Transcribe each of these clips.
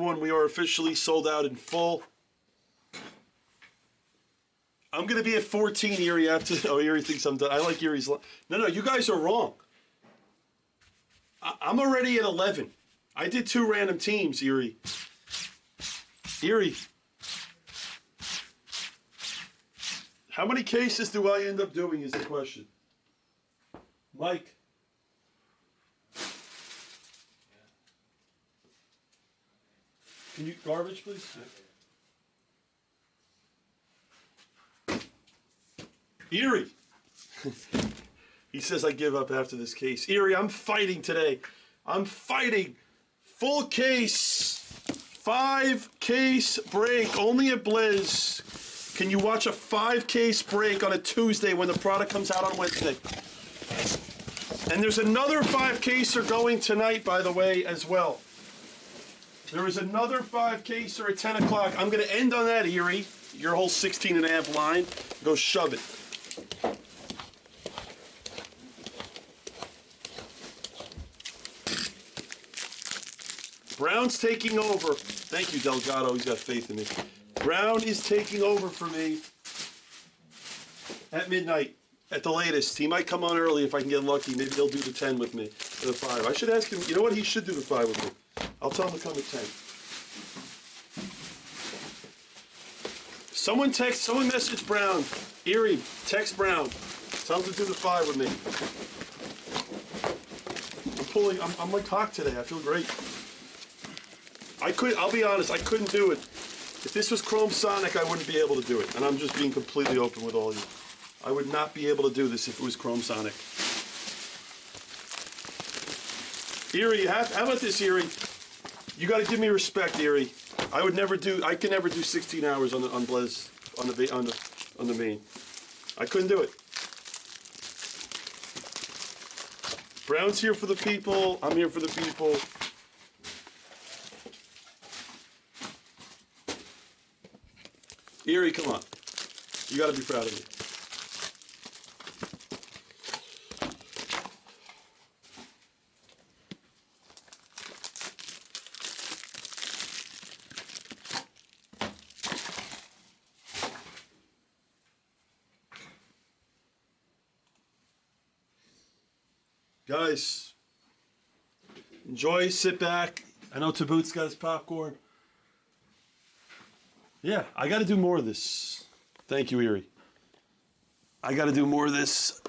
everyone, we are officially sold out in full. I'm going to be at 14, Erie, after... Oh, Erie thinks I'm done. I like Erie's... No, you guys are wrong. I'm already at 11. I did 2 random teams, Erie. Erie. How many cases do I end up doing is the question. Mike. Can you... Garbage, please? Erie. He says I give up after this case. Erie, I'm fighting today. I'm fighting. Full case. 5-case break. Only at Blizz. Can you watch a 5-case break on a Tuesday when the product comes out on Wednesday? And there's another 5-caser going tonight, by the way, as well. There is another 5-caser at 10 o'clock. I'm going to end on that, Erie. Your whole 16 and a half line. Go shove it. Brown's taking over. Thank you, Delgado. He's got faith in me. Brown is taking over for me at midnight, at the latest. He might come on early if I can get lucky. Maybe he'll do the 10 with me, or the 5. I should ask him. You know what? He should do the 5 with me. I'll tell him to come at 10. Someone message Brown. Erie, text Brown. Tell him to do the 5 with me. I'm like hot today. I feel great. I'll be honest, I couldn't do it. If this was Chrome Sonic, I wouldn't be able to do it. And I'm just being completely open with all of you. I would not be able to do this if it was Chrome Sonic. Erie, how about this, Erie? You got to give me respect, Erie. I can never do 16 hours on Blizz, on the main. I couldn't do it. Brown's here for the people. I'm here for the people. Erie, come on. You got to be proud of me. Guys, enjoy, sit back. I know Taboot's got his popcorn. Yeah, I got to do more of this. Thank you, Erie. I got to do more of this.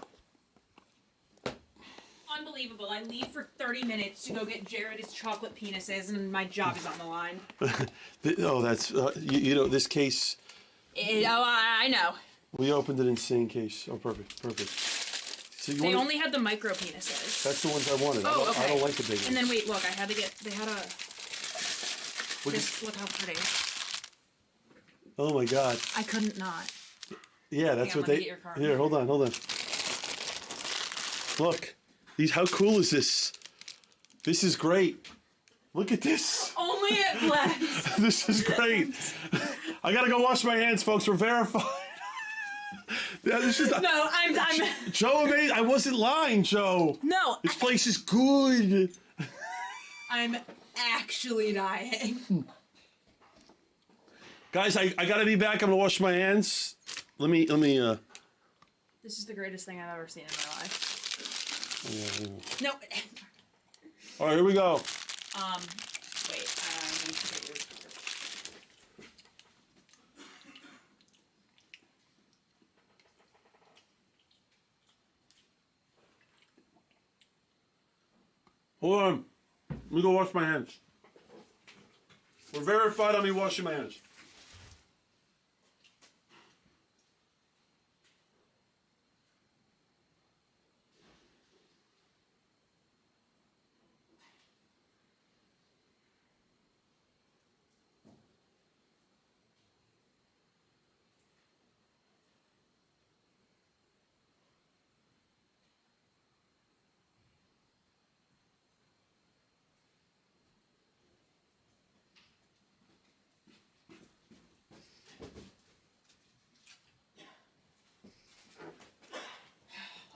Unbelievable. I leave for 30 minutes to go get Jared his chocolate penises, and my job is on the line. Oh, that's, this case. I know. We opened an insane case. Oh, perfect. So they only had the micro penises. That's the ones I wanted. Oh, okay. I don't like the big ones. And then, wait, look, they had a... Look how pretty. Oh my God. I couldn't not. Yeah, that's what they... Here, hold on. Look. How cool is this? This is great. Look at this. Only at Blizz. This is great. I gotta go wash my hands, folks. We're verified. No, I'm... Joe, I wasn't lying, Joe. No. This place is good. I'm actually dying. Guys, I gotta be back. I'm gonna wash my hands. Let me. This is the greatest thing I've ever seen in my life. Yeah. No. All right, here we go. Wait. I need to get your... Hold on. Let me go wash my hands. We're verified on me washing my hands.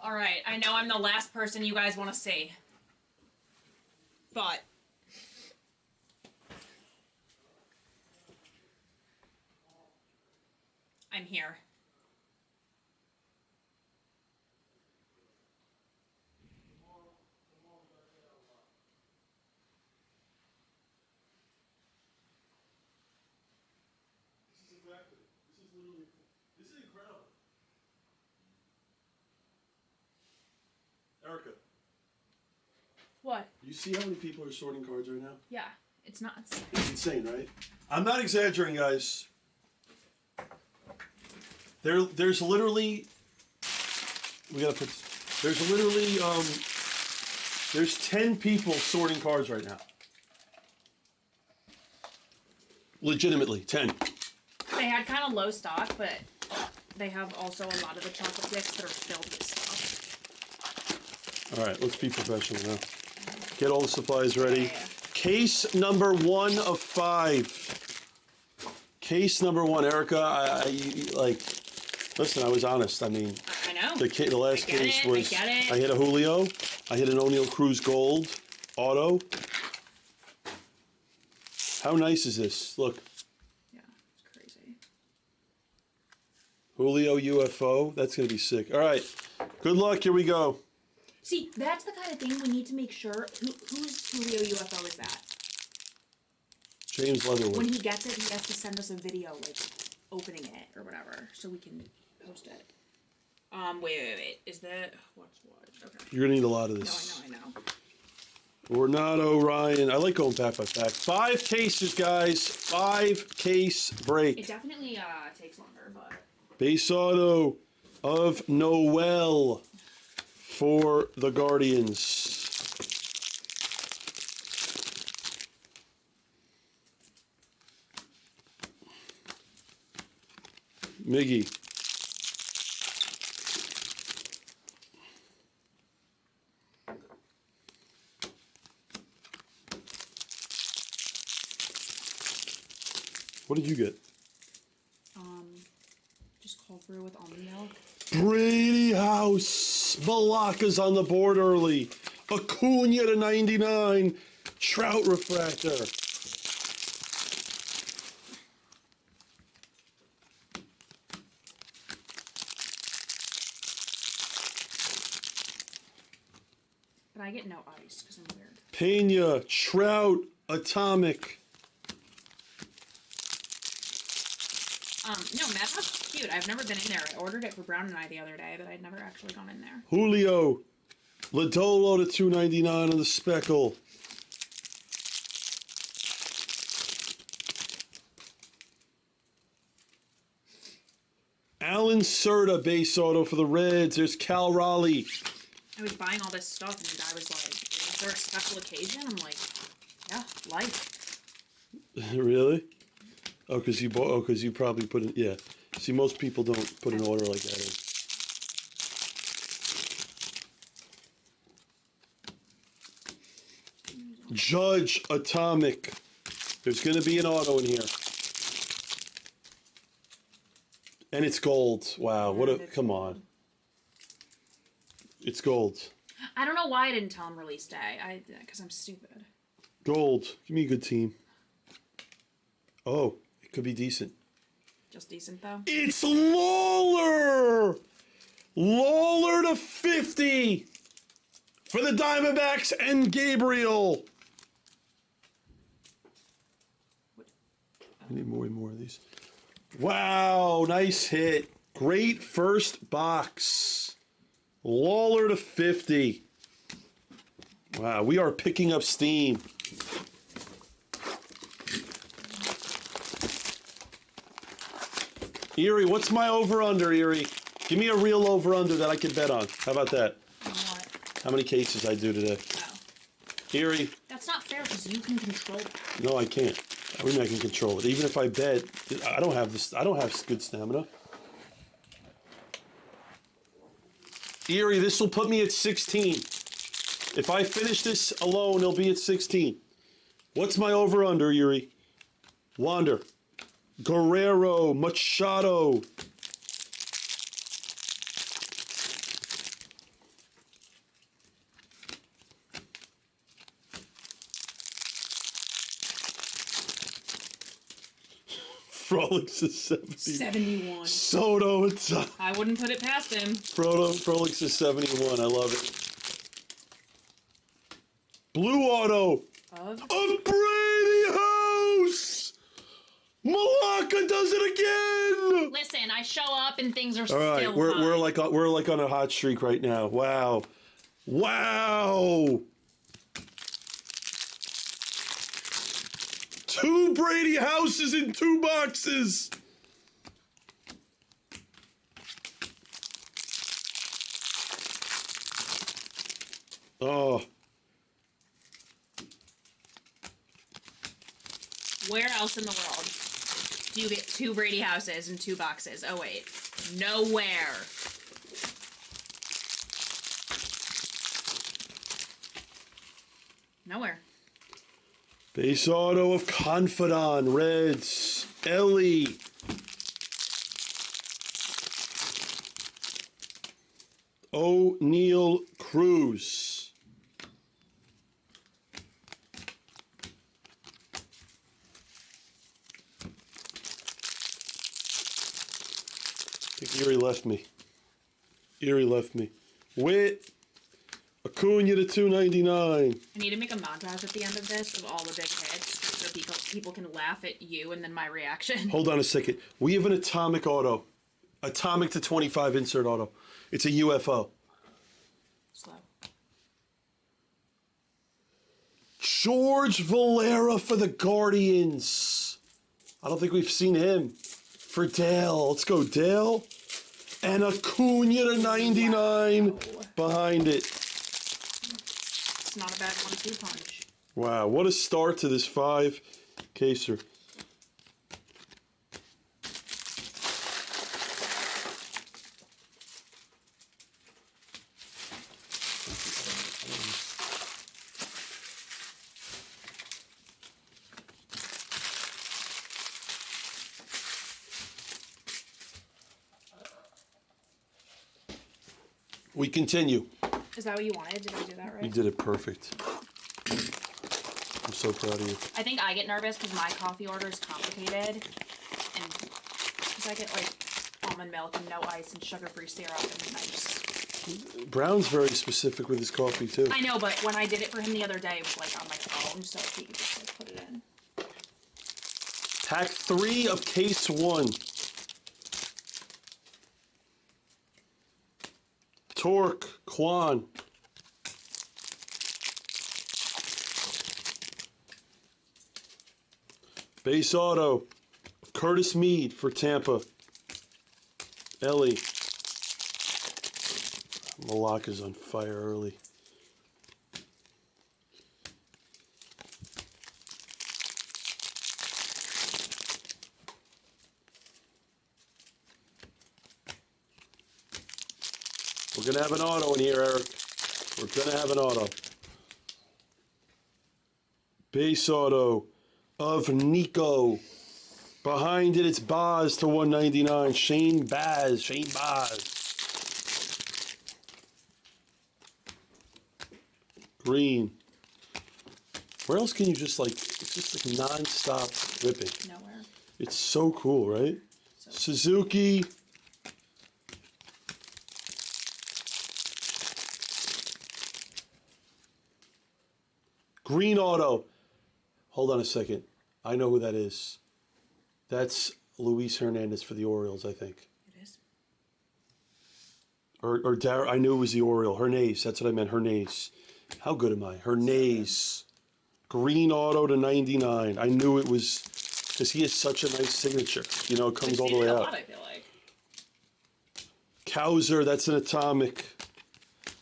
All right, I know I'm the last person you guys want to see. But I'm here. This is incredible. Erica, What? you see how many people are sorting cards right now? Yeah, it's nuts. It's insane, right? I'm not exaggerating, guys. There's literally, we gotta put. There's literally there's 10 people sorting cards right now. Legitimately, 10. They had kind of low stock, but they have also a lot of the chocolate discs that are filled with stuff. All right, let's be professional now. Get all the supplies ready. Yeah. Case number 1 of 5. Case number 1, Erica. I listen. I was honest. I mean, I know. the last case was I get it. I hit a Julio. I hit an O'Neal Cruz Gold auto. How nice is this? Look, Yeah, it's crazy. Julio UFO. That's gonna be sick. All right, good luck. Here we go. See, that's the kind of thing we need to make sure. Whose Julio UFO is that? James Leatherwood. When he gets it, he has to send us a video, like, opening it or whatever, so we can post it. Wait. Is that... What's what? Okay. You're gonna need a lot of No, this. I know. Ornato, Ryan. I like going pack by pack. 5 cases, guys. 5 case break. It definitely takes longer, but... Base auto of Noel for the Guardians. Miggy. What did you get? Just cold brew with almond milk. Brady House. Malacca's on the board early. Acuna to 99. Trout refractor. But I get no ice because I'm weird. Pena, Trout, Atomic. No, Madhouse is cute. I've never been in there. I ordered it for Brown and I the other day, but I'd never actually gone in there. Julio, Lodolo to 299 on the Speckle. Alan Serta base auto for the Reds. There's Cal Raleigh. I was buying all this stuff, and the guy was like, "Is there a special occasion?" I'm like, "Yeah, life." Really? Oh, because you bought. Oh, because you probably put in. Yeah. See, most people don't put an order like that in. Judge Atomic. There's going to be an auto in here. And it's gold. Wow. What a. Come on. It's gold. I don't know why I didn't tell him release day. Because I'm stupid. Gold. Give me a good team. Oh, it could be decent. Just decent though. It's Lawler! Lawler to 50 for the Diamondbacks and Gabriel. I need more and more of these. Wow, nice hit. Great first box. Lawler to 50. Wow, we are picking up steam. Erie, what's my over-under, Erie? Give me a real over-under that I can bet on. How about that? What? How many cases I do today? Oh. Erie. That's not fair because you can control that. No, I can't. I mean, I can control it. Even if I bet, I don't have this. I don't have good stamina. Erie, this will put me at 16. If I finish this alone, it'll be at 16. What's my over-under, Erie? Wander. Guerrero, Machado. Frolix is 70. 71. Soto, it's I wouldn't put it past him. Frolix is 71. I love it. Blue auto Of of Brady House. Malacca does it again. Listen, I show up and things are All right, still we're fine. we're like on a hot streak right now. Wow, wow. 2 Brady Houses in 2 boxes. Oh, Where else in the world do you get 2 Brady houses in 2 boxes? Oh wait, nowhere. Nowhere. base auto of Confidant, Reds, Ellie. O'Neal Cruz. I think Erie left me. Witt, Acuna to 299. I need to make a montage at the end of this of all the big hits so people can laugh at you and then my reaction. Hold on a second. We have an atomic auto. Atomic to 25 insert auto. It's a UFO. Slow. George Valera for the Guardians. I don't think we've seen him. For Dale. Let's go, Dale. And Acuna to 99 Wow. behind it. It's not a bad 1-2 punch. Wow, what a start to this 5-caser. We continue. Is that what you wanted? Did I do that right? You did it perfect. I'm so proud of you. I think I get nervous because my coffee order is complicated. And because I get like almond milk and no ice and sugar-free syrup and I just... Brown's very specific with his coffee, too. I know, but when I did it for him the other day, it was like on my phone, so he could just like put it in. Pack 3 of case 1. Torque, Quan. Base auto, Curtis Mead for Tampa. Ellie. Malacca's on fire early. We're going to have an auto in here, Eric. We're going to have an auto. Base auto of Nico. Behind it, it's Baz to 199. Shane Baz. Green. Where else can you just like, it's just like non-stop whipping. Nowhere. It's so cool, right? So Suzuki. Green auto. Hold on a second. I know who that is. That's Luis Hernandez for the Orioles, I think. it is. Or I knew it was the Oriole. Hernandez. That's what I meant. Hernandez. How good am I? Hernandez. Green auto to 99. I knew it was because he has such a nice signature. You know, it comes all the way a out. lot, I feel like. Kowser, that's an atomic.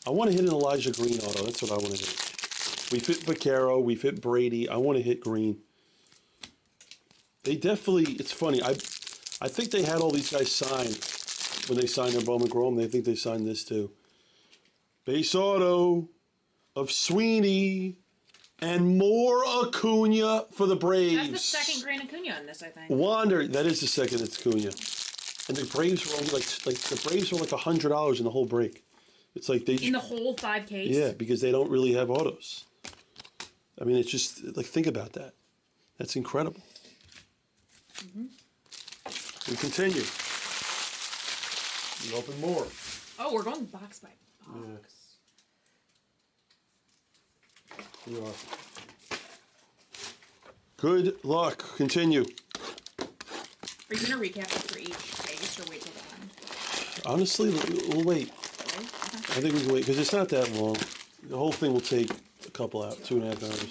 I want to hit an Elijah Green auto. That's what I want to hit. We've hit Vaquero. We've hit Brady. I want to hit Green. They definitely, it's funny. I think they had all these guys signed when they signed their Bowman Chrome. They think they signed this too. Base auto of Sweeney and more Acuna for the Braves. That's the second Green Acuna in this, I think. Wander, that is the second Acuna. And the Braves were only like the Braves were like $100 in the whole break. It's like they In the whole 5 case? yeah, because they don't really have autos. I mean, it's just like think about that. That's incredible. We continue. We open more. Oh, we're going box by box. Yeah. You are. Good luck. Continue. Are you going to recap it for each case or wait till the end? Honestly, we'll wait. Really? Okay. I think we can wait because it's not that long. The whole thing will take a couple hours, 2.5 hours.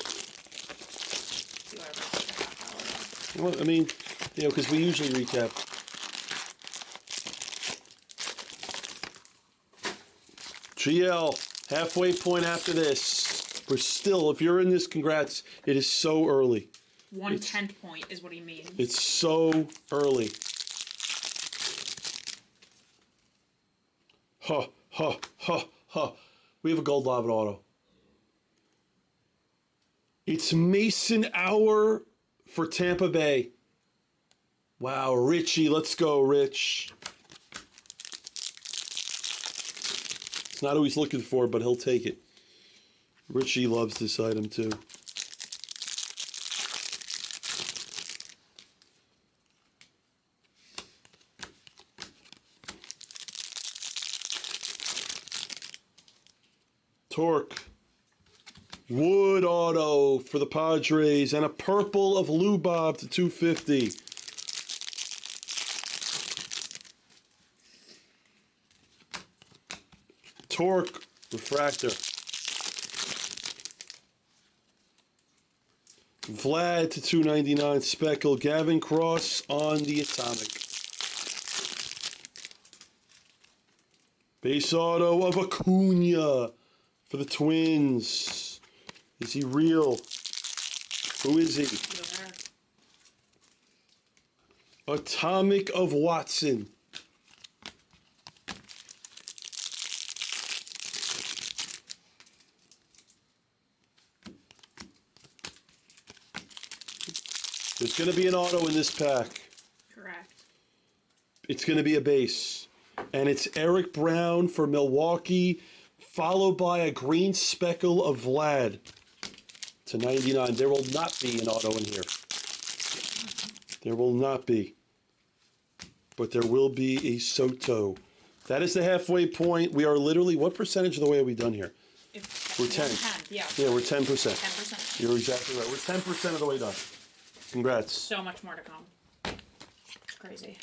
2 hours, a half hour. Well, I mean, because we usually recap. GL, halfway point after this. We're still, if you're in this, congrats. It is so early. 1/10 point is what he means. It's so early. Ha, ha, ha, ha. We have a gold lava auto. It's Mason Hour for Tampa Bay. Wow, Richie, let's go, Rich. It's not who he's looking for, but he'll take it. Richie loves this item too. Torque. Wood auto for the Padres and a purple of Lubob to 250. Torque refractor. Vlad to 299 speckle. Gavin Cross on the atomic. Base auto of Acuna for the Twins. Is he real? Who is he? Atomic of Watson. There's going to be an auto in this pack. Correct. It's going to be a base. And it's Eric Brown for Milwaukee, followed by a green speckle of Vlad to 99. There will not be an auto in here. There will not be. But there will be a Soto. That is the halfway point. We are literally, what percentage of the way are we done here? We're 10. 10, yeah. Yeah, we're 10%. 10%. You're exactly right. We're 10% of the way done. Congrats. So much more to come. It's crazy.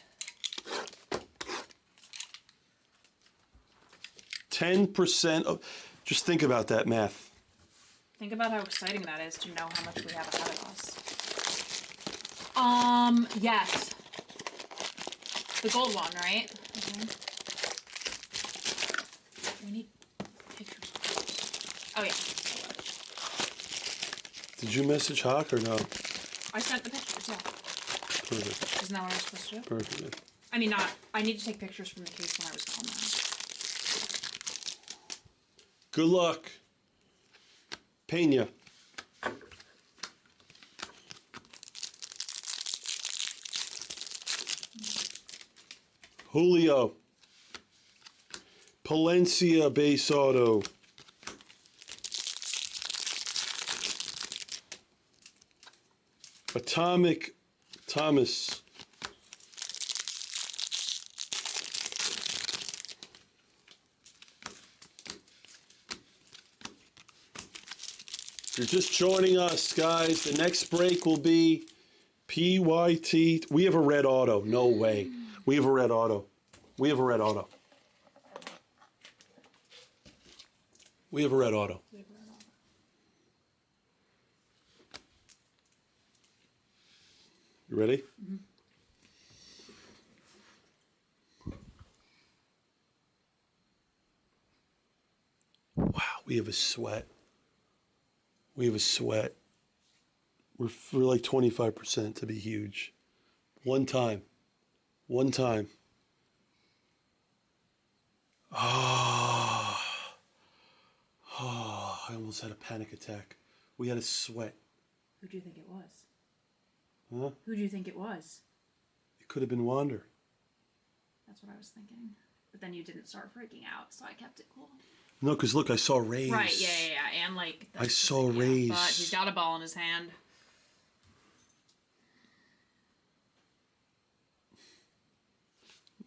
10% of, just think about that math. Think about how exciting that is to know how much we have ahead of us. Yes. The gold one, right? Okay. We need pictures. Oh, yeah. Did you message Hawk or no? I sent the pictures, yeah. Perfect. Isn't that what I was supposed to do? Perfect. I mean, not. I need to take pictures from the case when I was calling that. Good luck. Pena. Julio. Palencia base auto. Atomic Thomas. If you're just joining us, guys, the next break will be PYT. We have a red auto. No way. We have a red auto. We have a red auto. We have a red auto. You ready? Mm-hmm. Wow, we have a sweat. We have a sweat. We're like 25% to be huge. One time. One time. Ah. Oh, I almost had a panic attack. We had a sweat. Who do you think it was? Huh? Who do you think it was? It could have been Wander. That's what I was thinking. But then you didn't start freaking out, so I kept it cool. No, because look, I saw Rays. Right, yeah. And like... I saw Rays. But he's got a ball in his hand.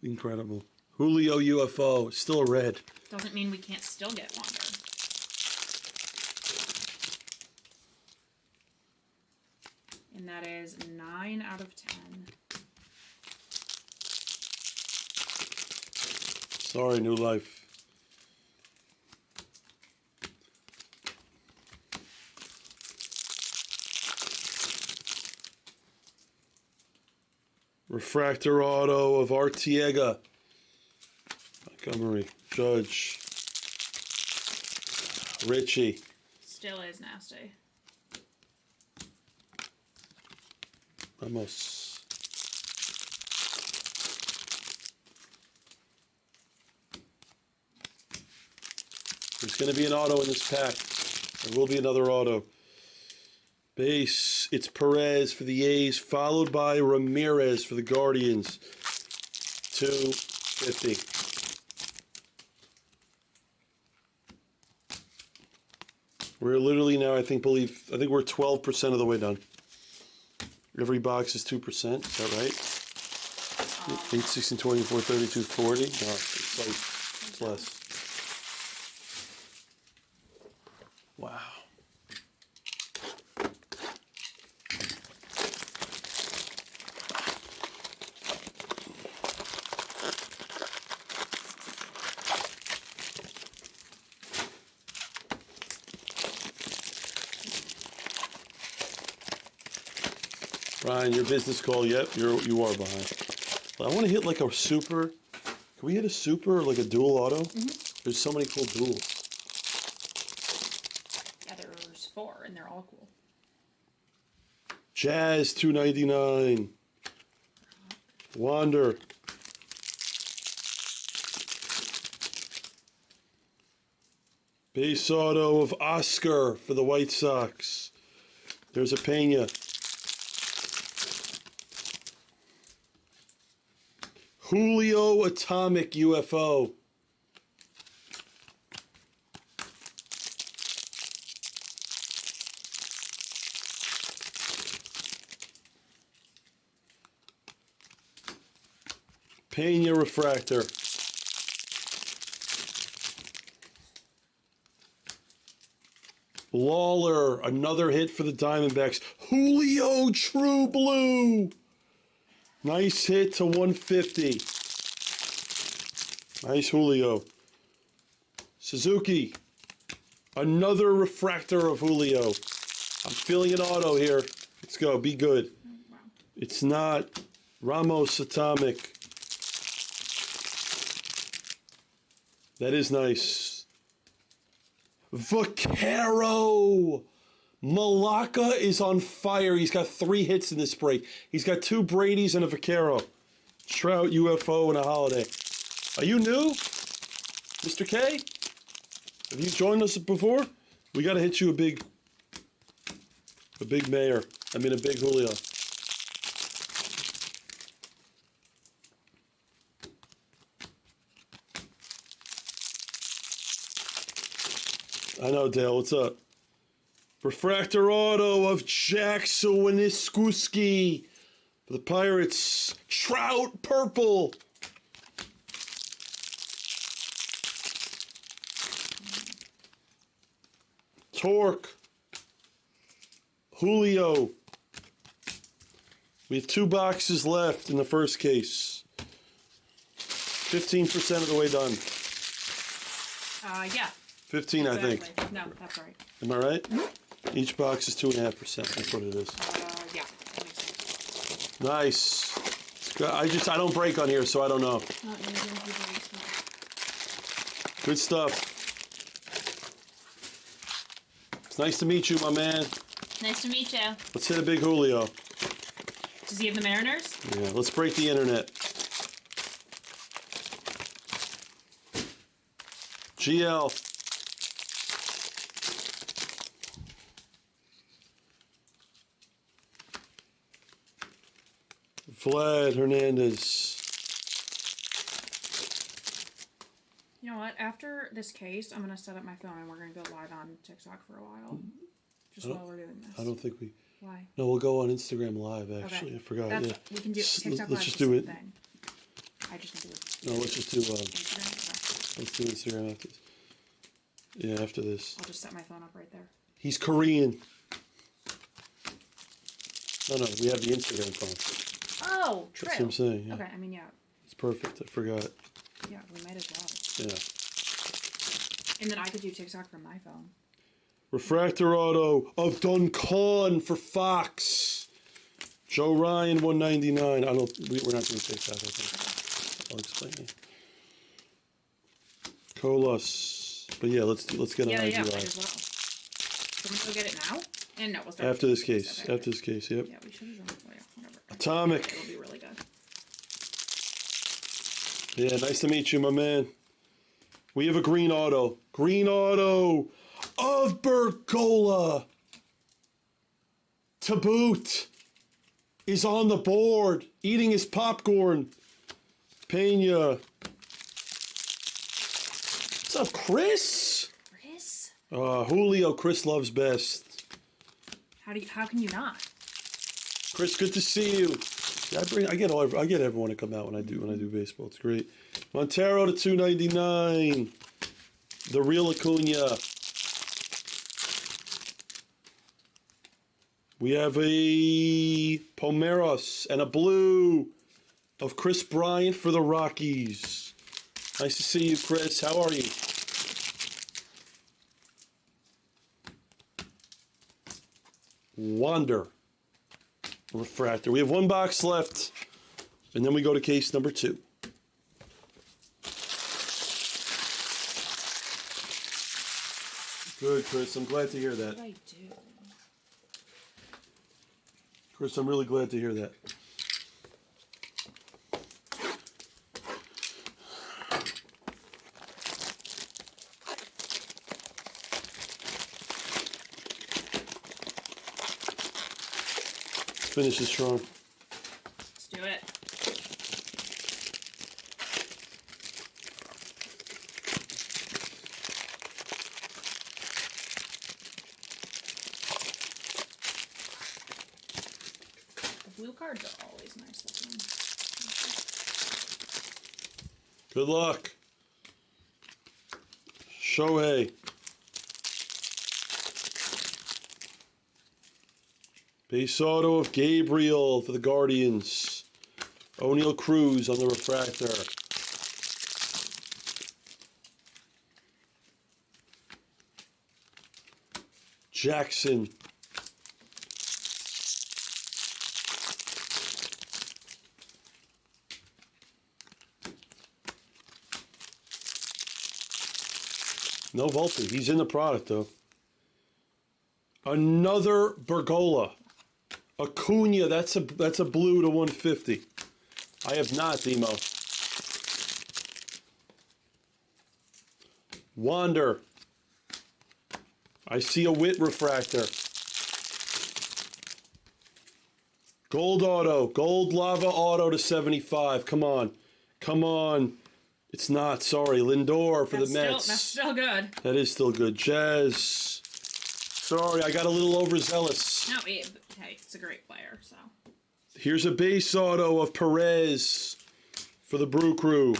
Incredible. Julio UFO. Still a red. Doesn't mean we can't still get Wander. And that is 9 out of 10. Sorry, New Life. Refractor auto of Artiega. Montgomery. Judge. Richie. Still is nasty. Ramos. There's going to be an auto in this pack. There will be another auto. Base, it's Perez for the A's, followed by Ramirez for the Guardians. 250. We're literally now, I think we're 12% of the way done. Every box is 2%, is that right? 8, 16, 24, 32, 40. No, it's like, it's less. Wow. Brian, your business call, yep, you are behind. I want to hit like a super. Can we hit a super or like a dual auto? There's so many cool duels. Yeah, there's 4 and they're all cool. Jazz, 299. Wander. Base auto of Oscar for the White Sox. There's a Pena. Julio Atomic UFO. Pena Refractor. Lawler, another hit for the Diamondbacks. Julio True Blue. Nice hit to 150. Nice Julio. Suzuki. Another refractor of Julio. I'm feeling an auto here. Let's go. Be good. Wow. It's not Ramos Atomic. That is nice. Vaquero. Malacca is on fire. He's got 3 hits in this break. He's got 2 Brady's and a Vaquero. Trout, UFO, and a Holiday. Are you new, Mr. K? Have you joined us before? We got to hit you a big mayor. A big Julio. I know, Dale. What's up? Refractor auto of Jack Sawinski for the Pirates. Trout purple. Torque. Julio. We have 2 boxes left in the first case. 15% of the way done. Yeah. 15, Exactly. I think. No, that's right. Am I right? Each box is 2.5%. That's what it is. Yeah, that makes sense. Nice. It's good. I don't break on here, so I don't know. Good stuff. It's nice to meet you, my man. Nice to meet you. Let's hit a big Julio. Does he have the Mariners? Yeah, let's break the internet. GL. Vlad Hernandez. You know what? After this case, I'm going to set up my phone and we're going to go live on TikTok for a while. Just while we're doing this. I don't think we... Why? No, we'll go on Instagram Live, actually. Okay. I forgot. That's, yeah. We can do TikTok Let's Live just is the do it. same thing. I just need to. No, let's just do Instagram. Okay. let's do Instagram after this. Yeah, after this. I'll just set my phone up right there. He's Korean. No, we have the Instagram phone. Oh, true. That's what I'm saying. Yeah. Okay, I mean, yeah. It's perfect. I forgot. Yeah, we might as well. Yeah. And then I could do TikTok from my phone. Refractor auto of Duncan for Fox. Joe Ryan 199. We're not doing TikTok, I think. I'll explain it. Colas. But yeah, let's get on IG Yeah, might Live. as well. Can we go get it now? And no, we'll start After this case. Okay. After this case, yep. Yeah, we should have done it. Whatever. Atomic. It'll be really good. Yeah, nice to meet you, my man. We have a green auto. Green auto of Bergola. To boot. Is on the board. Eating his popcorn. Pena. What's up, Chris? Chris? Julio, Chris loves best. How can you not? Chris, good to see you. Yeah, I get everyone to come out when I do baseball. It's great. Montero to 299. The real Acuna. We have a Pomeros and a blue of Chris Bryant for the Rockies. Nice to see you, Chris. How are you? Wander. Refractor. We have one box left, and then we go to case number 2. Good, Chris. I'm glad to hear that. What did I do? Chris, I'm really glad to hear that. Let's finish this strong. Let's do it. The blue cards are always nice looking. Good luck. Shohei. Base auto of Gabriel for the Guardians. O'Neal Cruz on the refractor. Jackson. No Volpe. He's in the product, though. Another Bergola. Acuna. That's a blue to 150. I have not, Demo. Wander. I see a Witt refractor. Gold auto. Gold lava auto to 75. Come on. Come on. It's not. Sorry. Lindor for the Mets. That's still good. That is still good. Jazz. Sorry, I got a little overzealous. No, hey, it's a great player, so. Here's a base auto of Perez for the Brew Crew.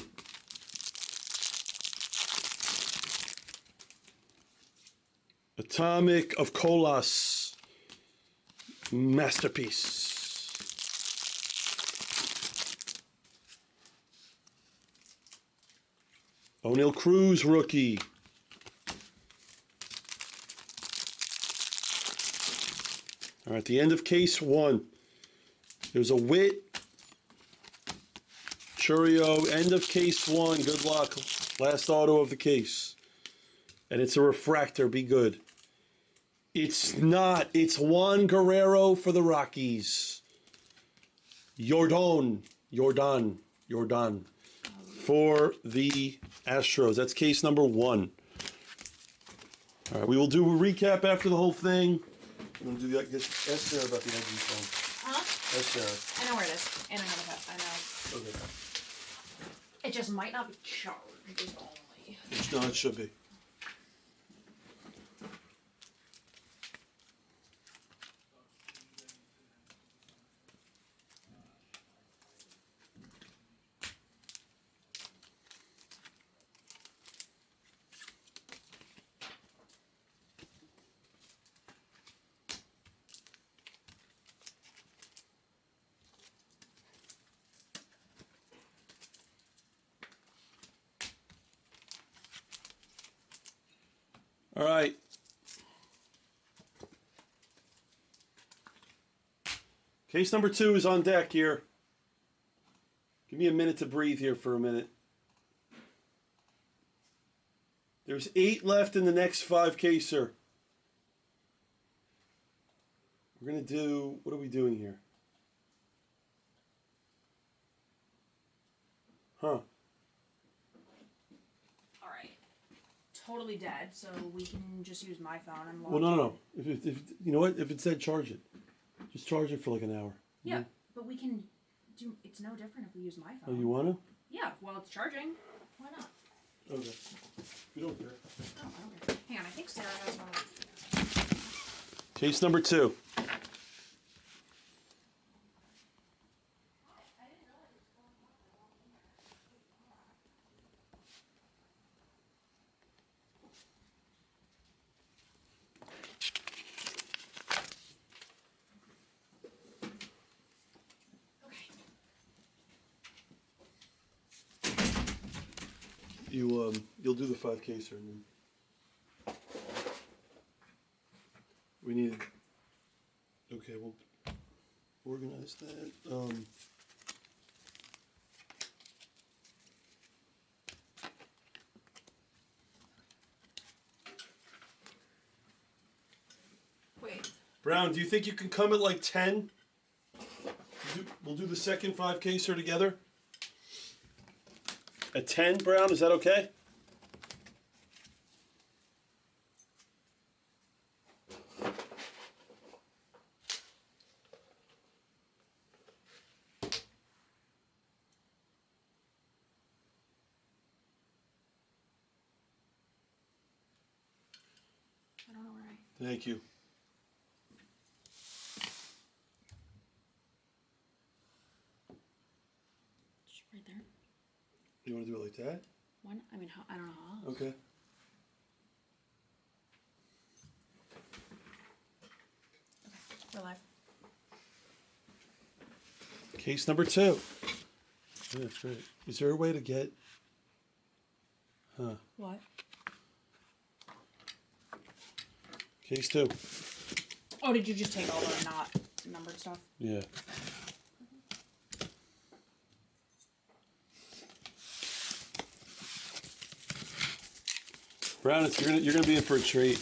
Atomic of Colas. Masterpiece. O'Neal Cruz rookie. All right, the end of case 1. There's a Witt. Churio, end of case 1. Good luck. Last auto of the case. And it's a refractor. Be good. It's not. It's Juan Guerrero for the Rockies. Jordan for the Astros. That's case number 1. All right, we will do a recap after the whole thing. I'm going to do that. Ask Sarah about the IG phone. Huh? Ask Sarah. I know where it is. And I know. Okay. It just might not be charged, is only. No, it should be. All right. Case number 2 is on deck here. Give me a minute to breathe here for a minute. There's 8 left in the next 5 caser. We're going to do, what are we doing here? Huh. Alright. Totally dead, so we can just use my phone and log Well, no, in. no, no. If you know what? If it's dead, charge it. Just charge it for like an hour. Yeah, but we can do, it's no different if we use my Oh, phone. you want to? Yeah, while it's charging. Why not? Okay. You don't care. Oh, I don't care. Hang on, I think Sarah has one. Case number 2. You'll do the 5 caser and then we need. Okay, we'll organize that. Wait. Brown, do you think you can come at like 10? We'll do the second 5 caser together. At 10, Brown, is that okay? I don't know where I... Thank you. Just right there. You want to do it like that? One? I mean, I don't know how else. Okay. We're live. Case number 2. Yeah, that's great. Is there a way to get... Huh. What? Case 2. Oh, did you just take all the not numbered stuff? Yeah. Brown, you're gonna be in for a treat.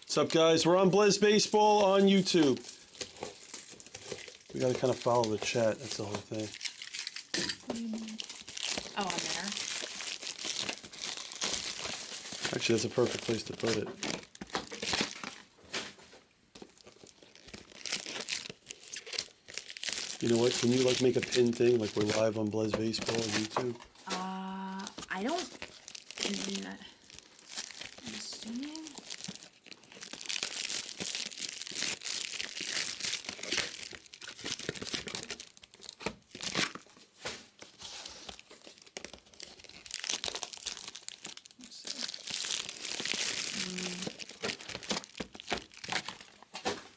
What's up, guys? We're on Blizz Baseball on YouTube. We gotta kind of follow the chat. That's the whole thing. Oh, on there. Actually, that's a perfect place to put it. You know what? Can you like make a pin thing like we're live on Blizz Baseball on YouTube? I don't... I'm assuming...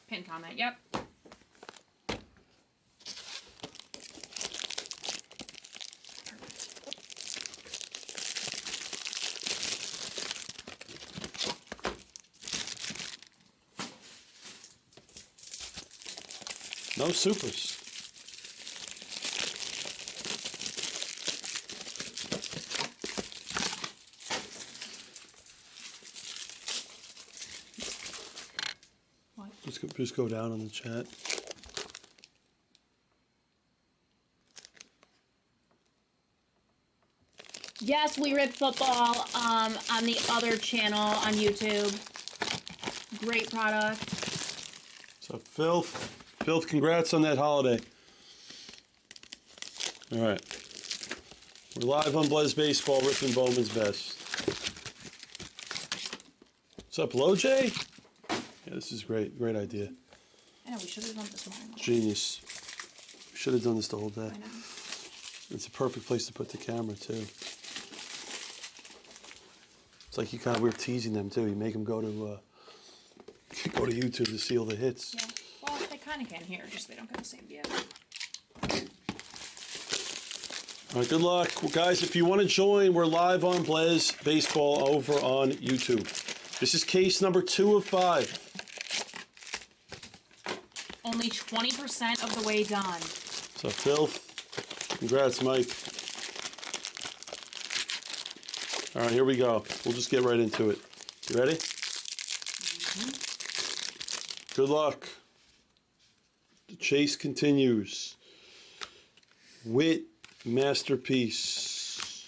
Pin comment, yep. No supers. What? Just go down on the chat. Yes, we rip football on the other channel on YouTube. Great product. So Filth, congrats on that holiday. All right. We're live on Blizz Baseball, ripping Bowman's best. What's up, Low J? Yeah, this is great. Great idea. I know, we should have done this morning. Genius. We should have done this the whole day. I know. It's a perfect place to put the camera, too. It's like we're teasing them, too. You make them go to YouTube to see all the hits. Yeah. Well, they kind kind of can here, just they don't get the same view. All right, good luck. Well, guys, if you want to join, we're live on Blaze Baseball over on YouTube. This is case number 2 of 5. Only 20% of the way done. So, Phil, congrats, Mike. All right, here we go. We'll just get right into it. You ready? Mm-hmm. Good luck. The chase continues. Wit masterpiece.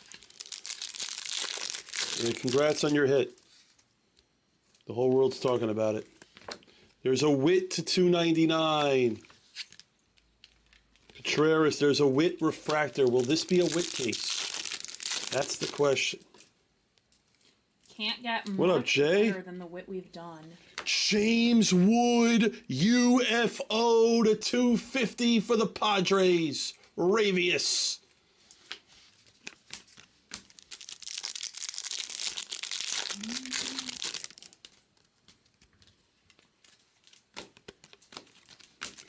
And congrats on your hit. The whole world's talking about it. There's a Wit to 299. Contreras, there's a Wit refractor. Will this be a Wit case? That's the question. Can't get What up, much Jay? better than the Wit we've done. James Wood, UFO to 250 for the Padres. Ravius.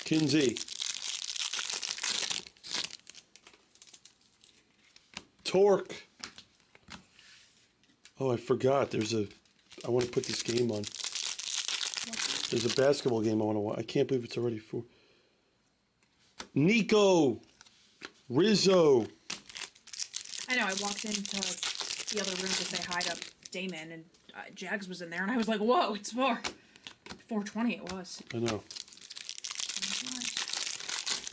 Kinsey. Torque. Oh, I forgot. I want to put this game on. There's a basketball game I want to watch. I can't believe it's already 4. Nico. Rizzo. I know, I walked into the other room to say hi to Damon, and Jags was in there, and I was like, whoa, it's 4:20 it was. I know.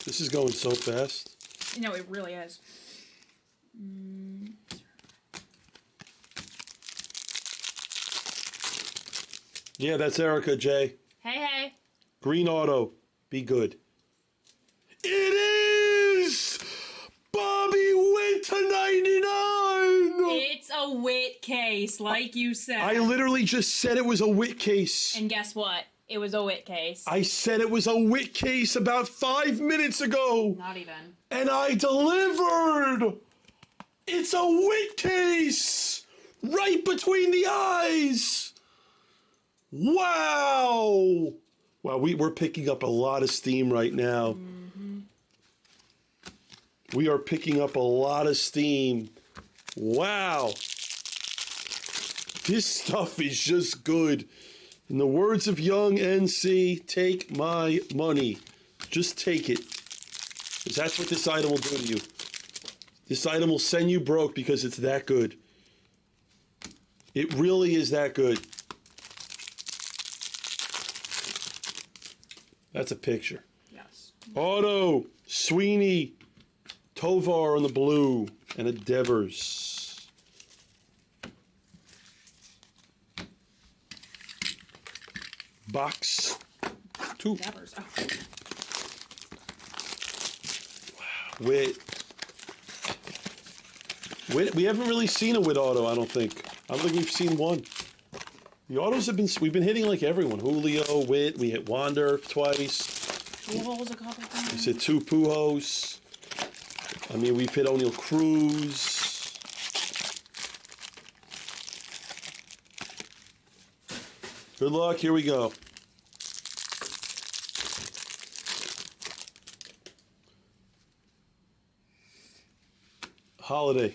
This is going so fast. You know, it really is. Yeah, that's Erica, Jay. Hey. Green auto. Be good. It is Bobby Witt to 99. It's a Wit case, like you said. I literally just said it was a Witt case. And guess what? It was a Wit case. I said it was a Witt case about 5 minutes ago. Not even. And I delivered. It's a Witt case. Right between the eyes. Wow. Wow, we're picking up a lot of steam right now. Mm-hmm. We are picking up a lot of steam. Wow. This stuff is just good. In the words of Young NC, take my money. Just take it. Because that's what this item will do to you. This item will send you broke because it's that good. It really is that good. That's a picture. Yes. Auto, Sweeney, Tovar on the blue, and a Devers. Box 2. Devers. Oh. Wit. We haven't really seen a Wit auto, I don't think. I don't think we've seen one. The autos we've been hitting like everyone. Julio, Witt, we hit Wander twice. Pujols a couple times. We hit 2 Pujols. I mean, we've hit O'Neal Cruz. Good luck, here we go. Holiday.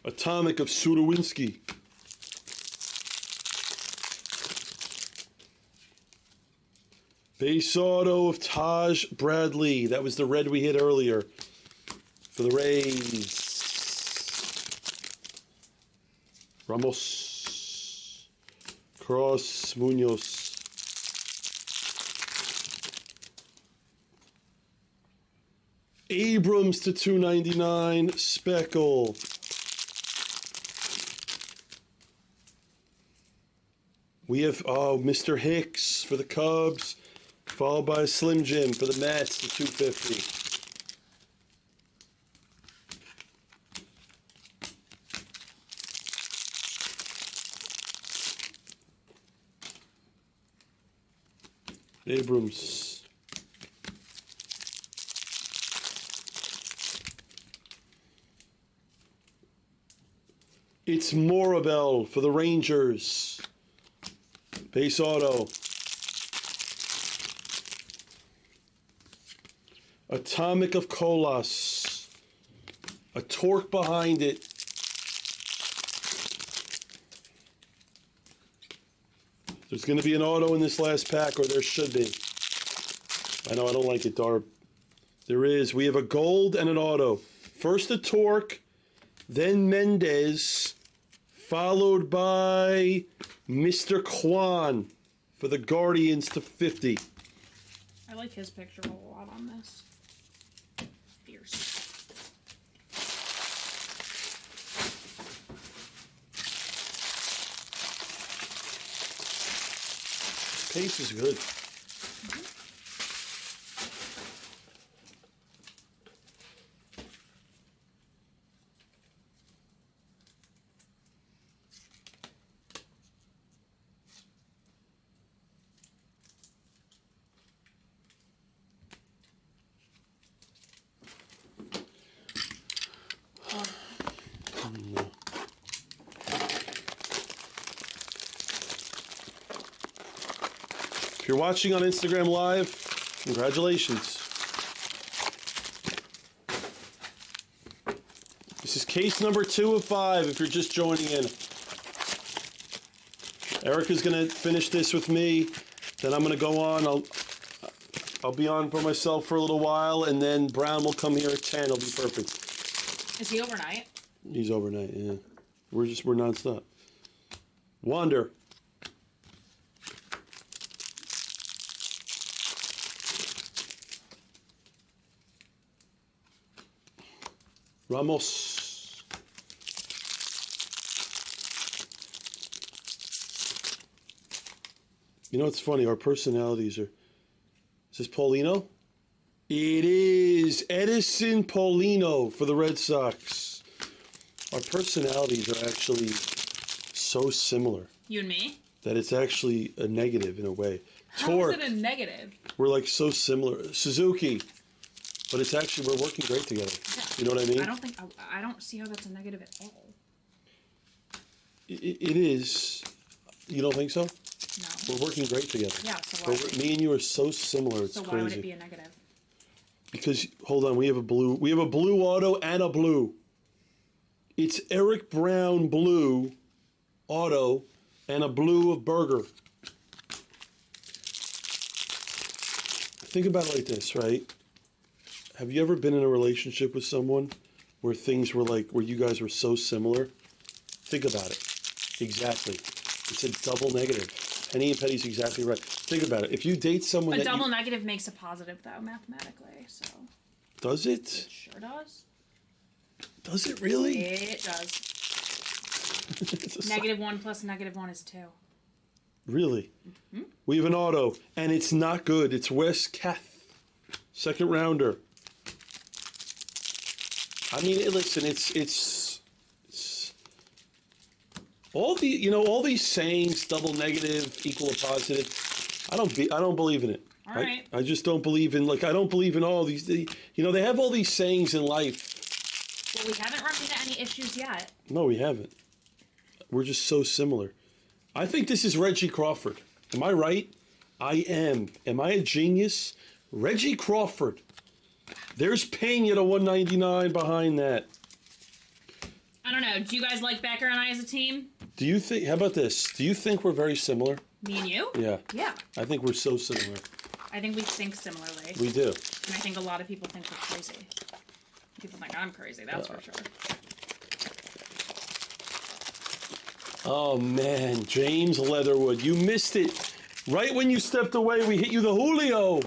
Atomic of Sudowinski. Base auto of Taj Bradley. That was the red we hit earlier for the Rays. Ramos. Cross Munoz. Abrams to 299. Speckle. We have Mr. Hicks for the Cubs, followed by Slim Jim for the Mets to 250. Abrams. It's Morabel for the Rangers. Base auto. Atomic of Colas. A torque behind it. There's going to be an auto in this last pack, or there should be. I know I don't like it, Darb. There is. We have a gold and an auto. First a torque, then Mendez, followed by Mr. Kwan for the Guardians to 50. I like his picture a lot on this. Fierce. Pace is good. If you're watching on Instagram Live, congratulations. This is case number 2 of 5 if you're just joining in. Erica's going to finish this with me. Then I'm going to go on. I'll be on for myself for a little while, and then Brown will come here at 10. It'll be perfect. Is he overnight? He's overnight, yeah. We're nonstop. Wander. Ramos. You know what's funny? Our personalities are... Is this Paulino? It is Edison Paulino for the Red Sox. Our personalities are actually so similar. You and me? That it's actually a negative in a way. How is it a negative? We're like so similar. Suzuki. But it's actually, we're working great together. Yeah. You know what I mean? I don't see how that's a negative at all. It is. You don't think so? No. We're working great together. Yeah, so why? Me and you are so similar. It's So crazy. why would it be a negative? Because hold on, we have a blue auto and a blue. It's Eric Brown blue auto and a blue of Burger. Think about it like this, right? Have you ever been in a relationship with someone where things were like, where you guys were so similar? Think about it. Exactly. It's a double negative. Penny and Petty's exactly right. Think about it. If you date someone A double negative makes a positive, though, mathematically, so... Does it? It sure does. Does it really? It does. -1 plus -1 is 2. Really? Mm-hmm. We have an auto, and it's not good. It's Wes Kath, second rounder. I mean, listen, it's all these sayings, double negative, equal a positive. I don't believe in it. All right. I just don't believe in, I don't believe in all these, they have all these sayings in life. Well, we haven't run into any issues yet. No, we haven't. We're just so similar. I think this is Reggie Crawford. Am I right? I am. Am I a genius? Reggie Crawford. There's Pena to 199 behind that. I don't know. Do you guys like Becker and I as a team? Do you think, how about this? Do you think we're very similar? Me and you? Yeah. Yeah. I think we're so similar. I think we think similarly. We do. And I think a lot of people think we're crazy. People think I'm crazy, that's for sure. Oh, man. James Leatherwood. You missed it. Right when you stepped away, we hit you the Julio.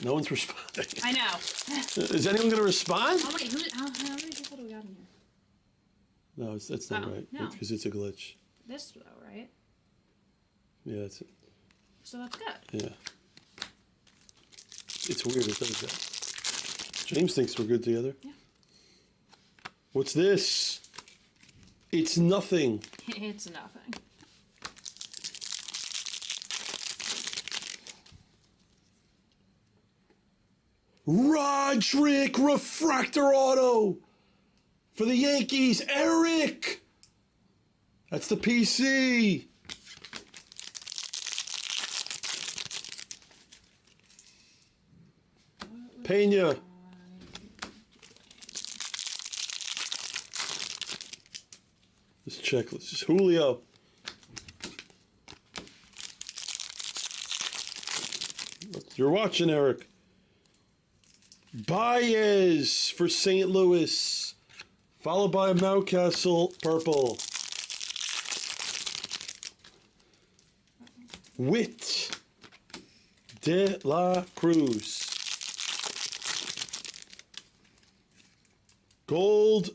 No one's responding. I know. Is anyone going to respond? Oh, wait, how many people do we got in here? No, that's not right. no. Because it's a glitch. This, though, right? Yeah, that's it. So that's good. Yeah. It's weird it does that. James thinks we're good together. Yeah. What's this? It's nothing. It's nothing. Roderick refractor auto for the Yankees. Eric. That's the PC. Pena. This checklist is Julio. You're watching, Eric. Baez for St. Louis, followed by a Mountcastle purple. Witt de la Cruz. Gold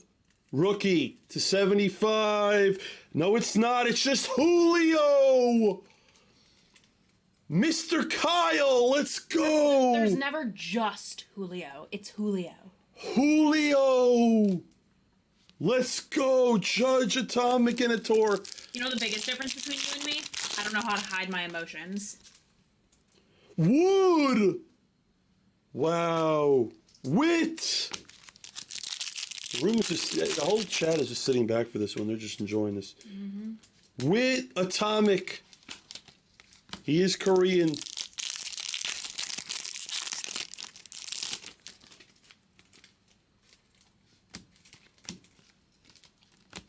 rookie to 75. No, it's not. It's just Julio. Mr. Kyle, let's go. There's never just Julio. It's Julio. Julio. Let's go. Judge Atomic and a Torque. You know the biggest difference between you and me? I don't know how to hide my emotions. Wood. Wow. Wit. The room is just, the whole chat is just sitting back for this one. They're just enjoying this. Mm-hmm. Wit Atomic. He is Korean.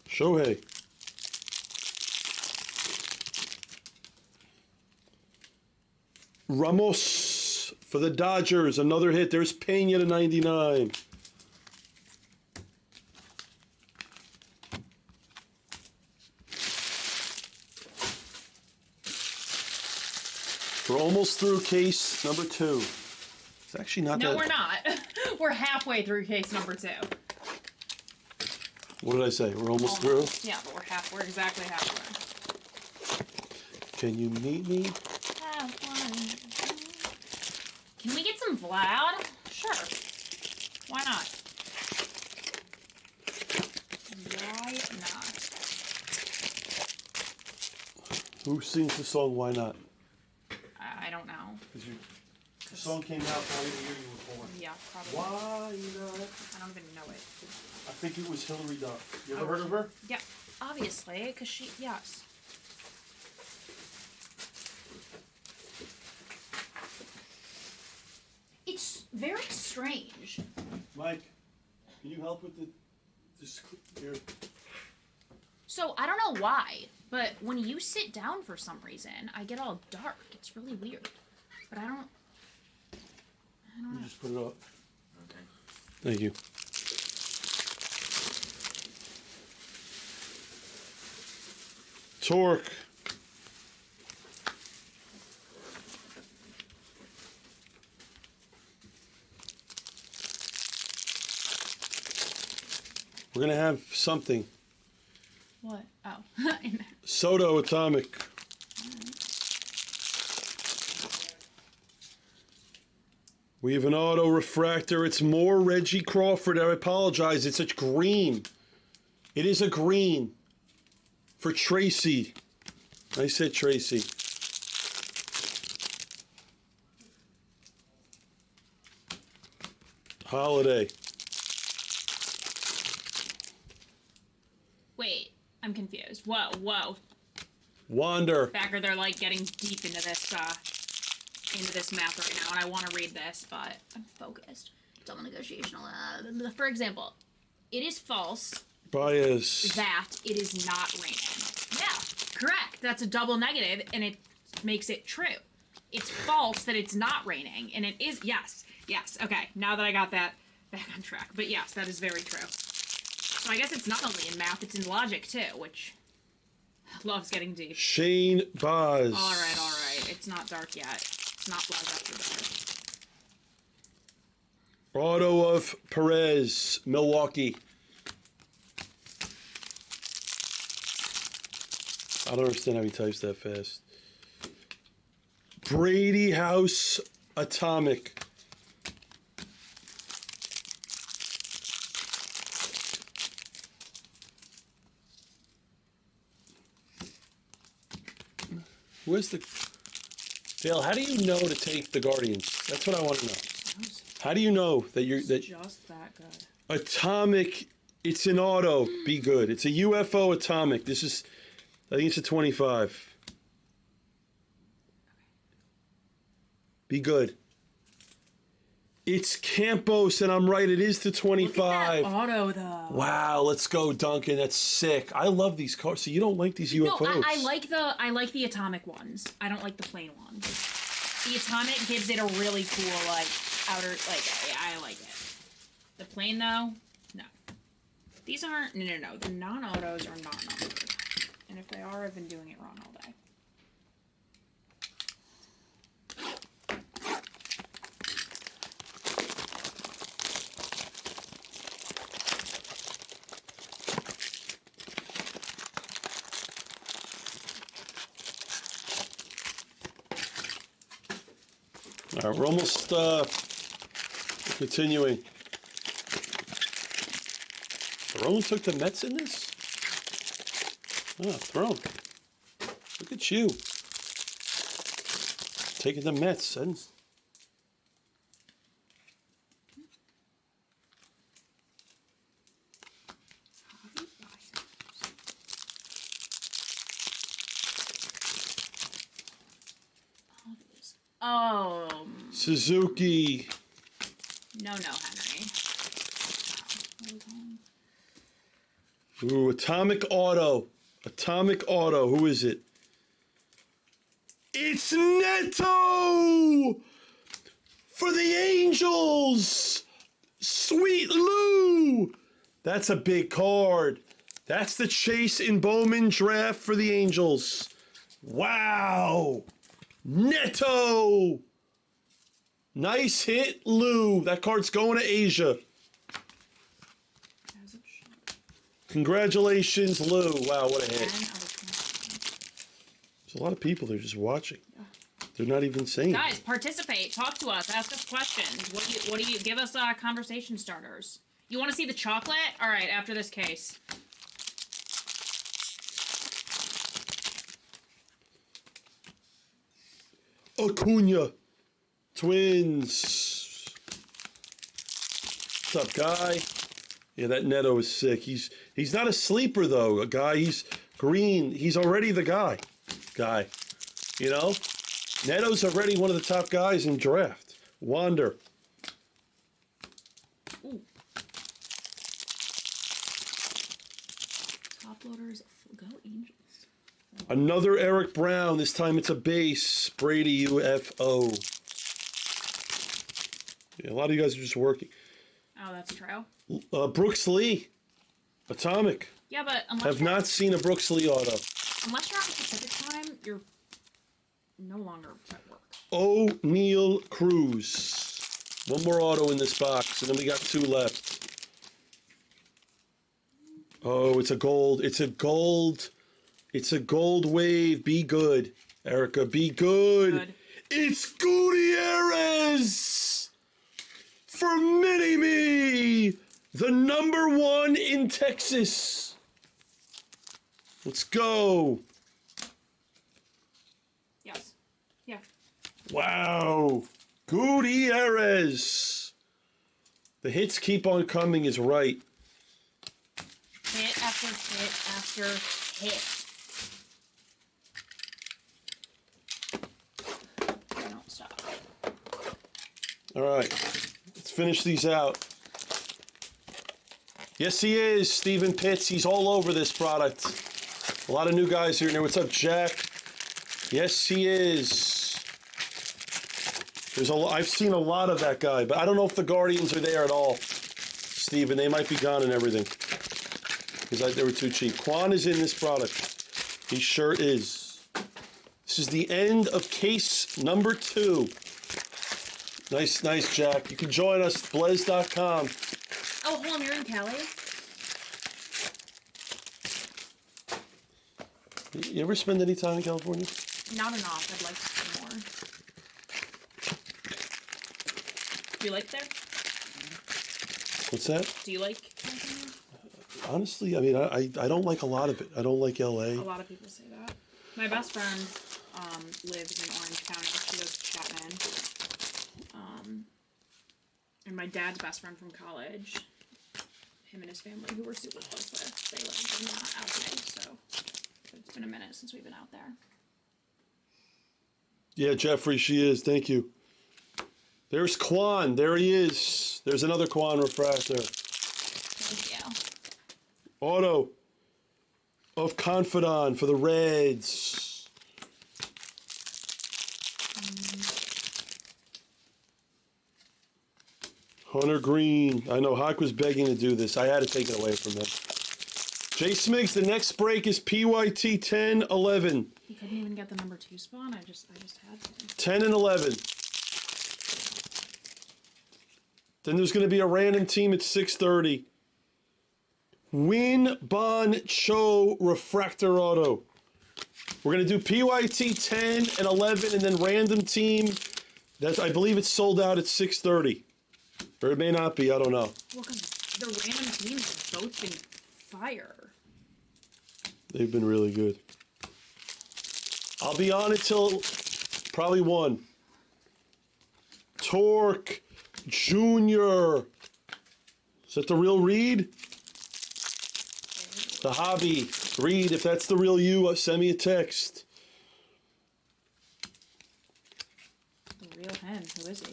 Shohei. Ramos for the Dodgers. Another hit. There's Pena to 99. We're almost through case number 2. It's actually not that... No, we're not. We're halfway through case number 2. What did I say? We're almost through? Yeah, but we're exactly halfway. Can you meet me? Can we get some Vlad? Sure. Why not? Why not? Who sings the song Why Not? I don't know. The song came out probably the year you were born. Yeah, probably. Why not? I don't even know it. I think it was Hillary Duff. You ever heard of her? Yeah, obviously, because she, yes. It's very strange. Mike, can you help with this here? So, I don't know why, but when you sit down for some reason, I get all dark. It's really weird. But I don't know. You just put it up. Okay. Thank you. Torque. We're going to have something. What? Oh. Soto Atomic. We have an auto refractor. It's more Reggie Crawford. I apologize. It's a green. It is a green. For Tracy. I said Tracy. Holiday. Wait, I'm confused. Whoa. Wander. Backer, they're like getting deep into this math right now, and I want to read this, but I'm focused. Double negotiation. For example, it is false Baez. that it is not raining. Yeah, correct. That's a double negative, and it makes it true. It's false that it's not raining, and it is, yes. Okay, now that I got that back on track. But yes, that is very true. So I guess it's not only in math, it's in logic too, which loves getting deep. Shane Baz. All right. It's not dark yet. It's not blood after dark. Auto of Perez, Milwaukee. I don't understand how he types that fast. Brady House Atomic. Where's the... Dale, how do you know to take the Guardians? That's what I want to know. How do you know that you're that Just that good. Atomic? It's an auto. Be good. It's a UFO Atomic. This is, I think it's a 25. Be good. It's Campos, and I'm right. It is the 25. Look at that auto, though. Wow, let's go, Duncan. That's sick. I love these cars. So you don't like these UFOs? No, I like the atomic ones. I don't like the plain ones. The atomic gives it a really cool like outer I like it. The plain though, no. These aren't no. The non-autos are not numbered, and if they are, I've been doing it wrong all day. All right, we're almost continuing. Throne took the Mets in this? Oh, Throne. Look at you. Taking the Mets, son. Oh. Suzuki. No, Henry. Ooh, Atomic Auto. Atomic Auto. Who is it? It's Neto! For the Angels! Sweet Lou! That's a big card. That's the Chase in Bowman draft for the Angels. Wow! Neto! Nice hit, Lou. That card's going to Asia. Congratulations, Lou. Wow, what a hit. There's a lot of people. They're just watching. They're not even saying. Guys, participate. Talk to us. Ask us questions. What do you give us conversation starters? You want to see the chocolate? All right, after this case. Acuna. Twins. What's up, guy? Yeah, that Neto is sick. He's not a sleeper, though. A guy, he's green. He's already the guy. You know? Neto's already one of the top guys in draft. Wander. Ooh. Top loaders. Go Angels. Another Eric Brown. This time it's a base. Brady UFO. Yeah, a lot of you guys are just working. Oh, that's true. Brooks Lee. Atomic. Yeah, but Have not seen a Brooks Lee auto. Unless you're on Pacific time, you're no longer at work. O'Neal Cruz. One more auto in this box, and then we got two left. Oh, it's a gold. It's a gold. It's a gold wave. Be good, Erica. Be good. It's Gutierrez for Mini-Me, the #1 in Texas. Let's go. Yes. Yeah. Wow. Gutierrez. The hits keep on coming is right. Hit after hit after hit. Don't stop. All right. Let's finish these out. Yes, he is. Stephen Pitts. He's all over this product. A lot of new guys here. What's up, Jack? Yes, he is. I've seen a lot of that guy, but I don't know if the Guardians are there at all. Stephen, they might be gone and everything. Because they were too cheap. Quan is in this product. He sure is. This is the end of case number 2. Nice, Jack. You can join us, Blez.com. Oh, hold on, you're in Cali? You ever spend any time in California? Not enough. I'd like to spend more. Do you like there? What's that? Do you like California? Honestly, I mean, I don't like a lot of it. I don't like LA. A lot of people say that. My best friend lives in Orange County. She goes to Chapman. And my dad's best friend from college, him and his family, who we're super close with, they live in LA, so it's been a minute since we've been out there. Yeah, Jeffrey, she is. Thank you. There's Quan. There he is. There's another Quan refractor. Thank you. Auto of Confidant for the Reds. Hunter Green. I know Hawk was begging to do this. I had to take it away from him. Jay Smiggs, the next break is PYT 10-11. He couldn't even get the number 2 spawn. I just had to. 10 and 11. Then there's going to be a random team at 6:30. Win Bon Cho Refractor Auto. We're going to do PYT 10 and 11 and then random team. I believe it's sold out at 6:30. Or it may not be. I don't know. Well, because the random teams have both been fire. They've been really good. I'll be on until probably 1. Torque Jr. Is that the real Reed? The hobby. Reed, if that's the real you, send me a text. The real him. Who is he?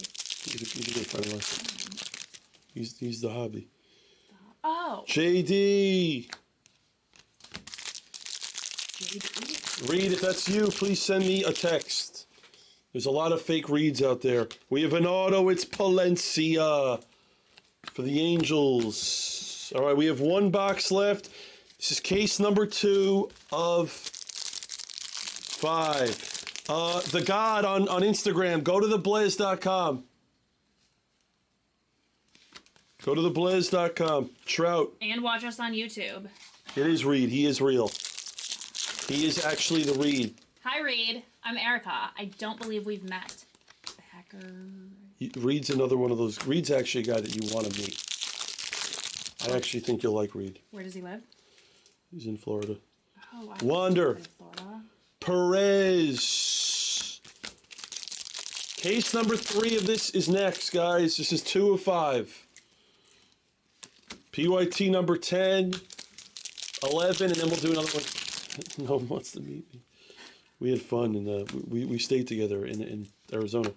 He's the hobby. Oh. JD. JD. Reed, if that's you, please send me a text. There's a lot of fake Reeds out there. We have an auto. It's Palencia for the Angels. All right, we have 1 box left. This is case number 2 of 5. The God on Instagram. Go to theblez.com. Go to theblez.com. Trout. And watch us on YouTube. It is Reed. He is real. He is actually the Reed. Hi, Reed. I'm Erica. I don't believe we've met. Hacker. Reed's another one of those. Reed's actually a guy that you want to meet. I actually think you'll like Reed. Where does he live? He's in Florida. Oh, wow. Wander. Florida. Perez. Case number 3 of this is next, guys. This is 2 of 5. PYT number 10, 11, and then we'll do another one. No one wants to meet me. We had fun, and we stayed together in Arizona.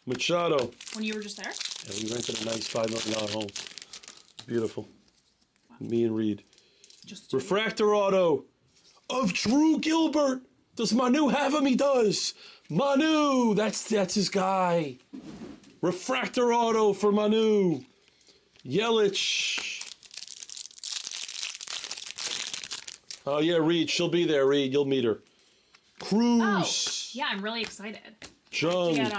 Machado. When you were just there? Yeah, we rented a nice $5 million home. Beautiful. Wow. Me and Reed. Just Refractor auto of Drew Gilbert. Does Manu have him? He does. Manu, that's his guy. Refractor auto for Manu. Yelich. Oh yeah, Reed. She'll be there, Reed. You'll meet her. Cruz. Oh, yeah, I'm really excited. Jung. I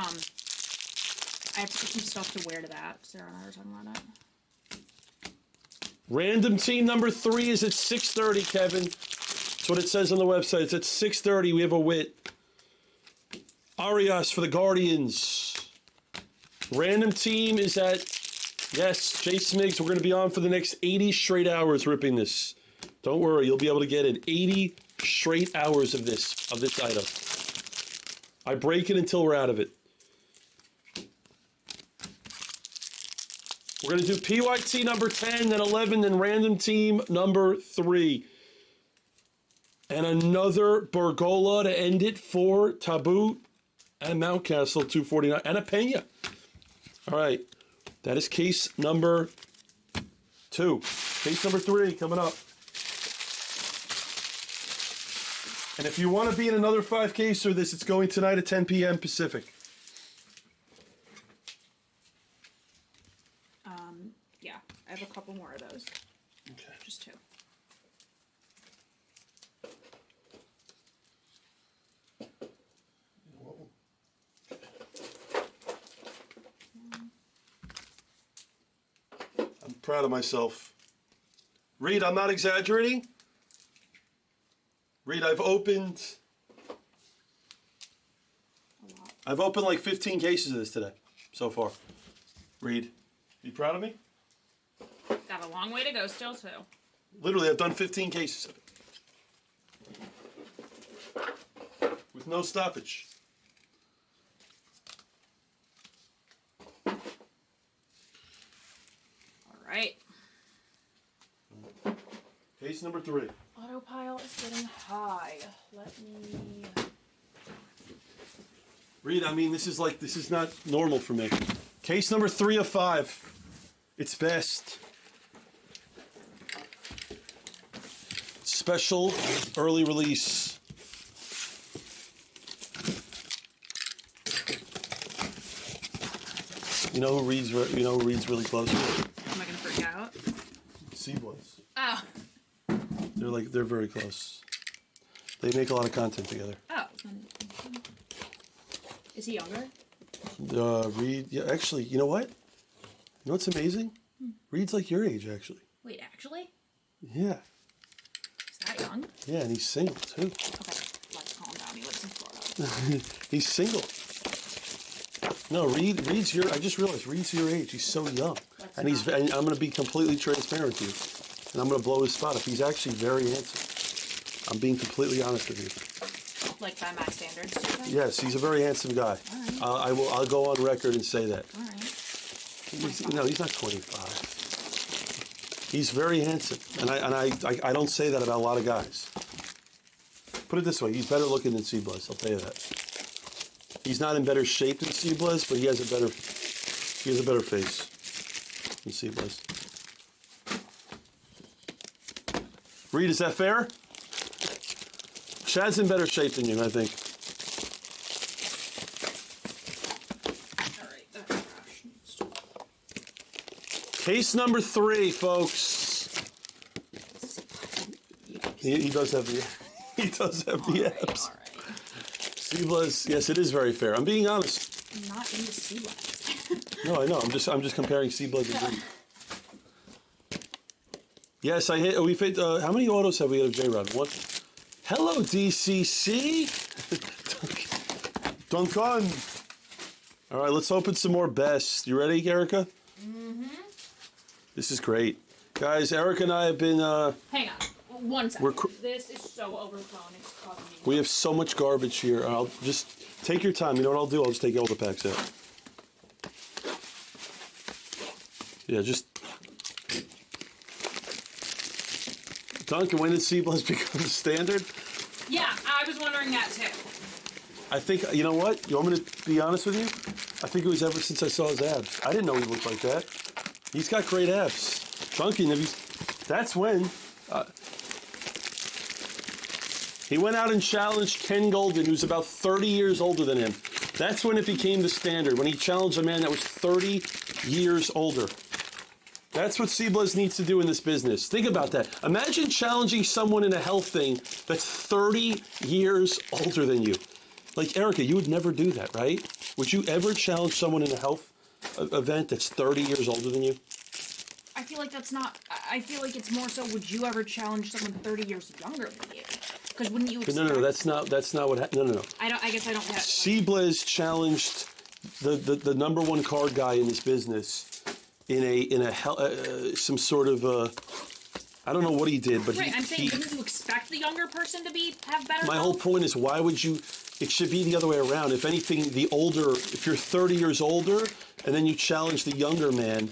have to get some stuff to wear to that. Sarah and I were talking about it. Random team number 3 is at 6:30, Kevin. That's what it says on the website. It's at 6:30. We have a wit. Arias for the Guardians. Random team is at, yes, Jay Smiggs. We're going to be on for the next 80 straight hours ripping this. Don't worry, you'll be able to get it. 80 straight hours of this item. I break it until we're out of it. We're going to do PYT number 10, then 11, then random team number 3. And another Bergola to end it for Taboo and Mountcastle 249 and a Pena. All right, that is case number 2. Case number 3 coming up. And if you want to be in another 5 case or this, it's going tonight at 10 p.m. Pacific. Yeah, I have a couple more of those. Okay. Just 2. I'm proud of myself. Reed, I'm not exaggerating. Reed, I've opened like 15 cases of this today so far. Reed, you proud of me? Got a long way to go still, too. Literally, I've done 15 cases of it. With no stoppage. right. Case number 3. Autopile is getting high. Let me... Reed, I mean, this is not normal for me. Case number 3 of 5. It's best. Special early release. You know who reads really close? Am I gonna freak out? Seablaze. Oh. They're very close. They make a lot of content together. Oh. Is he younger? Reed, yeah, actually, you know what? You know what's amazing? Reed's like your age, actually. Wait, actually? Yeah. Is that young? Yeah, and he's single, too. Okay, let's calm down. He lives in Florida. He's single. No, Reed's your, I just realized Reed's your age. He's so young. And and I'm going to be completely transparent with you. And I'm going to blow his spot up. He's actually very handsome. I'm being completely honest with you. Like by my standards, do you think? Yes, he's a very handsome guy. All right. I'll go on record and say that. All right. No, he's not 25. He's very handsome, and I don't say that about a lot of guys. Put it this way: he's better looking than Seablaze. I'll tell you that. He's not in better shape than Seablaze, but he has a better face than Seablaze. Reed, is that fair? Chad's in better shape than you, I think. All right. That's trash. Case number 3, folks. He does have the abs. All right. Seablaze, yes, it is very fair. I'm being honest. I'm not into Seablaze. No, I know. I'm just comparing Seablaze and Reed. Yes, I hit. We've hit. How many autos have we hit of J-Rod? One. Hello, DCC. Duncan. All right, let's open some more bests. You ready, Erica? Mm-hmm. This is great, guys. Erica and I have been. Hang on. 1 second. This is so overflowing. It's causing me. We have so much garbage here. I'll just take your time. You know what I'll do? I'll just take all the packs out. Yeah, just. Duncan, when did Seablaze become standard? Yeah, I was wondering that too. I think, you know what? You want me to be honest with you? I think it was ever since I saw his abs. I didn't know he looked like that. He's got great abs. Duncan, that's when. He went out and challenged Ken Golden, who's about 30 years older than him. That's when it became the standard, when he challenged a man that was 30 years older. That's what Seablaze needs to do in this business. Think about that. Imagine challenging someone in a health thing that's 30 years older than you. Like, Erica, you would never do that, right? Would you ever challenge someone in a health event that's 30 years older than you? I feel like that's not. I feel like it's more so. Would you ever challenge someone 30 years younger than you? Because wouldn't you? No, that's not what happened. No. I guess I don't get. Seablaze challenged the number one card guy in this business in some sort of I don't know what he did, but right. I'm saying, wouldn't you expect the younger person to have better? My whole point is, why would you? It should be the other way around. If anything, if you're 30 years older and then you challenge the younger man,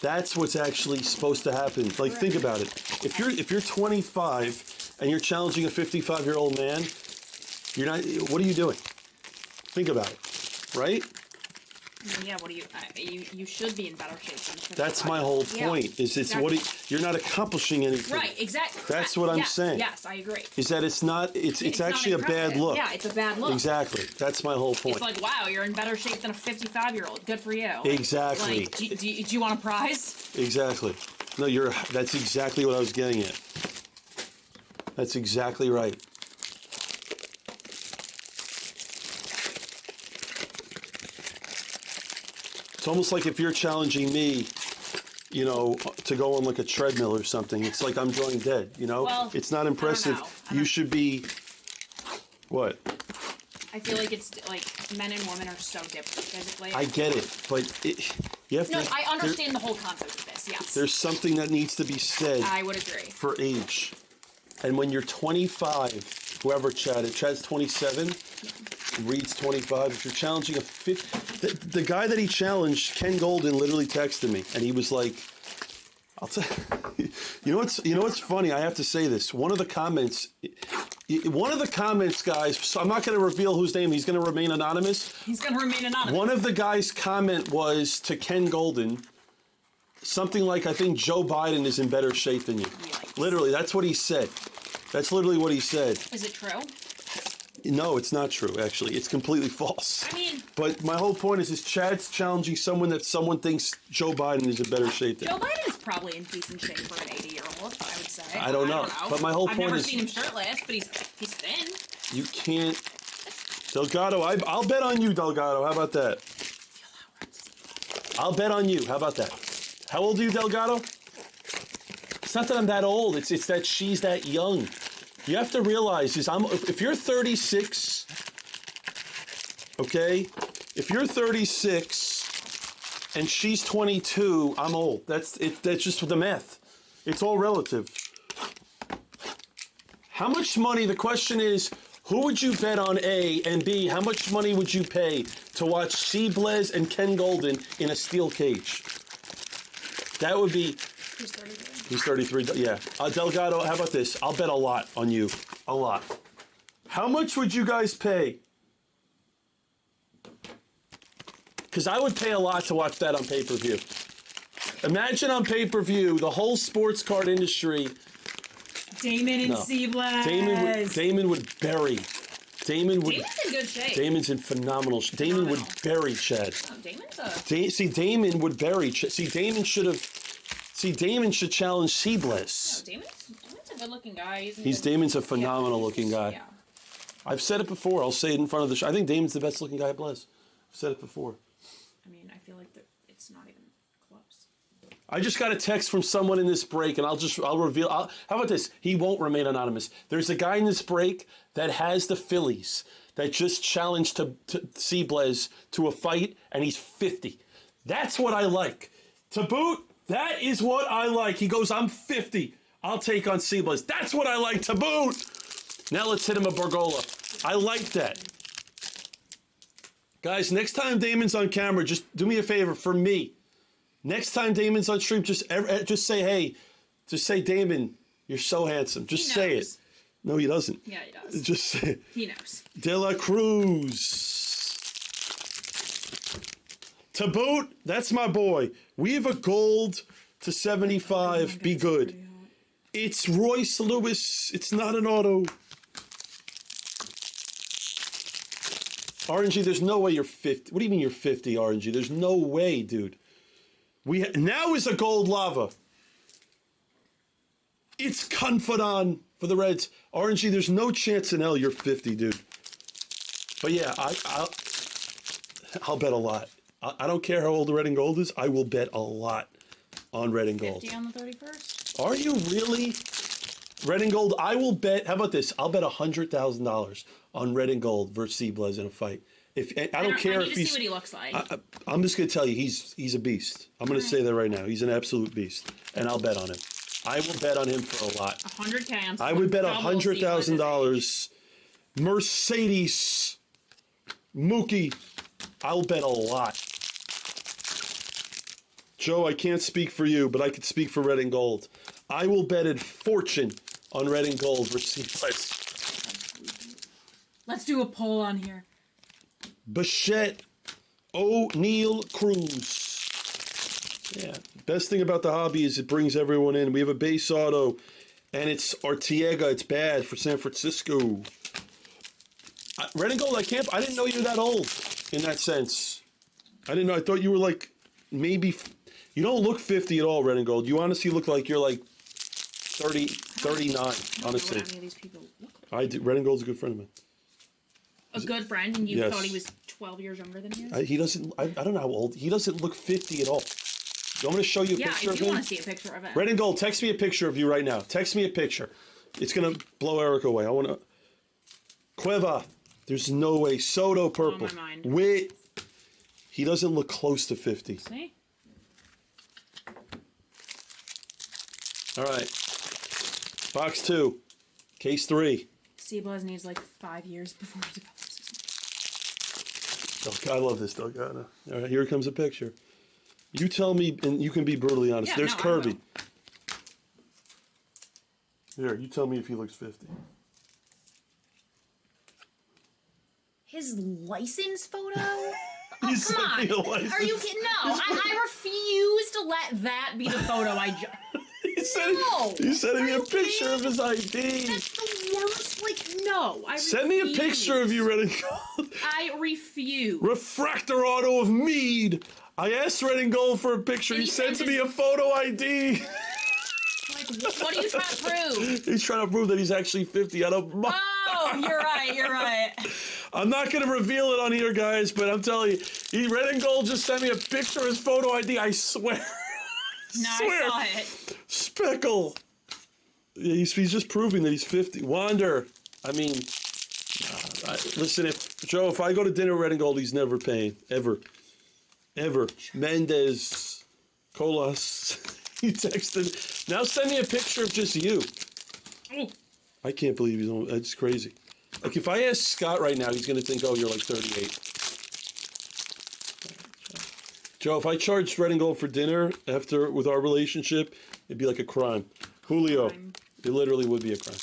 that's what's actually supposed to happen. Like, think about it. If you're 25 and you're challenging a 55-year-old man, you're not. What are you doing? Think about it, right? Yeah. What do you? You should be in better shape than 55. That's my whole point. Yeah, is it's exactly. You're not accomplishing anything. Right. Exactly. That's what I'm saying. Yes, I agree. Is that it's not. It's actually a bad look. Yeah, it's a bad look. Exactly. That's my whole point. It's like, wow, you're in better shape than a 55-year-old. Good for you. Exactly. Like, do you want a prize? Exactly. No, that's exactly what I was getting at. That's exactly right. It's almost like if you're challenging me, to go on like a treadmill or something. It's like I'm drawing dead, Well, it's not impressive. You should be, what? I feel like it's like men and women are so different physically. I get it, but you have to. No, I understand the whole concept of this, yes. There's something that needs to be said. I would agree. For age. And when you're 25, whoever Chad's 27, Reed's 25, if you're challenging the guy that he challenged, Ken Golden, literally texted me, and he was like, I'll tell you know what's funny? I have to say this. One of the comments, guys. So I'm not going to reveal whose name. He's going to remain anonymous. He's going to remain anonymous. One of the guys' comment was to Ken Golden, something like, "I think Joe Biden is in better shape than you." Yikes. Literally, that's what he said. That's literally what he said. Is it true? No, it's not true, actually. It's completely false. I mean... But my whole point is Chad's challenging someone that someone thinks Joe Biden is in better shape than. Joe Biden is probably in decent shape for an 80-year-old, I would say. I don't know. But my whole point is... I've never seen him shirtless, but he's thin. You can't... Delgado, I'll bet on you, Delgado. How about that? I'll bet on you. How about that? How old are you, Delgado? It's not that I'm that old. It's that she's that young. You have to realize if you're 36, okay? If you're 36 and she's 22, I'm old. That's just the math. It's all relative. How much money? The question is, who would you bet on A, and B, how much money would you pay to watch Seablez and Ken Golden in a steel cage? That would be... He's 33. He's 33, yeah. Delgado, how about this? I'll bet a lot on you. A lot. How much would you guys pay? Because I would pay a lot to watch that on pay-per-view. Imagine on pay-per-view, the whole sports card industry... Damon and Seablez. Damon would bury. Damon's in good shape. Damon's in phenomenal shape. Damon would bury Chad. Oh, Damon's a... Damon would bury Chad. Damon should challenge Seablez. No, Damon's a good-looking guy. Damon's a phenomenal-looking guy. Yeah. I've said it before. I'll say it in front of the show. I think Damon's the best-looking guy at Blez. I've said it before. I mean, I feel like it's not even close. I just got a text from someone in this break, and I'll reveal. How about this? He won't remain anonymous. There's a guy in this break that has the Phillies that just challenged to Seablez to a fight, and he's 50. That's what I like. To boot, that is what I like. He goes, I'm 50. I'll take on Seablez. That's what I like to boot. Now let's hit him a Bergola. I like that. Guys, next time Damon's on camera, just do me a favor for me. Next time Damon's on stream, just say, hey, just say, Damon, you're so handsome. Just say it. No, he doesn't. Yeah, he does. Just say it. He knows. De La Cruz. To boot, that's my boy. We have a gold to 75. Be good. It's Royce Lewis. It's not an auto. RNG, there's no way you're 50. What do you mean you're 50, RNG? There's no way, dude. Now is a gold lava. It's Confidant for the Reds. RNG, there's no chance in hell you're 50, dude. But yeah, I'll bet a lot. I don't care how old the red and gold is. I will bet a lot on red and gold. 50 on the 31st? Are you really? Red and gold, I will bet, how about this? I'll bet $100,000 on red and gold versus Seablez in a fight. I don't care if he's... see what he looks like. I'm just going to tell you, he's a beast. I'm going to say that right now. He's an absolute beast. And I'll bet on him. I will bet on him for a lot. 100K. I would bet $100,000. Mercedes. Mookie. I'll bet a lot. Joe, I can't speak for you, but I could speak for red and gold. I will bet a fortune on red and gold versus Seablez. Let's do a poll on here. Bichette O'Neal Cruz. Yeah. Best thing about the hobby is it brings everyone in. We have a base auto, and it's Arteaga. It's bad for San Francisco. Red and gold, I didn't know you were that old in that sense. I didn't know. I thought you were like maybe... You don't look 50 at all, red and gold. You honestly look like you're like 30, 39, honestly. I don't know what any of these people look like. I do. Red and gold's a good friend of mine. A good friend, and you Yes. thought he was 12 years younger than you? He doesn't, I don't know how old. He doesn't look 50 at all. You want me to show you a picture of I do him? want to see a picture of him. Red and gold, text me a picture of you right now. Text me a picture. It's going to blow Eric away. I want to... Cueva. There's no way. Soto purple. my mind. Wait. He doesn't look close to 50. See? All right. Box 2. Case 3. Seablez needs like 5 years before he develops his... Oh, I love this, Delgado. All right, here comes a picture. You tell me, and you can be brutally honest. Yeah, There's no, I Kirby. will. Here, you tell me if he looks 50. His license photo? You Oh, sent come on. me a license. Are you kidding? No, I refuse to let that be the photo He's sending me Are a you picture kidding? of his ID. That's the worst. Like, no. I Send me a refuse. picture of you, Red and Gold. I refuse. Refractor auto of Mead. I asked Red and Gold for a picture. And He he sent sent me a photo ID. Like, what are you trying to prove? He's trying to prove that he's actually 50. I don't. Oh, you're right. You're right. I'm not going to reveal it on here, guys, but I'm telling you, Red and Gold just sent me a picture of his photo ID. I swear. No, swear. I saw it. Speckle. Yeah, he's just proving that he's 50. Wander. I mean, listen, if I go to dinner with Red and Gold, he's never paying. Ever. Mendez. Colas. He texted. Now send me a picture of just you. Oh. I can't believe he's on. That's crazy. Like, if I ask Scott right now, he's going to think, oh, you're like 38. Joe, if I charged Red and Gold for dinner with our relationship, it'd be like a crime. Julio, it literally would be a crime.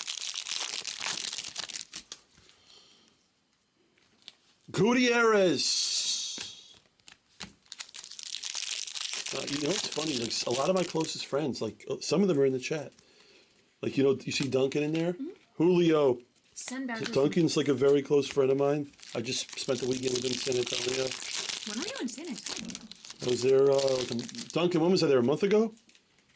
Gutierrez. You know what's funny? Like, a lot of my closest friends, like, some of them are in the chat. Like, you see Duncan in there? Mm-hmm. Julio. Duncan's like a very close friend of mine. I just spent the weekend with him in San Antonio. When were you in San Antonio? I was there, Duncan, when was I there? A month ago?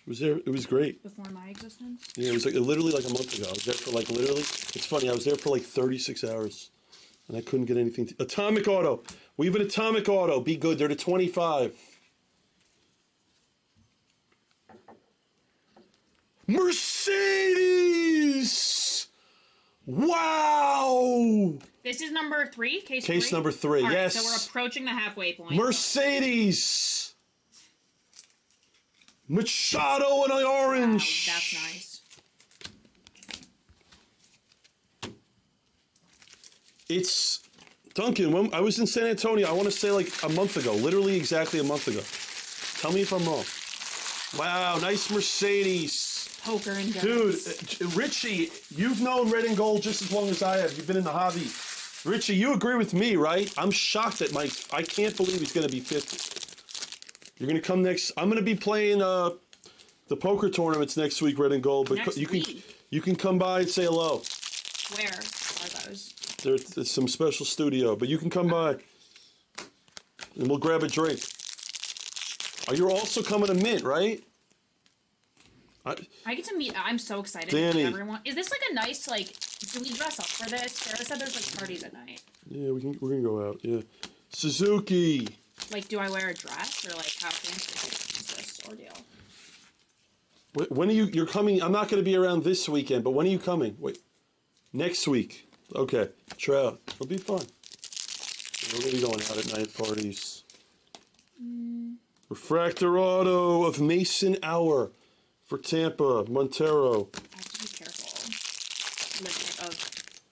It was great. Before my existence? Yeah, it was literally like a month ago. I was there for it's funny, I was there for like 36 hours. And I couldn't get anything. Atomic Auto. We have an Atomic Auto. Be good. They're to 25. Mercedes! Wow! This is number 3? Case number 3, All right, yes. so we're approaching the halfway point. Mercedes! Machado and an orange! Wow, that's nice. It's Duncan. When I was in San Antonio, I want to say like a month ago, literally exactly a month ago. Tell me if I'm wrong. Wow, nice Mercedes. Poker and guns. Dude, Richie, you've known Red and Gold just as long as I have. You've been in the hobby. Richie, you agree with me, right? I'm shocked that I can't believe he's going to be 50. You're going to come next. I'm going to be playing the poker tournaments next week, Red and Gold. But you can come by and say hello. Where are those? There's some special studio, but you can come by and we'll grab a drink. You're also coming to Mint, right? I get to meet. I'm so excited Danny. to meet everyone. Is this like a nice do we dress up for this? Sarah said there's like parties at night. Yeah, we're gonna go out. Yeah, Suzuki. Like, do I wear a dress or like how fancy is this ordeal? When are you're coming? I'm not gonna be around this weekend, but when are you coming? Wait, next week. Okay, try out. It'll be fun. We're gonna be going out at night parties. Refractor Auto of Mason Hour for Tampa, Montero. I have to be careful. Limit of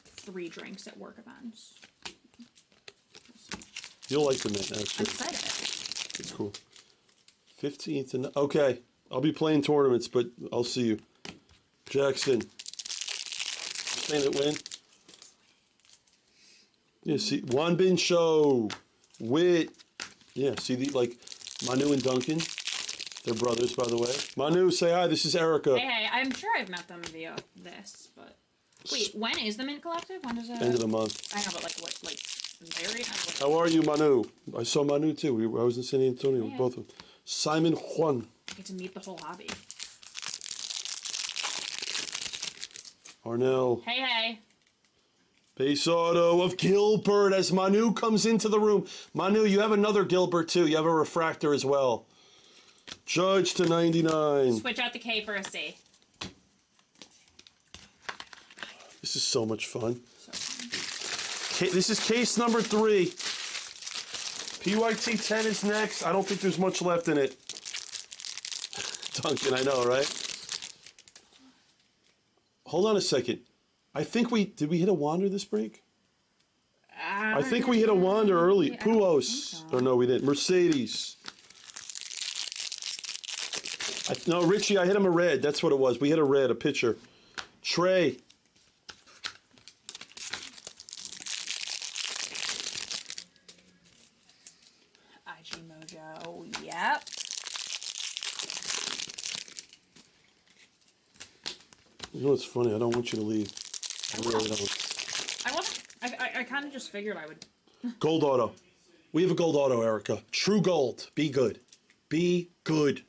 3 drinks at work events. You'll like the Mint, actually. I'm excited. It's cool. 15th and okay. I'll be playing tournaments, but I'll see you. Jackson. Saying it win. Yeah, see Juan Bin Show. Wit. Yeah, see Manu and Duncan. They're brothers, by the way. Manu, say hi. This is Erica. Hey, I'm sure I've met them via this, but wait, when is the Mint Collective? When does it? End of the month. I know, but very. How are you, Manu? I saw Manu too. I was in San Antonio with both of them. Simon Juan. I get to meet the whole hobby. Arnell. Hey. Base Auto of Gilbert as Manu comes into the room. Manu, you have another Gilbert too. You have a refractor as well. Judge to 99. Switch out the K for a C. This is so much fun. So fun. This is case number 3. PYT 10 is next. I don't think there's much left in it. Duncan, I know, right? Hold on a second. I think did we hit a Wander this break? I think we hit a Wander early. Puos. So. Or no, we didn't. Mercedes. No, Richie, I hit him a red. That's what it was. We hit a red, a pitcher. Trey. IG Mojo. Yep. You know what's funny? I don't want you to leave. I really don't. I wasn't. I kind of just figured I would. Gold auto. We have a gold auto, Erica. True gold. Be good. Be good.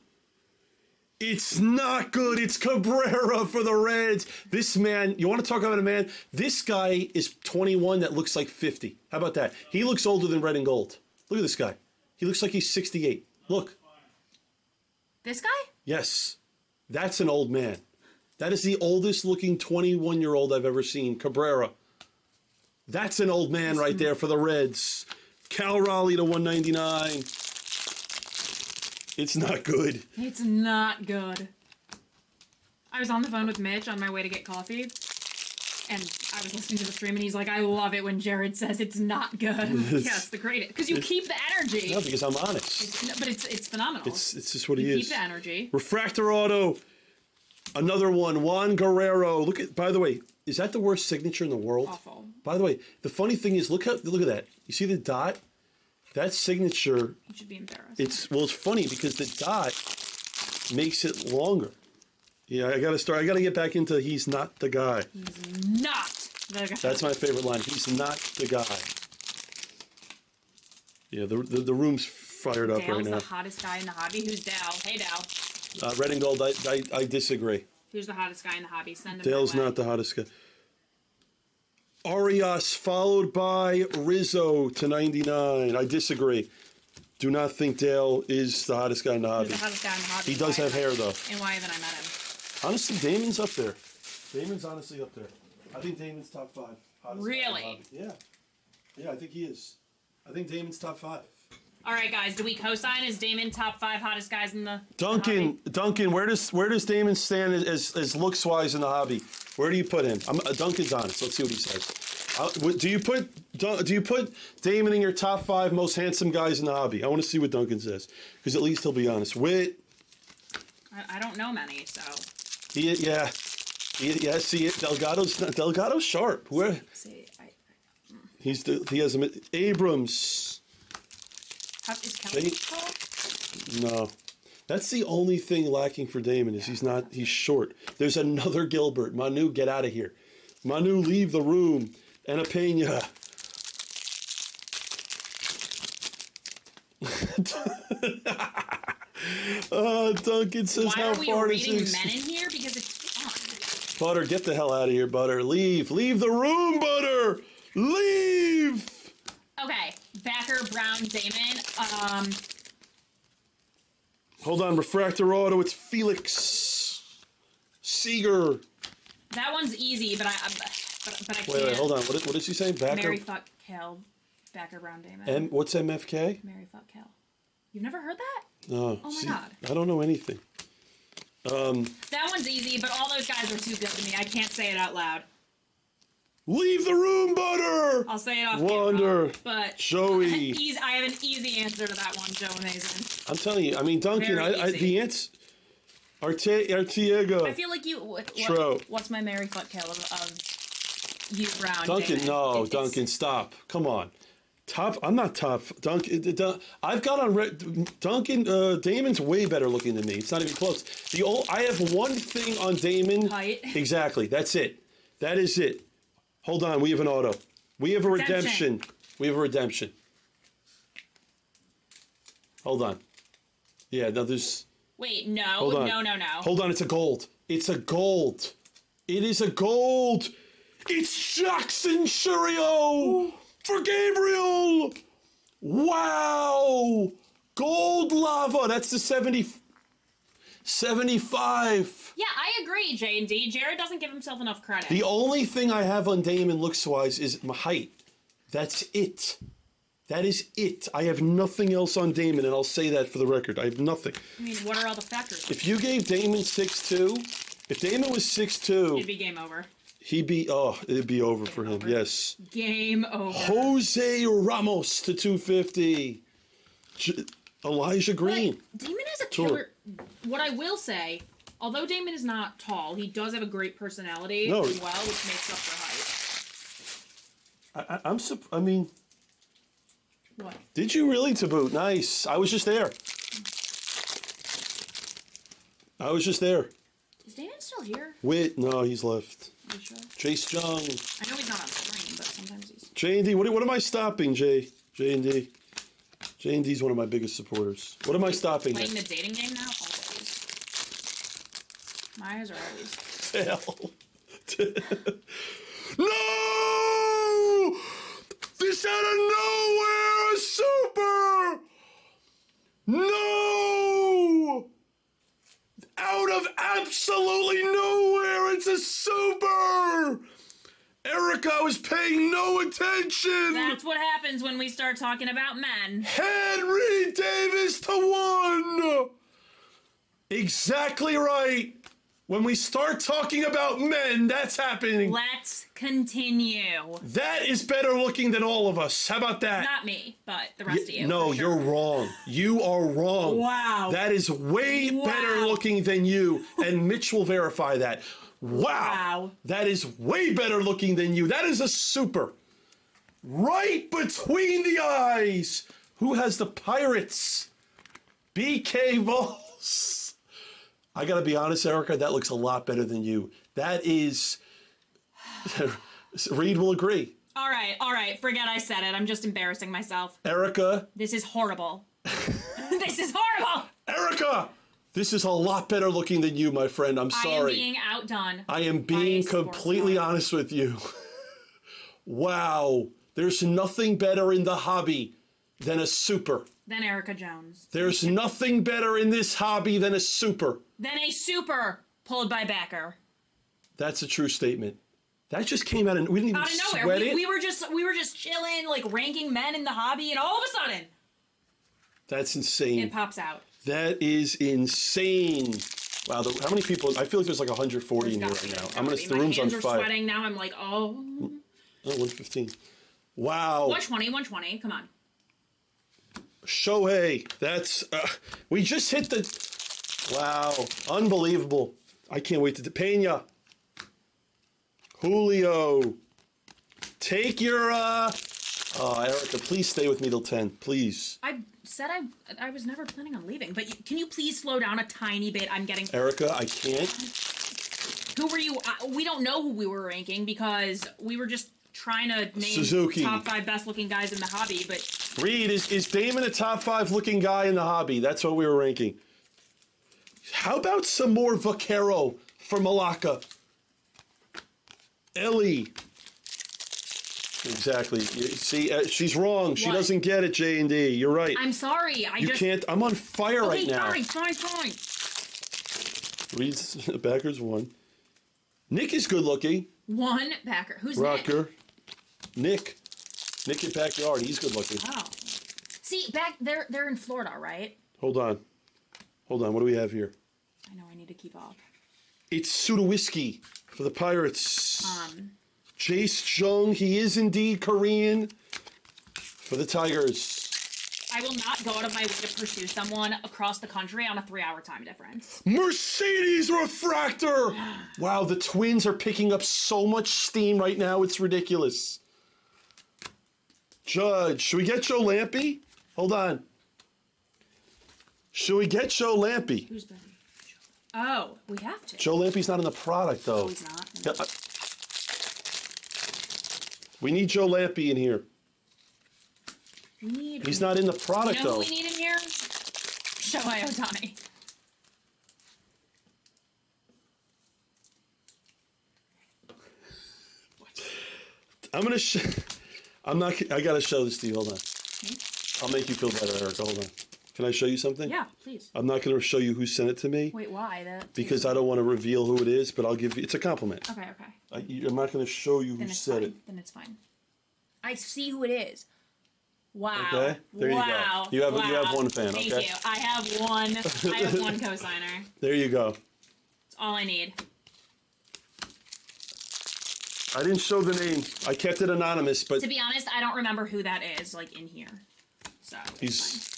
It's not good. It's Cabrera for the Reds. This man, you want to talk about a man? This guy is 21 that looks like 50. How about that? He looks older than red and gold. Look at this guy. He looks like he's 68. Look. This guy? Yes. That's an old man. That is the oldest looking 21-year-old I've ever seen. Cabrera. That's an old man right there for the Reds. Cal Raleigh to 199. It's not good. It's not good. I was on the phone with Mitch on my way to get coffee, and I was listening to the stream, and he's like, I love it when Jared says it's not good. Yeah, it's the greatest. Because you keep the energy. No, because I'm honest. But it's phenomenal. It's just what he You is. keep the energy. Refractor auto. Another one. Juan Guerrero. Look at. By the way, is that the worst signature in the world? Awful. By the way, the funny thing is, look at that. You see the dot? That signature. You should be embarrassed. It's funny because the dot makes it longer. Yeah, I gotta get back into he's not the guy. He's not the guy. That's my favorite line. He's not the guy. Yeah, the room's fired up Dale's right now. the hottest guy in the hobby. Who's Dale? Hey, Dale. Red and gold. I disagree. Who's the hottest guy in the hobby? Send him Dale's my way. not the hottest guy. Arias followed by Rizzo to 99. I disagree. Do not think Dale is the hottest guy in the hobby. Who's the hottest guy in the hobby? He does have hair though. And why haven't I met him? Honestly, Damon's up there. Damon's honestly up there. I think Damon's top 5. Hottest guy in the Really? hobby. Yeah. Yeah, I think he is. I think Damon's top 5. All right, guys. Do we co-sign? Is Damon top 5 hottest guys in the Duncan, where does Damon stand as looks wise in the hobby? Where do you put him? Duncan's honest. Let's see what he says. Do you put Damon in your top 5 most handsome guys in the hobby? I want to see what Duncan says because at least he'll be honest. Wit. I don't know many, so. See it. Delgado's sharp. Where? See, He has him. Abrams. is Kelly tall? No. That's the only thing lacking for Damon is he's short. There's another Gilbert. Manu, get out of here. Manu, leave the room. And a Pena. Duncan says Why how are we far is reading this? men in here? Because it's fun. Butter, get the hell out of here, Butter. Leave the room, Butter. Leave. Okay, Backer, Brown, Damon. Hold on, refractor auto. It's Felix Seeger. That one's easy, but I can't. Wait, hold on. What is he saying? Backer. Mary fuck kill. Backer, Brown, Damon. What's MFK? Mary fuck kill. You've never heard that? No. Oh my God. I don't know anything. That one's easy, but all those guys are too good to me. I can't say it out loud. Leave the room, Butter. I'll say it off Wonder. camera, but Joey. I have an easy answer to that one, Joe Mason. I'm telling you. I mean, Duncan. Very easy. The answer. Artiego. I feel like you. True. What's my Mary fuck kill of you, Brown? Duncan, Damon? no, Duncan, stop. Come on. I'm not top. Duncan, I've got on Duncan. Damon's way better looking than me. It's not even close. I have one thing on Damon. Height. Exactly. That's it. That is it. Hold on. We have an auto. We have a redemption. We have a redemption. Hold on. Yeah. No, there's. Wait. No. Hold on. No. Hold on. It's a gold. It's a gold. It is a gold. It's Jackson Churio for Gabriel. Wow. Gold lava. That's the 75. Yeah, I agree, J&D. Jared doesn't give himself enough credit. The only thing I have on Damon looks-wise is my height. That's it. That is it. I have nothing else on Damon, and I'll say that for the record. I have nothing. I mean, what are all the factors? If you gave Damon 6'2", if Damon was 6'2", It'd be game over. it'd be over for him. Yes. Game over. Jose Ramos to 250. Elijah Green. But Damon is a killer. What I will say Although Damon is not tall, he does have a great personality No. as well, which makes up for height. I mean, What? did you really, to boot? Nice. I was just there. Is Damon still here? Wait, no, he's left. Are you sure? Chase Jung. I know he's not on screen, but sometimes he's... J&D, what am I stopping, J&D? J&D's one of my biggest supporters. What am I stopping? Playing the dating game now? Always. My eyes are always... Hell. No! This out of nowhere, a super! No! Out of absolutely nowhere, it's a super! Erica was paying no attention! That's what happens when we start talking about men. Henry Davis to 1! Exactly right. When we start talking about men, that's happening. Let's continue. That is better looking than all of us. How about that? Not me, but the rest of you. No, for sure. you're wrong. You are wrong. Wow. That is way better looking than you, and Mitch will verify that. Wow. That is way better looking than you. That is a super. Right between the eyes. Who has the Pirates? BK Vols. I gotta be honest, Erica, that looks a lot better than you. That is... Reed will agree. All right. Forget I said it. I'm just embarrassing myself. Erica. This is horrible. This is horrible. Erica! This is a lot better looking than you, my friend. I'm sorry. I am being outdone. I am being completely honest with you. Wow. There's nothing better in the hobby than a super. Then Erica Jones. There's nothing better in this hobby than a super. Then a super pulled by Becker. That's a true statement. That just came out, and we didn't even Out of nowhere. sweat it. We were just chilling, like ranking men in the hobby, and all of a sudden, That's insane. it pops out. That is insane. Wow, how many people? I feel like there's like 140 in here right now. The room's on fire. My hands are fire. sweating now. I'm like, oh. Oh, 115. Wow. 120. Come on. Shohei, that's, we just hit the, wow, unbelievable. I can't wait to, Pena. Julio. Take your, Erica, please stay with me till 10, please. I said I was never planning on leaving, but can you please slow down a tiny bit? I'm getting... Erica, I can't. Who were you? We don't know who we were ranking because we were just trying to name Suzuki. top 5 best looking guys in the hobby, but... Reed, is Damon a top 5 looking guy in the hobby? That's what we were ranking. How about some more Vaquero for Malacca? Ellie. Exactly. See, she's wrong. She doesn't get it, J&D. You're right. I'm sorry. You can't. I'm on fire right now. Fine. Reed's backers 1. Nick is good looking. 1 backer. Who's Rocker. Nick. Nick in backyard. He's good looking. Oh. See, they're in Florida, right? Hold on. What do we have here? I know I need to keep up. It's Sudawiski for the Pirates. Jace Jung, he is indeed Korean for the Tigers. I will not go out of my way to pursue someone across the country on a 3-hour time difference. Mercedes Refractor! Wow, the Twins are picking up so much steam right now, it's ridiculous. Judge, should we get Joe Lampe? Hold on. Should we get Joe Lampe? Who's better? Oh, we have to. Joe Lampe's not in the product, though. Oh, he's not? Yeah, we need Joe Lampe in here. He's not in the product, you know though. Who we need in here? Shohei Ohtani. I gotta show this to you. Hold on. I'll make you feel better, Erica. Hold on. Can I show you something? Yeah, please. I'm not gonna show you who sent it to me. Wait, why? Because I don't want to reveal who it is, but I'll give you. It's a compliment. Okay. I'm not gonna show you who said it. Then it's fine. I see who it is. Wow. Okay. There you go. You have one fan. Thank okay. you. I have one. I have one cosigner. There you go. That's all I need. I didn't show the name. I kept it anonymous, but To be honest, I don't remember who that is, like, in here. So, he's.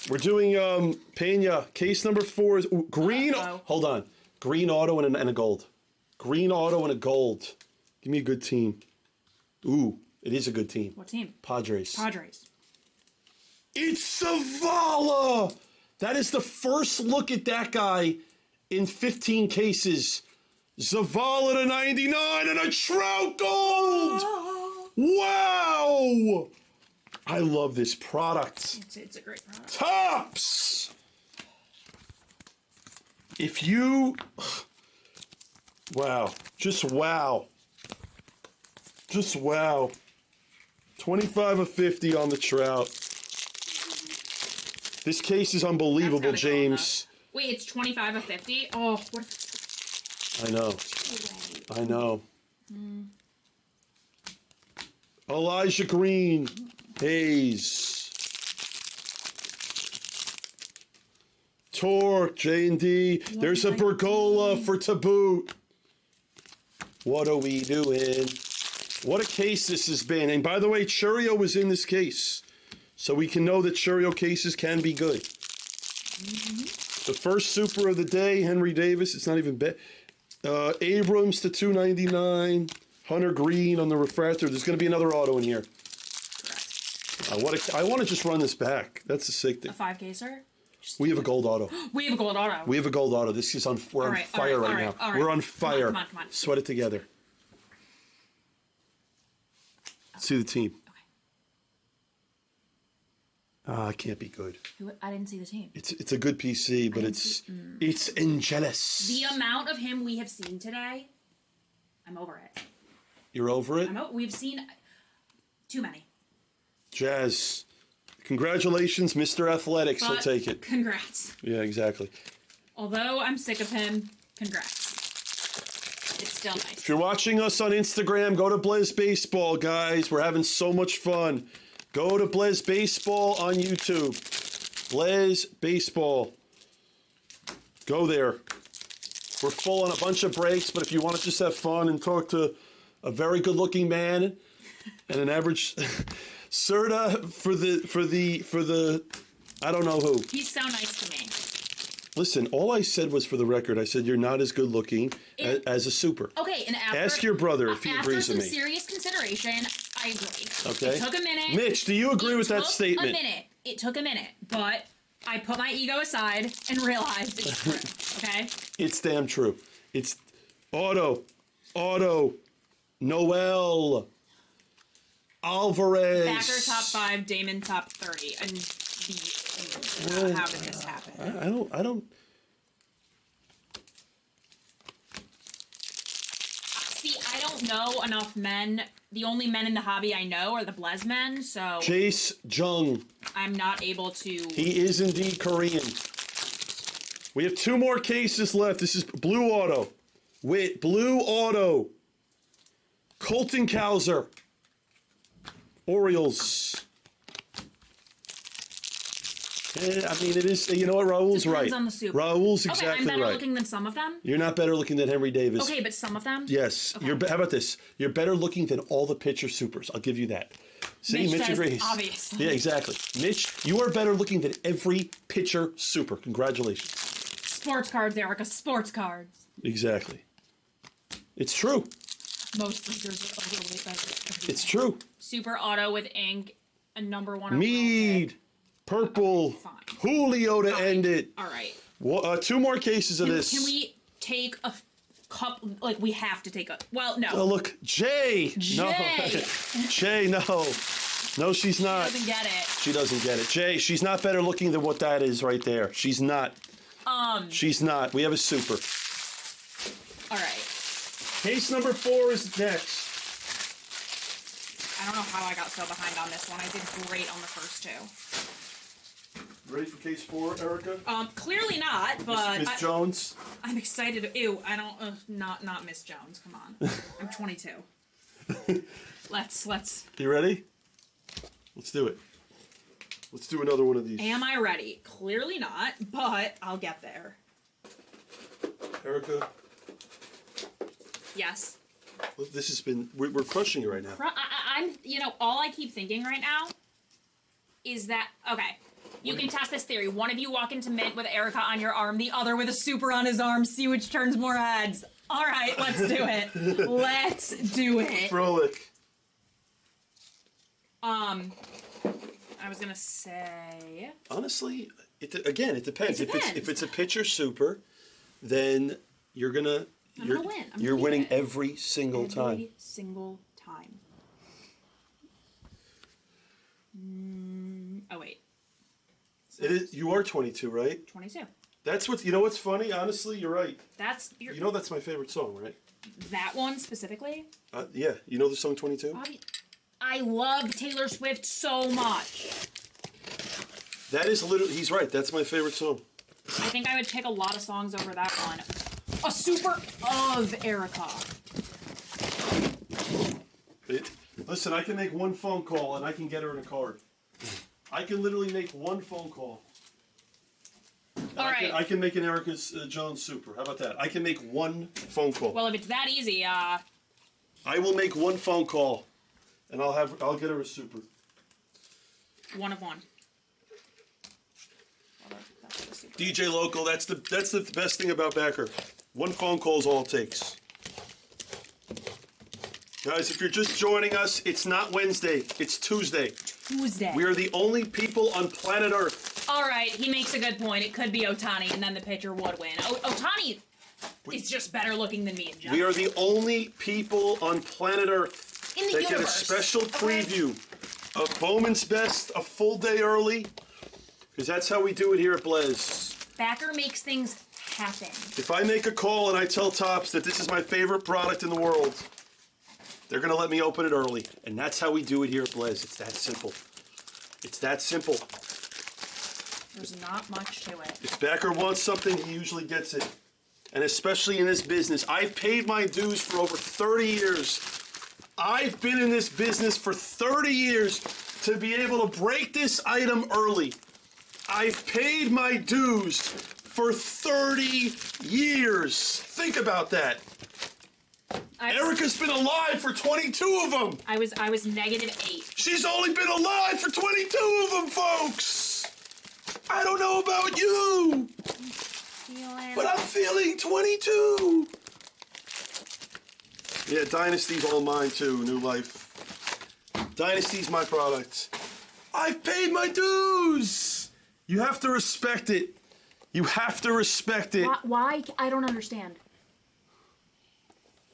We're doing Pena. Case number 4 is green. Uh-oh. Hold on. Green auto and a gold. Green auto and a gold. Give me a good team. Ooh, it is a good team. What team? Padres. Padres. It's Zavala! That is the first look at that guy in 15 cases. Zavala to 99 and a Trout gold! Wow! I love this product. It's a great product. Tops! If you... Wow. Just wow. Just wow. 25 of 50 on the Trout. This case is unbelievable, That's gotta go James. Wait, it's 25 of 50? Oh, what if... I know. I know. Elijah Green. Hayes. Torque, J&D. There's a Bergola for to boot. What are we doing? What a case this has been. And by the way, Churio was in this case. So we can know that Churio cases can be good. The first super of the day, Henry Davis. It's not even bad. Abrams to 299. Hunter Green on the refractor. There's going to be another auto in here. Correct. I want to just run this back. That's the sick thing. A 5-caser? We have a gold auto. We have a gold auto. We have a gold auto. This is on. We're on fire right now. All right. We're on fire. Come on. Sweat it together. Let's see the team. It can't be good. I didn't see the team. It's a good PC, but it's Angelus. The amount of him we have seen today, I'm over it. You're over it? We've seen too many. Jazz. Congratulations, Mr. Athletics. I'll But take it. Congrats. Yeah, exactly. Although I'm sick of him, congrats. It's still nice. If you're watching us on Instagram, go to Blez Baseball, guys. We're having so much fun. Go to Blez Baseball on YouTube. Blez Baseball. Go there. We're full on a bunch of breaks, but if you want to just have fun and talk to a very good-looking man and an average Serta for the I don't know who. He's so nice to me. Listen, all I said was for the record. I said you're not as good looking as a super. Okay, and after Ask your brother if he agrees with me. After some serious consideration, I agree. Okay. It took a minute. Mitch, do you agree with that statement? It took a minute, but I put my ego aside and realized it's true. Okay. It's damn true. It's Auto, Noel, Alvarez. Backer top 5, Damon top 30, and how did this happen? I don't. See, I don't know enough men. The only men in the hobby I know are the Blez men, so Jace Jung. I'm not able to. He is indeed Korean. We have 2 more cases left. This is Blue Auto. Blue Auto. Colton Cowser. Orioles. I mean, it is. You know what? Raul's Depends right. on the super. Raul's Okay, exactly I'm better right. looking than some of them. You're not better looking than Henry Davis. Okay, but some of them. Yes. Okay. How about this? You're better looking than all the pitcher supers. I'll give you that. See, Mitch says, agrees. obviously. Yeah, exactly. Mitch, you are better looking than every pitcher super. Congratulations. Sports cards, Erica. Sports cards. Exactly. It's true. Most leaders are overweight better. It's true. Super auto with ink, a number 1. Mead, purple, Fine. Julio to end it. All right. 2 more cases of this. Can we take a cup? Like we have to take a. Well, no. Oh, look, Jay. No. Jay. Jay, no. No, she's not. Doesn't get it. She doesn't get it. Jay, she's not better looking than what that is right there. She's not. She's not. We have a super. All right. Case number 4 is next. I don't know how I got so behind on this one. I did great on the first 2. Ready for case 4, Erica? Clearly not, but Miss Jones. I'm excited. Ew, I don't. Not Miss Jones. Come on. I'm 22. Let's. You ready? Let's do it. Let's do another one of these. Am I ready? Clearly not, but I'll get there. Erica, Yes. this has been. We're crushing it right now. I'm. All I keep thinking right now is that okay. You can test this theory. One of you walk into Mint with Erica on your arm, the other with a super on his arm, see which turns more heads. All right, let's do it. Let's do it. Frolic. I was gonna say. Honestly, it depends. It depends. If it's a pitcher super, then you're gonna gonna win. You're winning every single time. Every single time. Oh wait. It is. You are 22, right? 22. That's what. You know what's funny? Honestly, you're right. That's You know that's my favorite song, right? that one specifically. Yeah. You know the song 22? I love Taylor Swift so much. That is literally. He's right. That's my favorite song. I think I would pick a lot of songs over that one. A super of Erica. Listen, I can make one phone call and I can get her in a card. I can literally make one phone call. All right. I can make an Erica Jones super. How about that? I can make one phone call. Well, if it's that easy, I will make one phone call, and I'll get her a super. one of one. DJ Local. That's the best thing about Backer. One phone call is all it takes. Guys, if you're just joining us, it's not Wednesday. It's Tuesday. We are the only people on planet Earth. All right, he makes a good point. It could be Ohtani, and then the pitcher would win. Ohtani is just better looking than me and Jeff. We are the only people on planet Earth in the that universe. get a special preview of Bowman's Best a full day early, because that's how we do it here at Blaze. Backer makes things happen. If I make a call and I tell Topps that this is my favorite product in the world, they're going to let me open it early. And that's how we do it here at Blaze. It's that simple. It's that simple. There's not much to it. If Backer wants something, he usually gets it. And especially in this business. I've paid my dues for over 30 years. I've been in this business for 30 years to be able to break this item early. I've paid my dues for 30 years. Think about that. Erica's been alive for 22 of them. I was -8. She's only been alive for 22 of them, folks. I don't know about you, but I'm feeling 22. Yeah, Dynasty's all mine too. New Life. Dynasty's my product. I've paid my dues. You have to respect it. You have to respect it. Why? I don't understand.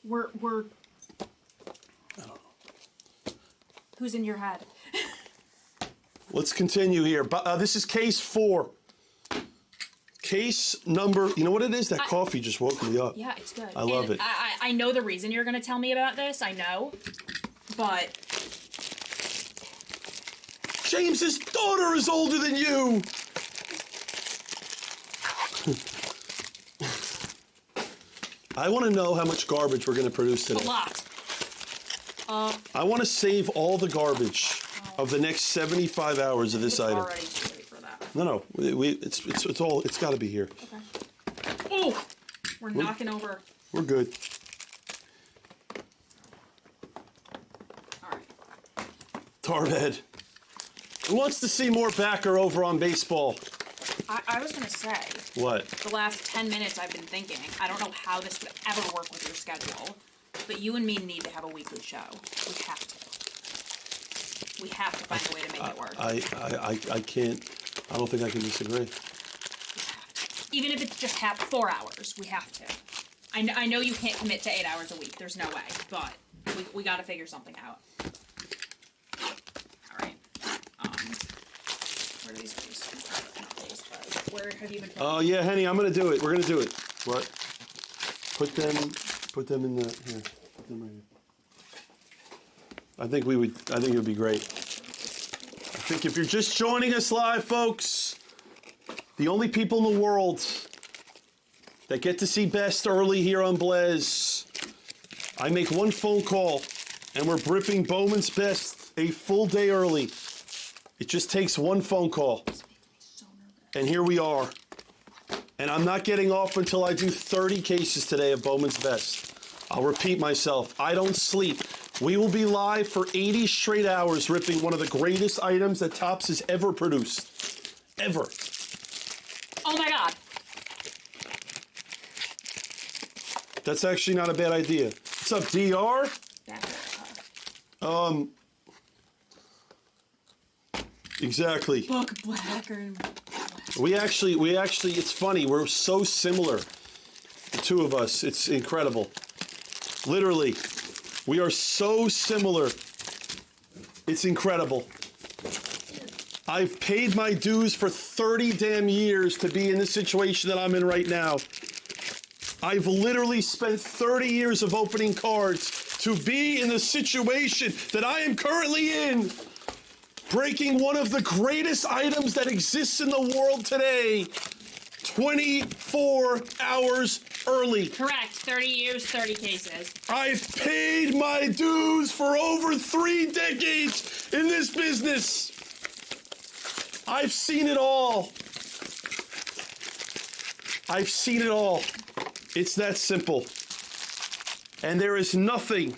We're. I don't know. Who's in your head? Let's continue here. This is case 4. Case number. You know what it is? That coffee just woke me up. Yeah, it's good. I love it. I know the reason you're going to tell me about this. I know, but James's daughter is older than you. I want to know how much garbage we're going to produce today. a lot. I want to save all the garbage of the next 75 hours of this item. Already too late for that. No, it's all. It's got to be here. Okay. Oh, we're knocking over. We're good. All right. Tarbed. Who wants to see more Backer over on baseball? I was gonna say. What? The last 10 minutes I've been thinking. I don't know how this would ever work with your schedule, but you and me need to have a weekly show. We have to. We have to find a way to make it work. I can't. I don't think I can disagree. Even if it's just 4 hours, we have to. I know you can't commit to 8 hours a week. There's no way, but we got to figure something out. All right. Where are these days? Not days, but where have you been? Oh yeah, Henny, I'm gonna do it. We're gonna do it. What? Put them in the here. Put them right here. I think it would be great. I think if you're just joining us live, folks, the only people in the world that get to see Best early here on Blaze, I make one phone call, and we're bripping Bowman's Best a full day early. It just takes one phone call. And here we are. And I'm not getting off until I do 30 cases today of Bowman's Best. I'll repeat myself. I don't sleep. We will be live for 80 straight hours ripping one of the greatest items that Topps has ever produced. ever. Oh my God. That's actually not a bad idea. What's up, DR? Exactly. Book blacker. We actually, it's funny. We're so similar, the two of us. It's incredible. Literally, we are so similar. It's incredible. I've paid my dues for 30 damn years to be in the situation that I'm in right now. I've literally spent 30 years of opening cards to be in the situation that I am currently in. Breaking one of the greatest items that exists in the world today, 24 hours early. Correct. 30 years, 30 cases. I've paid my dues for over 3 decades in this business. I've seen it all. I've seen it all. It's that simple. And there is nothing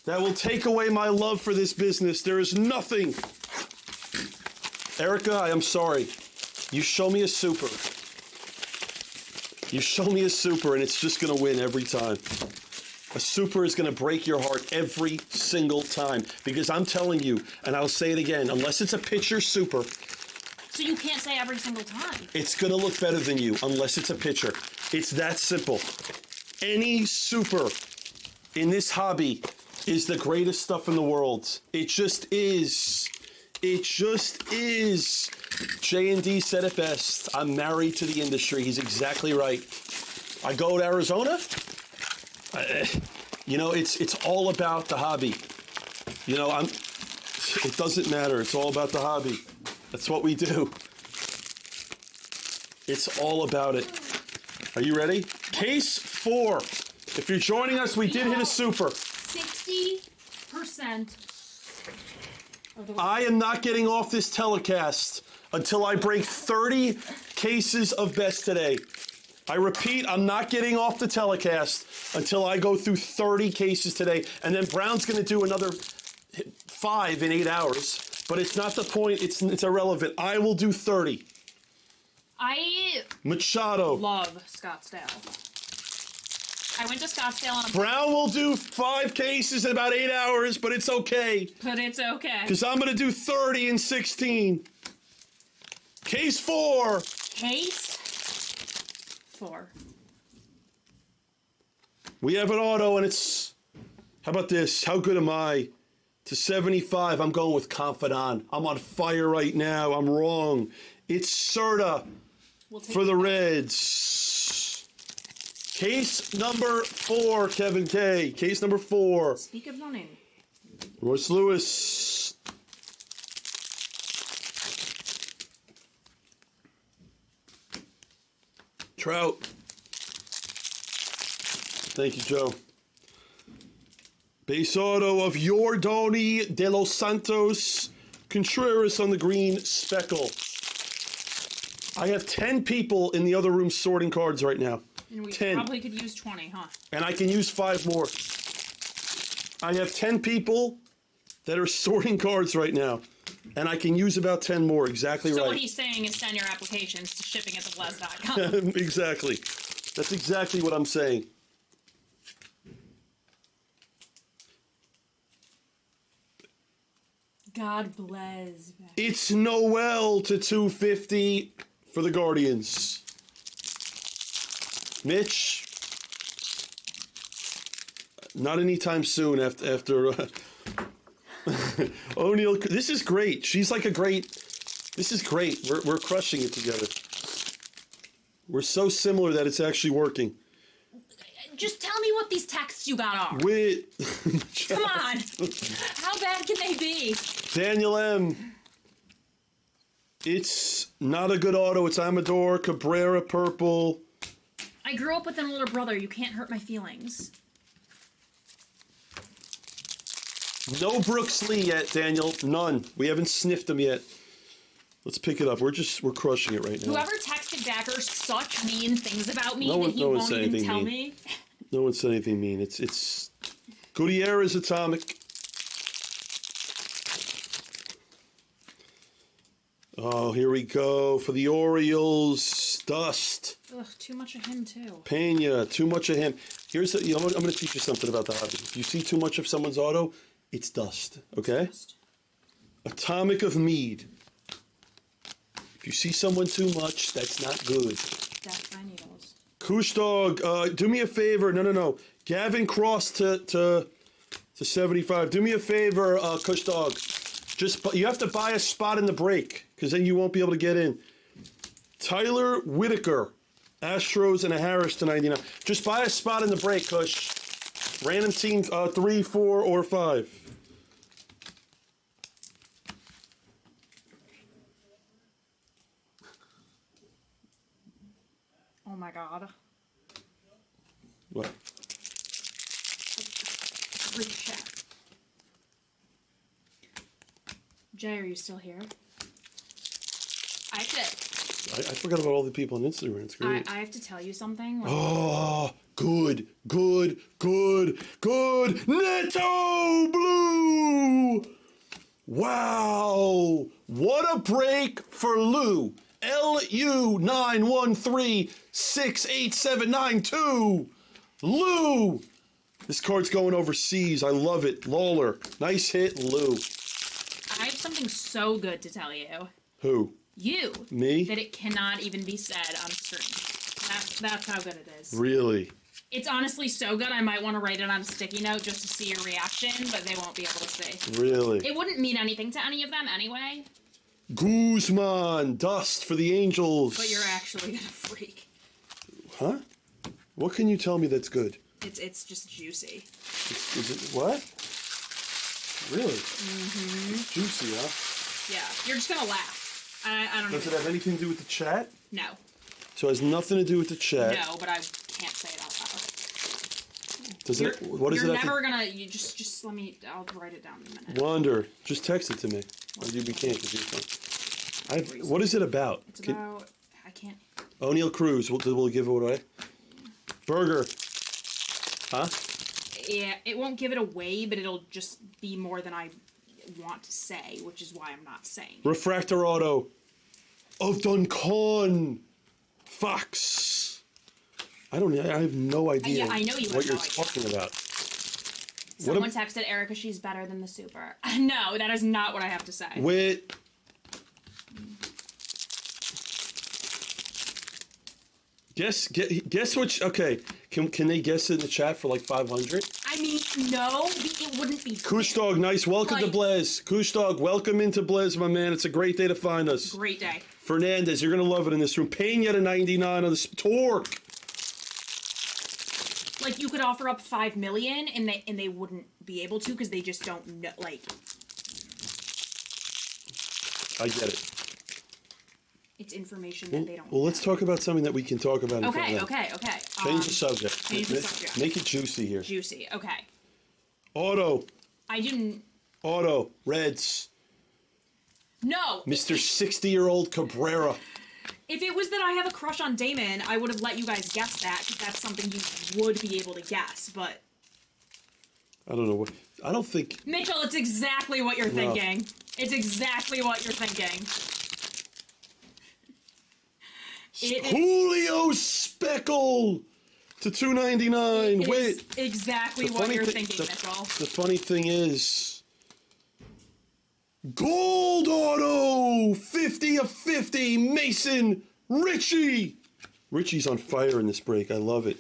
that will take away my love for this business. There is nothing. Erica, I am sorry. You show me a super. You show me a super and it's just going to win every time. A super is going to break your heart every single time. Because I'm telling you, and I'll say it again, unless it's a pitcher super. So you can't say every single time. It's going to look better than you unless it's a pitcher. It's that simple. Any super in this hobby is the greatest stuff in the world. It just is. It just is. J&D said it best. I'm married to the industry. He's exactly right. I go to Arizona. It's all about the hobby. It doesn't matter. It's all about the hobby. That's what we do. It's all about it. Are you ready? Case 4. If you're joining us, we did hit a super. 60% of the I am not getting off this telecast until I break 30 cases of best today. I repeat, I'm not getting off the telecast until I go through 30 cases today. And then Brown's going to do another 5 in 8 hours. But it's not the point. It's irrelevant. I will do 30. I Machado. love Scottsdale. I went to Scottsdale on a... Brown will do 5 cases in about 8 hours, but it's okay. But it's okay. Because I'm going to do 30 in 16. Case 4. Case 4. We have an auto, and it's... How about this? How good am I? To 75, I'm going with Confidant. I'm on fire right now. I'm wrong. It's Serta for the Reds. Case number 4, Kevin K. Case number 4. Speak of running. Royce Lewis. Trout. Thank you, Joe. Base auto of Yordoni De Los Santos. Contreras on the green, Speckle. I have 10 people in the other room sorting cards right now. And we 10. probably could use 20, huh? And I can use 5 more. I have 10 people that are sorting cards right now. And I can use about 10 more. Exactly right. So what he's saying is send your applications to shipping@thebless.com. Exactly. That's exactly what I'm saying. God bless. It's Noel to 250 for the Guardians. Mitch, not anytime soon after O'Neill. This is great. She's like this is great. We're crushing it together. We're so similar that it's actually working. Just tell me what these texts you got are. Come on. How bad can they be? Daniel M. It's not a good auto. It's Amador, Cabrera, purple. I grew up with an older brother. You can't hurt my feelings. No Brooks Lee yet, Daniel. None. We haven't sniffed him yet. Let's pick it up. We're crushing it right now. Whoever texted Backer such mean things about me No that he one won't said even anything tell mean. me. No one said anything mean. It's Gutierrez Atomic. Oh, here we go for the Orioles. Dust. Ugh, too much of him too. Pena, too much of him. Here's the, I'm going to teach you something about the hobby. If you see too much of someone's auto, it's dust. Okay? Dust. Atomic of Mead. If you see someone too much, that's not good. Death by needles. Koosh Dog, do me a favor. No. Gavin Cross to 75. Do me a favor, Kush Dog. You have to buy a spot in the break, because then you won't be able to get in. Tyler Whitaker, Astros and a Harris to 99. Just buy a spot in the break, Kush. Random team 3, 4, or 5. Oh my god. What? Freak chat. Jay, are you still here? I have to. I forgot about all the people on Instagram. It's great. I have to tell you something. Oh, good. Neto Blue! Wow! What a break for Lou. LU 913-68792. Lou! This card's going overseas. I love it. Lawler. Nice hit, Lou. I have something so good to tell you. Who? You. Me? That it cannot even be said on screen. That's how good it is. Really? It's honestly so good, I might want to write it on a sticky note just to see your reaction, but they won't be able to see. Really? It wouldn't mean anything to any of them anyway. Guzman. Dust for the Angels. But you're actually gonna freak. Huh? What can you tell me that's good? It's just juicy. Is it what? Really? Mm-hmm. It's juicy, huh? Yeah, you're just gonna laugh. I don't know. Does it have anything to do with the chat? No. So it has nothing to do with the chat. No, but I can't say it out loud. Does it? What does it You're have never gonna. You just let me. I'll write it down in a minute. Wonder. Just text it to me. Or you can't because you're fine. What is it about? It's about. I can't. O'Neill Cruz. We'll give it away. Burger. Huh? Yeah, it won't give it away, but it'll just be more than I want to say, which is why I'm not saying. Refractor Auto of Duncan Fox. I have no idea. Yeah, I know you have what you're no idea. talking about. Someone texted Erica, she's better than the super. No, that is not what I have to say. Wait. Guess which. Okay, can they guess in the chat for like 500? I mean, no, it wouldn't be. Kush Dog, nice. Welcome to Blaise. Kush Dog, welcome into Blaise, my man. It's a great day to find us. Great day. Fernandez, you're gonna love it in this room. Pena to 99 on the Torque. Like, you could offer up 5 million and they wouldn't be able to because they just don't know. Like, I get it. it's information that they don't. Well, let's talk about something that we can talk about. Okay. Change the subject. Change the subject. Make it juicy here. Juicy. Okay. Auto. I didn't. Auto. Reds. No. Mr. 60-year-old Cabrera. If it was that I have a crush on Damon, I would have let you guys guess that because that's something you would be able to guess. But I don't know what. I don't think. Mitchell, it's exactly what you're thinking. It's exactly what you're thinking. Julio Speckle to 299. Wait. Exactly what you're thinking, Mitchell. The funny thing is, Gold Auto 50 of 50. Mason Ritchie. Ritchie's on fire in this break. I love it.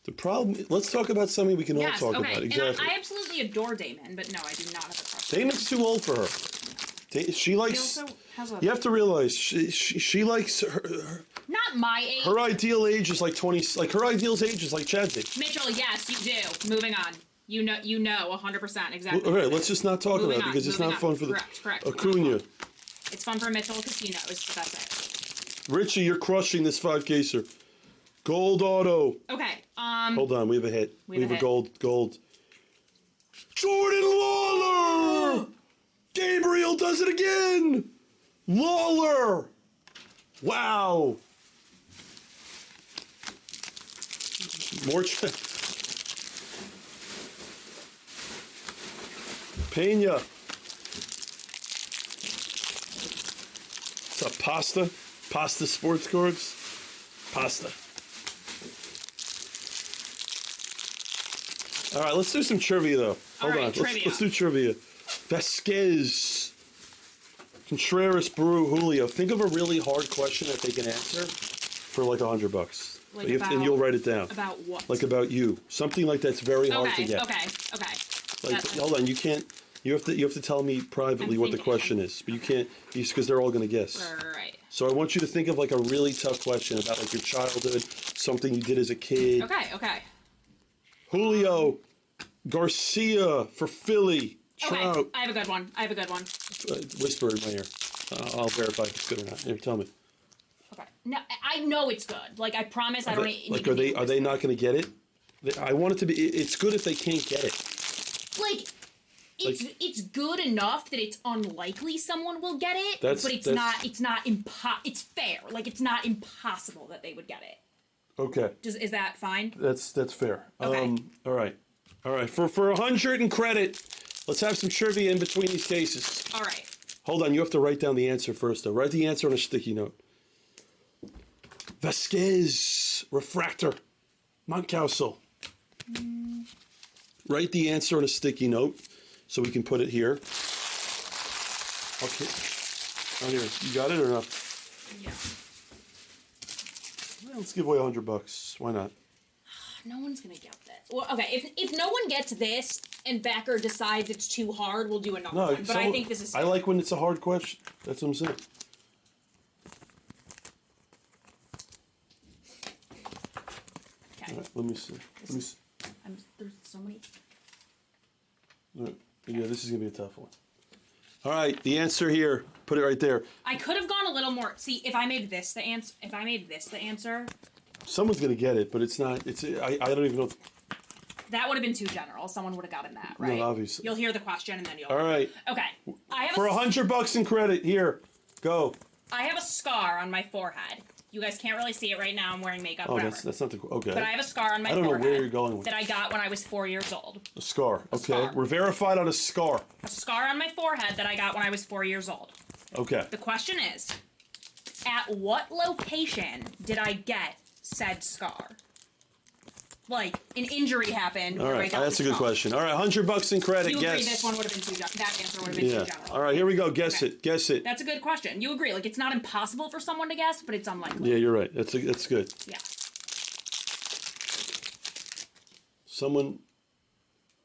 The problem. Let's talk about something we can all talk about. Exactly. And I absolutely adore Damon, but no, I do not have a crush. Damon's too old for her. She likes. He also has a. You have to realize she likes her. Not my age. Her ideal age is like 20. Like her ideal age is like Chad's age. Mitchell, yes, you do. Moving on. You know, 100% exactly. All right, let's just not talk about it because it's not fun for the correct. Acuna. It's fun for Mitchell because he knows, but that's it. Richie, you're crushing this 5-caser. Gold Auto. Okay. Hold on, we have a hit. We have a hit. gold. Jordan Lawler. Gabriel does it again. Lawler. Wow. More. Pena. Pasta? Pasta sports cards? Pasta. All right, let's do some trivia, though. Hold on. Let's do trivia. Vasquez. Contreras, Brew, Julio. Think of a really hard question that they can answer for like $100. And you'll write it down. About what? Like about you. Something like that's very hard to get. Okay. Like, hold on, you can't. You have to tell me privately what the question is, but you can't because they're all going to guess. Right. So I want you to think of like a really tough question about like your childhood, something you did as a kid. Okay. Julio Garcia for Philly. Trout. Okay, I have a good one. Whisper in my ear. I'll verify if it's good or not. Here, tell me. Okay. No, I know it's good. Like I promise, I don't. Like, are they not going to get it? I want it to be. It's good if they can't get it. Like. It's good enough that it's unlikely someone will get it, but it's fair. Like it's not impossible that they would get it. Okay. Is that fine? That's fair. Okay. All right. For 100 in credit, let's have some trivia in between these cases. All right. Hold on, you have to write down the answer first, though. Write the answer on a sticky note. Vasquez, Refractor, Montcalso. Write the answer on a sticky note. So we can put it here. Okay. Oh, here. You got it or not? Yeah. Well, let's give away $100. Why not? No one's gonna get that. Well, okay. If no one gets this and Becker decides it's too hard, we'll do another one. But I think this is. I like when it's a hard question. That's what I'm saying. Okay. All right, let me see. There's so many. All right. Yeah, this is gonna be a tough one. All right, the answer here. Put it right there. I could have gone a little more. See, if I made this the answer. Someone's gonna get it, but it's not. I don't even know. That would have been too general. Someone would have gotten that, right? No, obviously. You'll hear the question and then you'll. All right. Okay. For $100 in credit, here, go. I have a scar on my forehead. You guys can't really see it right now. I'm wearing makeup. Oh, whatever. that's not the okay. But I have a scar on my forehead. I don't know where you're going with that I got when I was 4 years old. A scar. Okay, scar. we're verified on a scar. A scar on my forehead that I got when I was 4 years old. Okay. The question is, at what location did I get said scar? Like, an injury happened. All right, that's a good question. All right, $100 in credit. You guess. agree this one would have been that answer would have been too general. All right, here we go. Guess Okay. it. Guess it. That's a good question. You agree. Like, it's not impossible for someone to guess, but it's unlikely. Yeah, you're right. That's good. Yeah. Someone.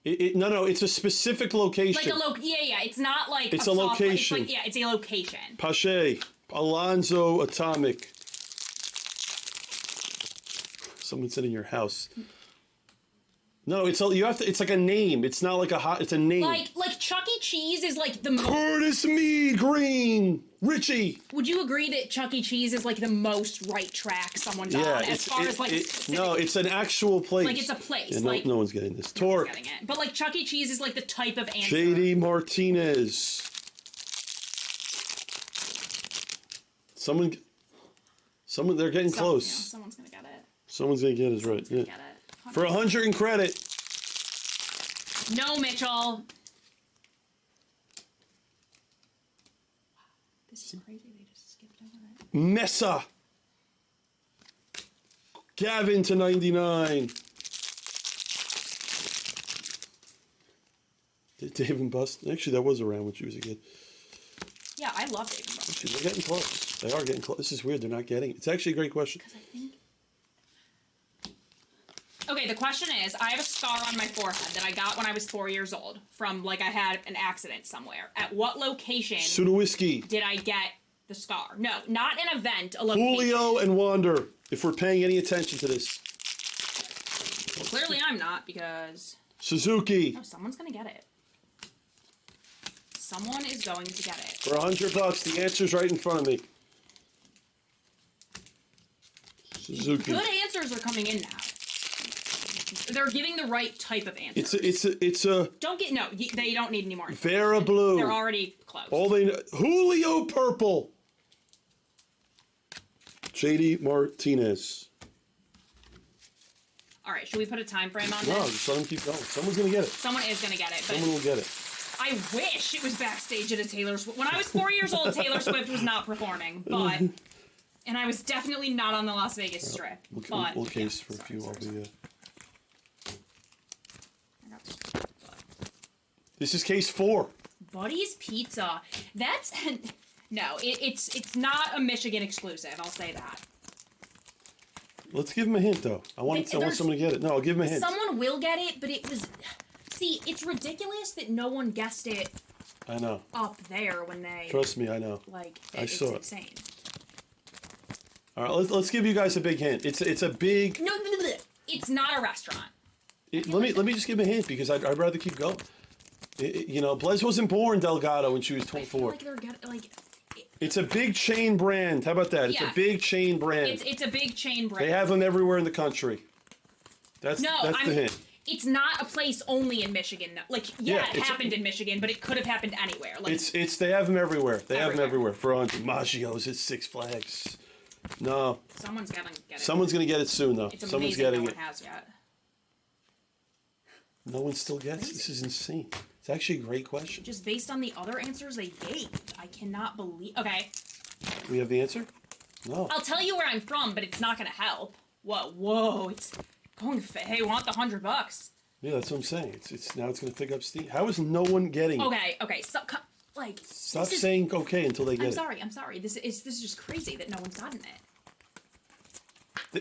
No, it's a specific location. Like yeah. It's not like It's a location. It's it's a location. Pache, Alonzo, Atomic. Someone said in your house. No, it's like a name. It's not like it's a name. Like Chuck E. Cheese is like the Curtis Mead Green. Richie. Would you agree that Chuck E. Cheese is like the most right track someone's on as far as like no, it's an actual place. Like it's a place. Yeah, like no one's getting this. Torque. Getting it. But like Chuck E. Cheese is like the type of answer. JD Martinez. Someone they're getting close. Yeah, someone's gonna get it. Someone's gonna get it right. Yeah. Get it. For 100 in credit. No, Mitchell. This is crazy. They just skipped over it. Mesa. Gavin to 99. Dave and Bust. Actually, that was around when she was a kid. Yeah, I love Dave and Bust. Actually, they're getting close. They are getting close. This is weird. They're not getting it. It's actually a great question. Because I think. Okay, the question is, I have a scar on my forehead that I got when I was 4 years old from, like, I had an accident somewhere. At what location Sudawiski. did I get the scar? No, not an event, a location. Julio and Wander, if we're paying any attention to this. Clearly I'm not, because... Suzuki. Oh, someone's going to get it. Someone is going to get it. For $100, the answer's right in front of me. Suzuki. Good answers are coming in now. They're giving the right type of answer. It's a. Don't get no. They don't need any more. Vera Blue. They're already close. All they know, Julio Purple. JD Martinez. All right. Should we put a time frame on No, this? just let them keep going. Someone's gonna get it. Someone is gonna get it. But Someone will get it. I wish it was backstage at a Taylor Swift. When I was 4 years old, Taylor Swift was not performing, but and I was definitely not on the Las Vegas Strip. We'll case for a few. This is case 4. Buddy's Pizza. That's no. It's not a Michigan exclusive. I'll say that. Let's give him a hint, though. I want someone to get it. No, I'll give him a hint. Someone will get it, but it was. See, it's ridiculous that no one guessed it. I know. Up there when they. Trust me, I know. Like I saw it. It's insane. All right, let's give you guys a big hint. It's a big. No, it's not a restaurant. Let me just give him a hint because I'd rather keep going. Blez wasn't born Delgado when she was 24. I feel like it's a big chain brand. How about that? It's a big chain brand. It's a big chain brand. They have them everywhere in the country. That's the hint. It's not a place only in Michigan. Like, it happened in Michigan, but it could have happened anywhere. Like, they have them everywhere. They have them everywhere. For 100. Maggio's at Six Flags. No. Someone's gonna get it. Someone's gonna get it soon, though. It's Someone's amazing getting no it. one has yet. No one still gets it. This is insane. It's actually a great question. Just based on the other answers they gave, I cannot believe. Okay. We have the answer? No. I'll tell you where I'm from, but it's not gonna help. Whoa! It's going. Hey, want the $100? Yeah, that's what I'm saying. It's now it's gonna pick up steam. How is no one getting it? Okay. So, stop saying okay until they get it. I'm sorry. This is just crazy that no one's gotten it.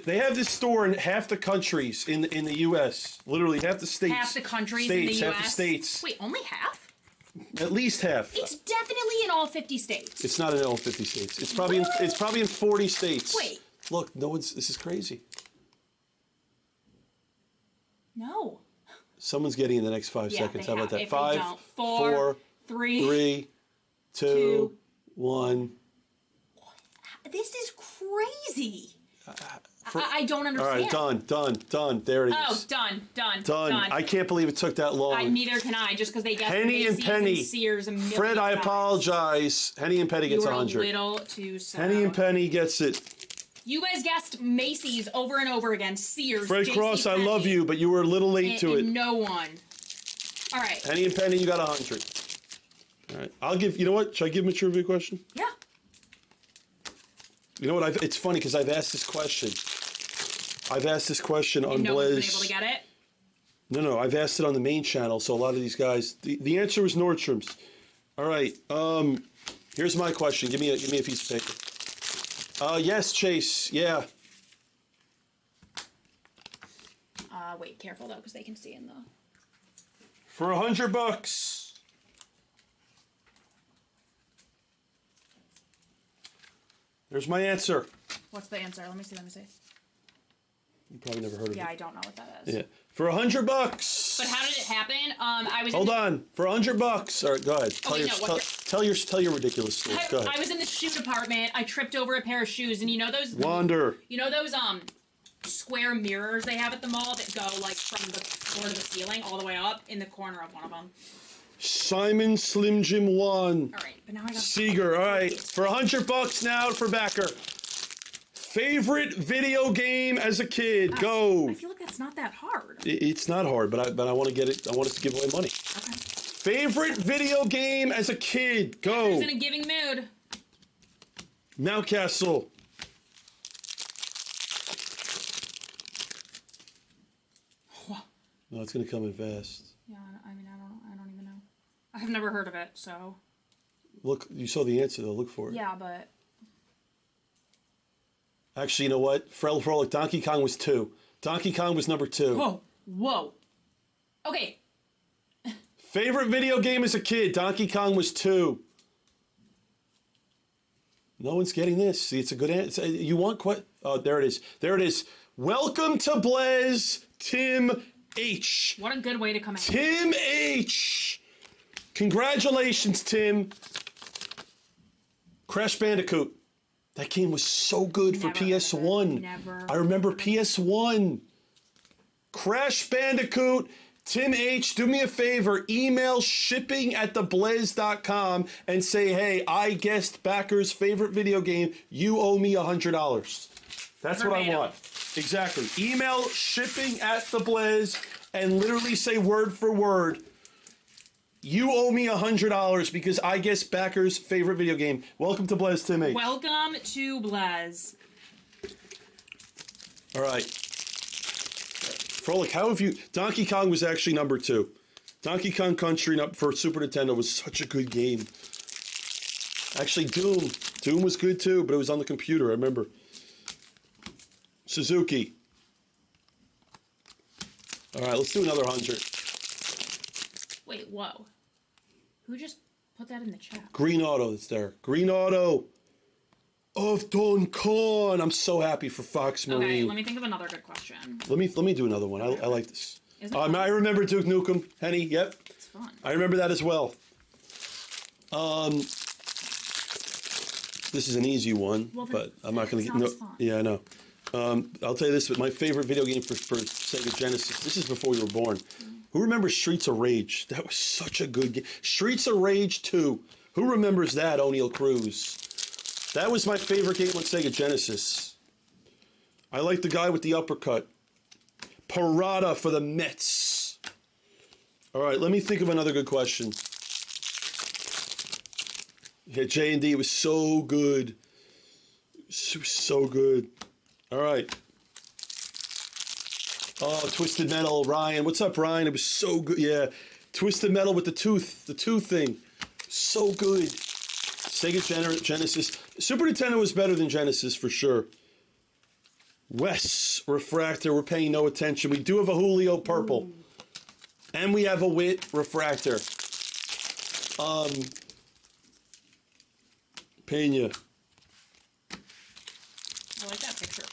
They have this store in half the countries in the U.S. Literally half the states. Half the countries in the U.S. Half the states. Wait, only half? At least half. It's definitely in all 50 states. It's not in all 50 states. It's probably in 40 states. Wait. Look, no one's. This is crazy. No. Someone's getting in the next 5 seconds. How about that? If 5, they don't. 4, 3, 2, 1. This is crazy. I don't understand. All right, done. There it is. Oh, done. I can't believe it took that long. Neither can I, just because they guessed Henny and Penny. Sears a million Fred, I times. apologize. Henny and Penny gets 100. You were a little too slow. Henny and Penny gets it. You guys guessed Macy's over and over again. Sears. Fred Cross, I love you, but you were a little late to it. No one. All right. Henny and Penny, you got 100. All right, I'll give. You know what? Should I give him a trivia question? Yeah. You know what? It's funny because I've asked this question. On no Blez. one's been able to get it? No. I've asked it on the main channel, so a lot of these guys. The answer was Nordstrom's. All right. Here's my question. Give me a piece of paper. Yes, Chase. Yeah. Wait, careful though, because they can see in the. For $100. There's my answer. What's the answer? Let me see. You probably never heard of it. Yeah, I don't know what that is. Yeah. For $100. But how did it happen? Hold on. For $100. All right, go ahead. Tell your ridiculous story. Go ahead. I was in the shoe department. I tripped over a pair of shoes, and you know those. Wander. You know those square mirrors they have at the mall that go like from the floor to the ceiling all the way up in the corner of one of them. Simon Slim Jim 1. All right, but now I got Seeger. All right, for $100 now for Backer. Favorite video game as a kid? Go. I feel like that's not that hard. It's not hard, but I want to get it. I want us to give away money. Okay. Favorite video game as a kid? Go. Who's in a giving mood? Mountcastle. No, it's gonna come in fast. Yeah, I mean, I don't even know. I've never heard of it, so. Look, you saw the answer though. Look for it. Yeah, but. Actually, you know what? Frolic, Donkey Kong was 2. Donkey Kong was number 2. Whoa. Okay. Favorite video game as a kid? Donkey Kong was 2. No one's getting this. See, it's a good answer. You want what? Oh, there it is. Welcome to Blez, Tim H. What a good way to come out. Tim H. Congratulations, Tim. Crash Bandicoot. That game was so good for PS1. I remember PS1. Crash Bandicoot. Tim H., do me a favor. Email shipping@theblez.com and say, hey, I guessed Backer's favorite video game. You owe me $100. That's what I want. Exactly. Email shipping@theblez and literally say word for word. you owe me $100 because I guess Backer's favorite video game. Welcome to Blaz Tim H. Welcome to Blaz. All right. Frolik, how have you... Donkey Kong was actually number 2. Donkey Kong Country for Super Nintendo was such a good game. Actually, Doom. Doom was good too, but it was on the computer, I remember. Suzuki. All right, let's do another 100. Wait, whoa. Who just put that in the chat? Green Auto that's there. Green Auto of Don Con. I'm so happy for Fox Marine. Okay, let me think of another good question. Let me do another one. I like this. Is it fun? I remember Duke Nukem. Henny, yep. It's fun. I remember that as well. This is an easy one, Well, but I'm not going to it's get... not No, as fun. yeah, I know. I'll tell you this, but my favorite video game for Sega Genesis, this is before you were born. Who remembers Streets of Rage? That was such a good game. Streets of Rage 2. Who remembers that, O'Neal Cruz? That was my favorite game on Sega Genesis. I like the guy with the uppercut. Parada for the Mets. All right, let me think of another good question. Yeah, J&D was so good. So good. All right. Oh, Twisted Metal, Ryan. What's up, Ryan? It was so good. Yeah. Twisted Metal with the tooth thing. So good. Sega Genesis. Super Nintendo was better than Genesis for sure. Wes, Refractor, we're paying no attention. We do have a Julio Purple. And we have a Wit Refractor. Pena. I like that picture.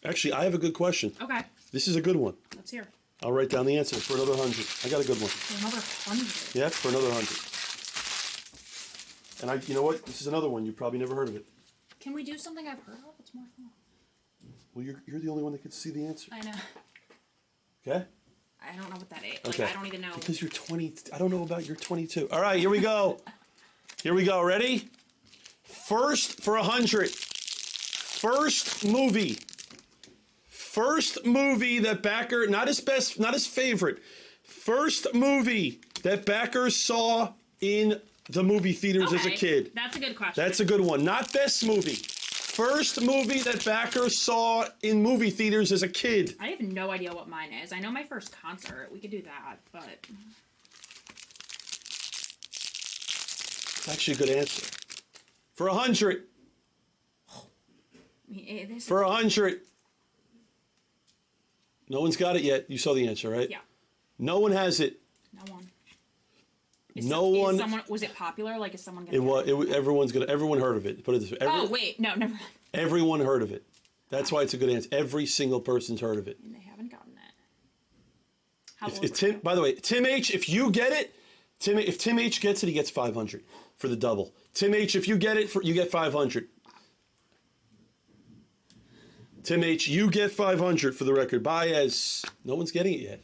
Actually, I have a good question. Okay, This is a good one. let's hear. I'll write down the answer for another 100. I got a good one. Another 100. Yeah, for another 100. And you know what? This is another one. You probably never heard of it. Can we do something I've heard of? It's more fun. Well, you're the only one that can see the answer. I know. Okay? I don't know what that is. Okay. Like, I don't even know. Because you're 20. I don't know about you're 22. All right, here we go. Here we go. Ready? First for 100. First movie. First movie that Backer, not his best, not his favorite. First movie that Backer saw in the movie theaters as a Okay, kid. That's a good question. That's a good one. Not best movie. First movie that Backer saw in movie theaters as a kid. I have no idea what mine is. I know my first concert. We could do that, but... It's actually a good answer. For 100. For 100. No one's got it yet. You saw the answer, right? Yeah. No one has it. No one. Was it popular? Like, is someone gonna... Everyone heard of it. Put it this way. Oh, wait. No, never mind. Everyone heard of it. That's why it's a good answer. Every single person's heard of it. And they haven't gotten it. How old Tim, by the way, Tim H, if you get it, if Tim H gets it, he gets 500 for the double. Tim H, if you get it, you get 500. Tim H, you get 500 for the record. Baez, no one's getting it yet.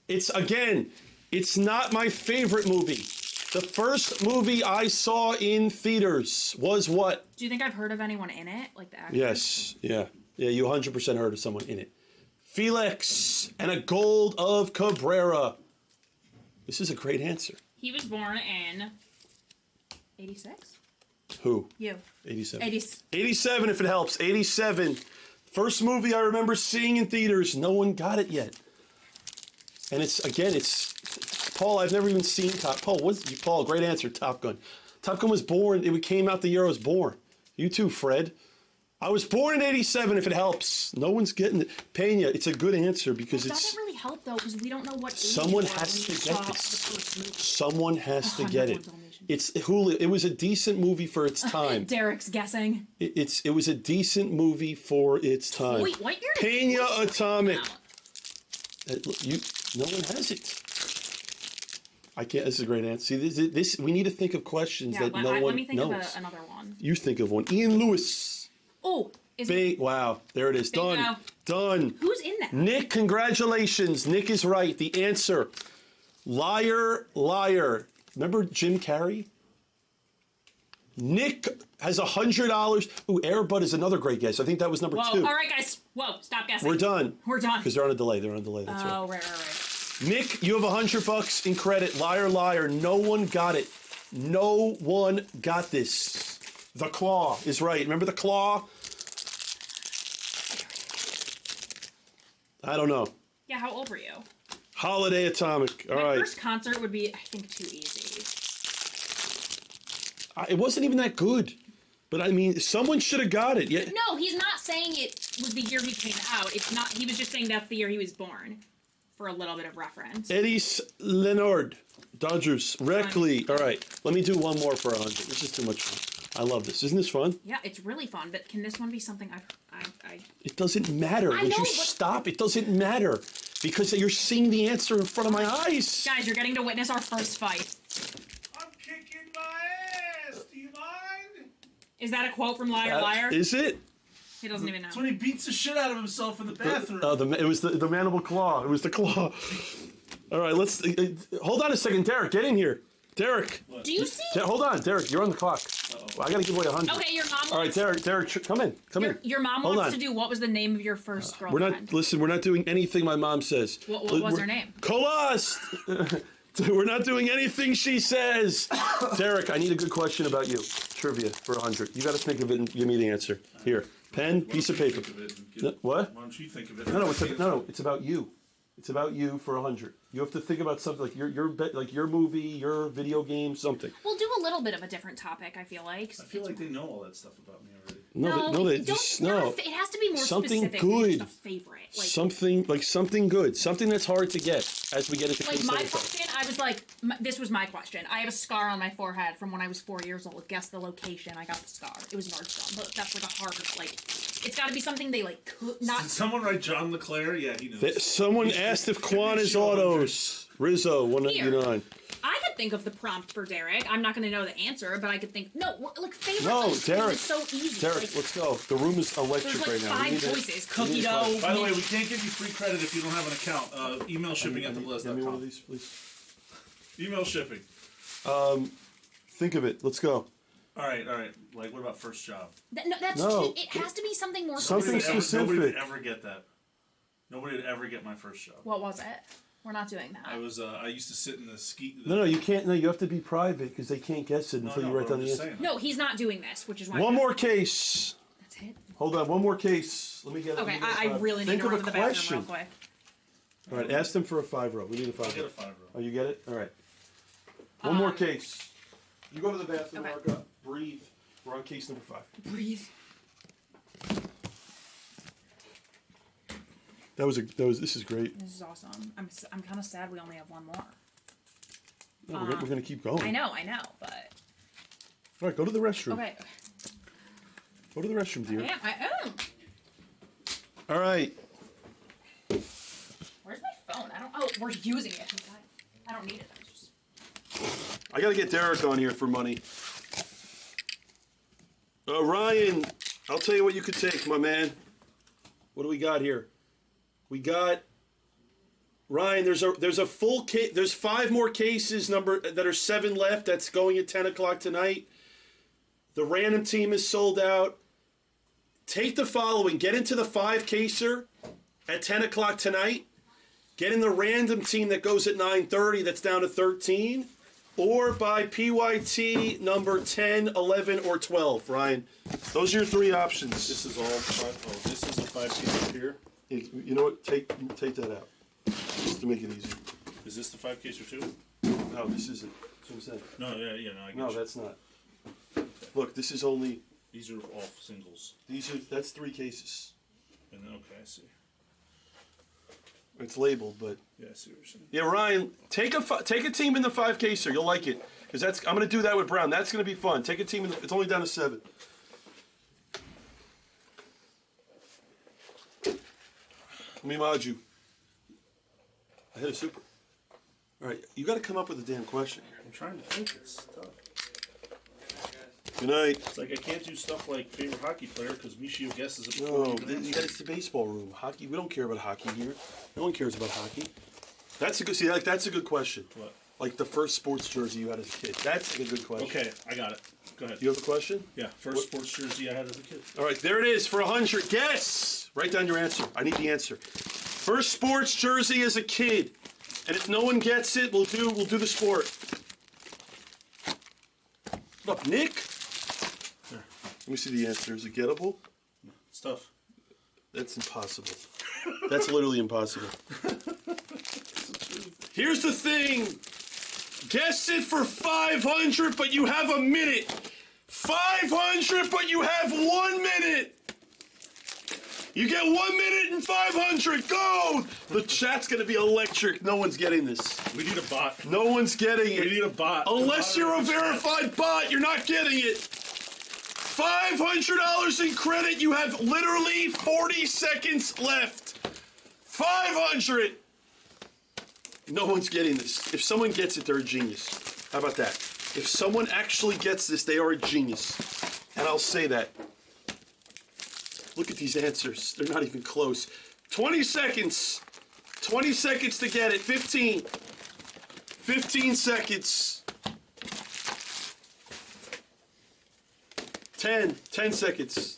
It's not my favorite movie. The first movie I saw in theaters was what? Do you think I've heard of anyone in it? Like the actors? Yes, yeah. Yeah, you 100% heard of someone in it. Felix and a Gold of Cabrera. This is a great answer. He was born in 86? Who? You. 87. 80s. 87 if it helps. 87. First movie I remember seeing in theaters. No one got it yet. And it's Paul, I've never even seen Paul, great answer, Top Gun. Top Gun was born, it came out the year I was born. You too, Fred. I was born in 87 if it helps. No one's getting it. Pena, it's a good answer because It doesn't really help, though, because we don't know what age someone you were has when to you get saw this. the first movie. Someone has to I'm get not it. going Dalmatian. It's Julio. It was a decent movie for its time. Derek's guessing. It was a decent movie for its time. Wait, what year? Pena Atomic. Wow. No one has it. I can't. This is a great answer. See, this we need to think of questions that no one let me think knows. of another one. You think of one. Ian Lewis. Oh, is it? Wow, there it is. Bingo. Done. Who's in that? Nick, congratulations. Nick is right. The answer. Liar, liar. Remember Jim Carrey? Nick has $100. Ooh, Airbud is another great guess. I think that was number Whoa, 2. all right, guys. Whoa, stop guessing. We're done. We're done. Because they're on a delay. That's right. Oh, right. Nick, you have $100 in credit. Liar, liar. No one got it. No one got this. The claw is right. Remember the claw? I don't know. Yeah, how old were you? Holiday Atomic. All My right. first concert would be, I think, too easy. It wasn't even that good. But I mean, someone should have got it. Yeah. No, he's not saying it was the year he came out. It's not. He was just saying that's the year he was born, for a little bit of reference. Eddie Leonard, Dodgers, Reckley. All right, let me do one more for 100. This is too much fun. I love this. Isn't this fun? Yeah, it's really fun. But can this one be something I It doesn't matter. I Would know, you but- stop? It doesn't matter because you're seeing the answer in front of my eyes. guys, you're getting to witness our first fight. I'm kicking my ass. Do you mind? Is that a quote from Liar Liar? Is it? He doesn't even know. That's when he beats the shit out of himself in the bathroom. It was the mandible claw. It was the claw. All right, let's hold on a second, Derek. Get in here, Derek. Do you see? Hold on, Derek. You're on the clock. Well, I gotta give away 100. Okay, your mom. All right, Derek, come in. Your mom Hold wants on. to do. What was the name of your first We're girlfriend? not. We're not doing anything my mom says. What was her name? Colas. We're not doing anything she says. Derek, I need a good question about you. Trivia for 100. You got to think of it and give me the answer. Here, pen, piece of paper. What? Why don't you think of it? No. It's about you. It's about you for 100. You have to think about something like your movie, your video game, something. We'll do a little bit of a different topic. I feel like. I feel like they know all that stuff about me already. They don't- just not a no. fa- It has to be more Something specific than good. just a favorite. Like, Something good, something that's hard to get as we get into like case my later. question, I was like, this was my question. I have a scar on my forehead from when I was 4 years old. Guess the location I got the scar. It was Nordstrom, but that's like a hard, like, it's got to be something they like could not. Did someone write John LeClaire? Yeah, he knows. Someone asked if Quan is autos. Rizzo, 199. I could think of the prompt for Derek. I'm not going to know the answer, but I could think. No, like favorite. No, ice cream Derek. is so easy. Derek, like, let's go. The room is electric there's like right now. We 5 need to- choices: we cookie need to- dough. By the way, we can't give you free credit if you don't have an account. Email shipping at Give me one of thebliz.com. these, please. Email shipping. Think of it. Let's go. All right. Like, what about first job? No. It has to be something more Something specific. Nobody would specific. ever get that. Nobody would ever get my first job. What was it? We're not doing that. I used to sit in the ski. No, you can't. No, you have to be private because they can't guess it until you write but down I'm the just answer. saying. No, he's not doing this, which is why. One more case. That's it. Hold on, one more case. Let me get it. Okay, let me get I a really need Think to of run a to the bathroom question. real quick. All right, ask them for a 5-row. We need a 5-row. I'll get a 5-row. Oh, you get it? All right. One more case. You go to the bathroom, okay. Mark up. Breathe. We're on case number 5. Breathe. This is great. This is awesome. I'm kind of sad we only have one more. No, we're gonna keep going. I know, but All right, go to the restroom. okay. Go to the restroom, dear. Yeah, I am. All right. Where's my phone? Oh, we're using it. I don't need it. I gotta get Derek on here for money. Ryan, I'll tell you what you could take, my man. What do we got here? We got Ryan. There's a full case. There's 5 more cases that are 7 left. That's going at 10 o'clock tonight. The random team is sold out. Take the following. Get into the 5-caser at 10 o'clock tonight. Get in the random team that goes at 9:30. That's down to 13. Or buy PYT number 10, 11, or 12, Ryan. Those are your 3 options. This is all 5. Oh, this is a 5 case here. You know what? Take that out. Just to make it easy. Is this the 5 case or 2? No, this isn't. That's what I'm saying. No, no, I get No, you. that's not. Look, this is only. These are all singles. That's 3 cases. And okay, I see. It's labeled, but Yeah, I see what you're saying. yeah, Ryan, take a team in the 5-caser. You'll like it because I'm going to do that with Brown. That's going to be fun. Take a team it's only down to 7. Let me mod you. I hit a super. All right, you got to come up with a damn question here. I'm trying to think. It's tough. Good night. It's like I can't do stuff like favorite hockey player because Michio guesses it No, before you even answer. it's the baseball room. Hockey. We don't care about hockey here. No one cares about hockey. That's a good question. What? Like the first sports jersey you had as a kid. That's a good question. Okay, I got it. Go ahead. You have a question? Yeah, first sports jersey I had as a kid. All right, there it is for 100. Guess. Write down your answer. I need the answer. First sports jersey as a kid. And if no one gets it, we'll do the sport. What up, Nick? There. Let me see the answer. Is it gettable? It's tough. That's impossible. That's literally impossible. Here's the thing. Guess it for 500, but you have a minute. 500, but you have 1 minute. You get 1 minute and 500. Go! The chat's gonna be electric. No one's getting this. We need a bot. No one's getting it. We need a bot. Unless you're a verified bot, you're not getting it. $500 in credit. You have literally 40 seconds left. 500. No one's getting this. If someone gets it, they're a genius. How about that? If someone actually gets this, they are a genius. And I'll say that. Look at these answers. They're not even close. 20 seconds. 20 seconds to get it. 15. 15 seconds. 10. 10 seconds.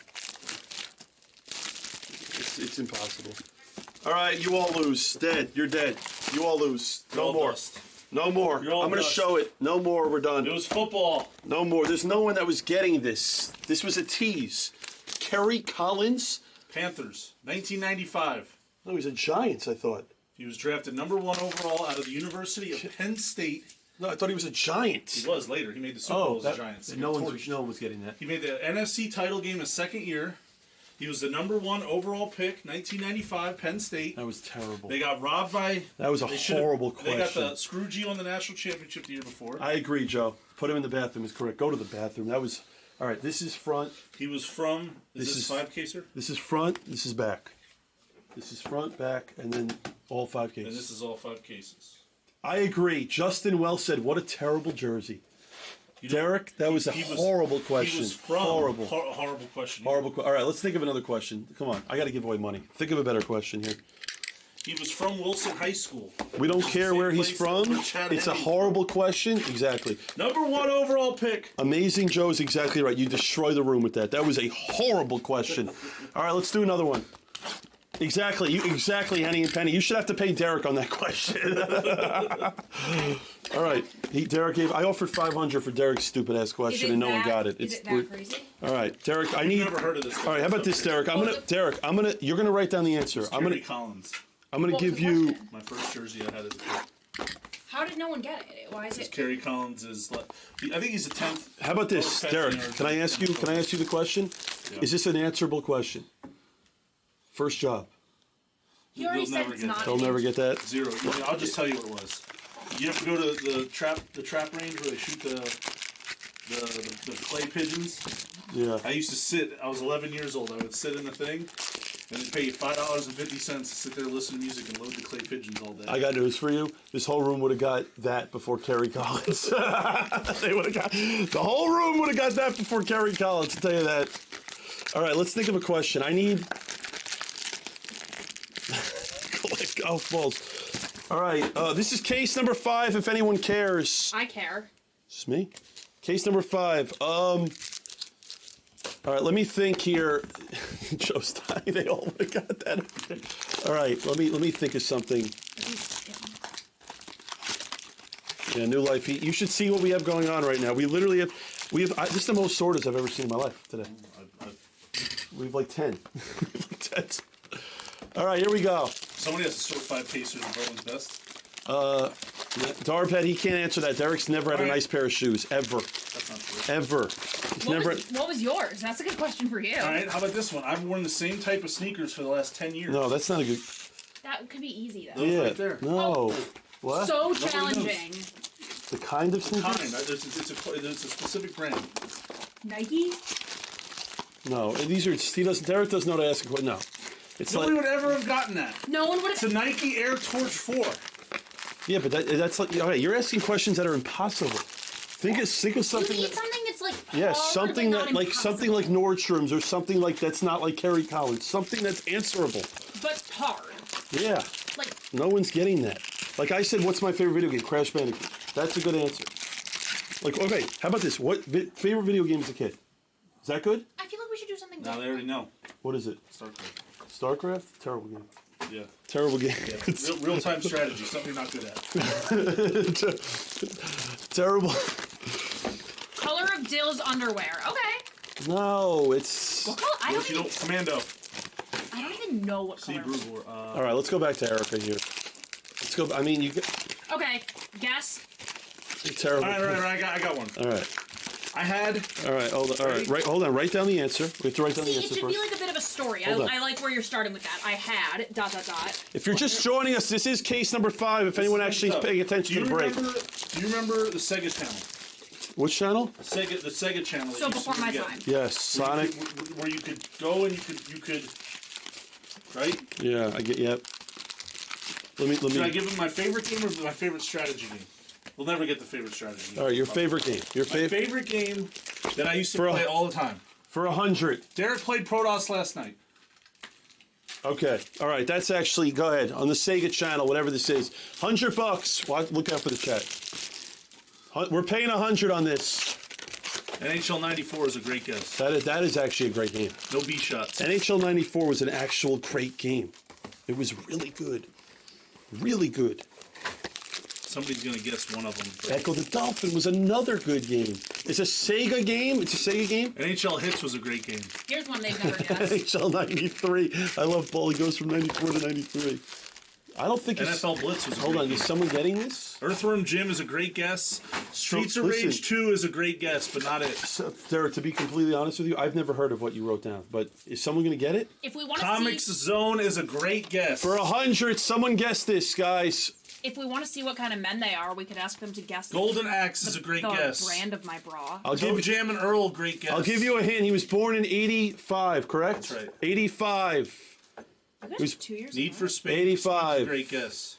It's impossible. All right, you all lose. Dead. You're dead. You all lose. No more. Dust. No more. I'm going to show it. No more. We're done. It was football. No more. There's no one that was getting this. This was a tease. Kerry Collins? Panthers, 1995. No, he's a Giants, I thought. He was drafted number 1 overall out of the University of Penn State. No, I thought he was a Giant. He was later. He made the Super Bowl as a Giants. No one was getting that. He made the NFC title game his second year. He was the number 1 overall pick, 1995, Penn State. That was terrible. They got robbed by... That was a horrible question. They got the screwed you on the national championship the year before. I agree, Joe. Put him in the bathroom is correct. Go to the bathroom. That was... All right, this is front. He was from... Is this 5-caser? This is front. This is back. This is front, back, and then all 5 cases. And this is all 5 cases. I agree. Justin Wells said, what a terrible jersey. Derek, that was a horrible question. He was from... Horrible. Horrible question. Horrible. All right, let's think of another question. Come on. I got to give away money. Think of a better question here. He was from Wilson High School. We don't care where he's from. It's a horrible question. Exactly. Number 1 overall pick. Amazing Joe is exactly right. You destroy the room with that. That was a horrible question. All right, let's do another one. Exactly. Exactly, Henny and Penny. You should have to pay Derek on that question. All right. Derek gave. I offered $500 for Derek's stupid ass question, and no one got it. Is it that crazy? All right, Derek. I need. Never heard of this. All right. How about this, Derek? You're gonna write down the answer. Collins. I'm gonna What was give the you. question? My first jersey I had as a kid. How did no one get it? Why is it? Kerry Collins is like, I think he's the 10th. How about this, Derek? Can I ask you the question? Yeah. Is this an answerable question? First job. He already They'll said never it's get not. that. They'll never get that. 0. I'll just tell you what it was. You have to go to the trap range where they shoot the clay pigeons. Yeah. I used to sit. I was 11 years old. I would sit in the thing, and they'd pay you $5.50 to sit there, listen to music, and load the clay pigeons all day. I got news for you. This whole room would have got that before Kerry Collins. They would have got the whole room would have got that before Kerry Collins. I'll tell you that. All right, let's think of a question. I need collect golf balls. All right, this is case number 5. If anyone cares, I care. it's me. Case number 5. All right, let me think here. Joe's dying. They all would have got that. All right, let me think of something. Yeah, new life. You should see what we have going on right now. We literally have. This is the most sorters I've ever seen in my life today. We have like 10. We have like 10. All right, here we go. Somebody has to sort 5 cases of Bowman's best. Darbhead, he can't answer that. Derek's never had a All right. nice pair of shoes ever, That's not true. ever. He's never. What was yours? That's a good question for you. All right, how about this one? I've worn the same type of sneakers for the last 10 years. No, that's not a good. That could be easy though. Yeah. right there. No. What? So challenging. The kind of sneakers? There's a specific brand. Nike? No, these are. Derek doesn't know how to ask a question. No, it's Nobody like. would ever have gotten that. No one would It's a have. Nike Air Torch 4. Yeah, but that's like. Okay, you're asking questions that are impossible. Think of You something. need That, something that's like. yeah, hard, something but that not like something like Nordstrom's or something like that's not like Kerry Collins. Something that's answerable. But hard. Yeah. Like No one's getting that. Like I said, what's my favorite video game? Crash Bandicoot. That's a good answer. Like, okay, how about this? What favorite video game as a kid? Is that good? I feel like we should do something Now they different. already know. What is it? StarCraft. StarCraft? Terrible game. Yeah. Terrible game. Yeah. Real-time strategy, something you're not good at. Terrible. Color of Dill's underwear. Okay. No, it's. What color? I What if don't you even. don't Commando. I don't even know what See, color. Brewor. All right, let's go back to Erica here. Let's go. I mean, you get Okay. Guess. terrible. All right. I got one. All right. I had. All right. Hold on. All right. Right. Hold on. Write down the answer. We have to write down the See, it answer should first. be like a bit of a story. Hold on. I like where you're starting with that. I had ... If you're just joining us, this is case number 5. If anyone actually is paying attention to the break. Do you remember the Sega channel? Which channel? The Sega channel. So that used to before my get- time. Yes, Sonic. Where you could go and you could. Right? Yeah, I get. Yep. Let Should I me. give him my favorite game or my favorite strategy game? We'll never get the favorite strategy game. All right, your favorite game. Your My favorite game that I used to play all the time. for 100. Derek played Protoss last night. Okay. All right. That's actually. Go ahead on the Sega channel, whatever this is. $100. Look out for the chat. We're paying 100 on this. NHL 94 is a great guess. That is actually a great game. No B shots. NHL 94 was an actual great game. It was really good. Really good. Somebody's gonna guess one of them. Echo the Dolphin was another good game. It's a Sega game. It's a Sega game. NHL Hits was a great game. Here's one they've never guessed. NHL 93. I love ball. It goes from 94 to 93. I don't think it's... NFL Blitz was a Hold great on. game. Is someone getting this? Earthworm Jim is a great guess. Streets of listen. Rage 2 is a great guess, but not it. So, Derek, to be completely honest with you, I've never heard of what you wrote down. But is someone going to get it? If we want to Comics see, Zone is a great guess. For 100, someone guess this, guys. if we want to see what kind of men they are, we could ask them to guess. Golden Axe is a great the guess. brand of my bra. I'll Toe give, Jam and Earl, great guess. I'll give you a hint. He was born in 85, correct? That's right. 85. You guys Who's- are 2 years Need apart. for Speed. 85. Great guess.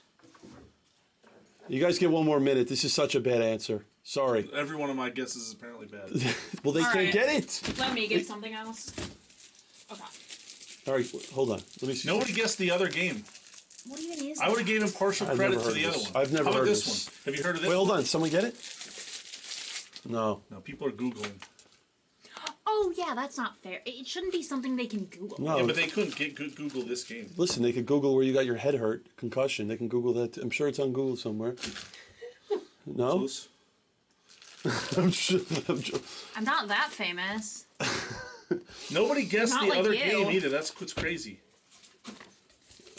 You guys get one more minute. This is such a bad answer. Sorry. Every one of my guesses is apparently bad. Well, they All can't right. get it. Let me get something else. Okay. All right, hold on. Let me see. Nobody guessed the other game. What even is I would that? have gave him partial I've credit never for heard the of other this. one. I've never How about heard of this this. one? Have you heard of this? Wait, hold one? on. Someone get it? No. No, people are Googling. Oh yeah, that's not fair. It shouldn't be something they can Google. No. Yeah, but they couldn't Google this game. Listen, they could Google where you got your head hurt, concussion. They can Google that. I'm sure it's on Google somewhere. No? Close. I'm sure. I'm not that famous. Nobody guessed Not the like other you. game either. That's what's crazy.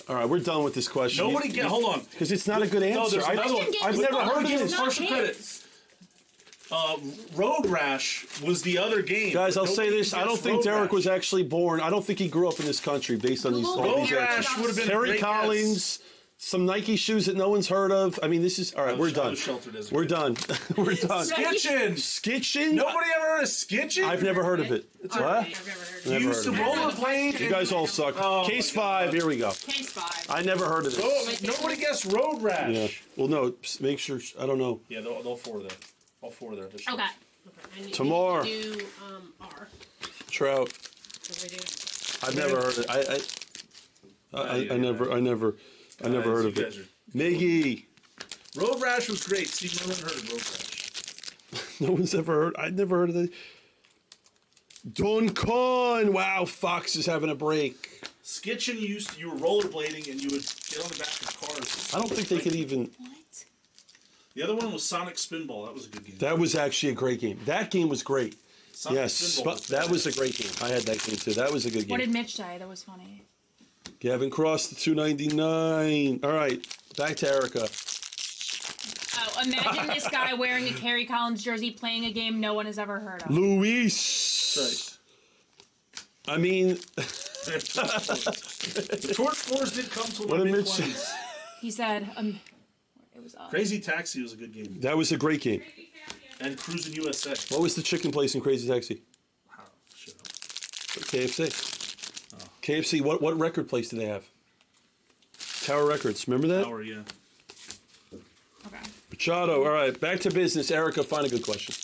All right, we're done with this question. Nobody get. Hold on. Because it's not a good answer. No, there's another one. I've never heard of Give him this. partial credit. Road Rash was the other game. Guys, but I'll say nobody this. I don't guessed think Road Derek Rash. was actually born. I don't think he grew up in this country based on these, Google all Road these Road answers. Rash would have been a Terry great Collins, some Nike shoes that no one's heard of. I mean, this is... All right, we're done. We're done. We're done. Skitchin. Skitchin? Nobody ever heard of Skitchin? I've never heard of it. All What? right, I've never heard of You Never used to heard of it. rollerblade. You guys all suck. Oh, Case my God. 5, here we go. Case 5. I never heard of this. Oh, nobody guessed Road Rash. Yeah. Well, no, make sure... I don't know. Yeah, they'll four there. All four there. Okay. And Tomorrow. you do R. Trout. Because we do. I've never heard it. I never heard of it. Miggy. Road Rash was great. Steve, no one heard of Road Rash. No one's ever heard. I'd never heard of it. Duncan. Wow, Fox is having a break. Skitchin, you were rollerblading and you would get on the back of cars. I don't think they could even... What? The other one was Sonic Spinball. That was a good game. That was actually a great game. That game was great. Sonic Yes, Spinball that was a great game. I had that game too. That was a good What did game. Mitch say? That was funny. Gavin crossed the 299. All right, back to Erica. Oh, imagine this guy wearing a Kerry Collins jersey playing a game no one has ever heard of. Luis. I mean, The Torch Fours did come to What the did mid Mitch 20s. He said, it was Crazy Taxi was a good game. that was a great game. And Cruising USA. What was the chicken place in Crazy Taxi? Oh, shit. KFC. KFC. What record place did they have? Tower Records. Remember that? Hour, yeah. Okay. Machado. All right, back to business. Erica, find a good question.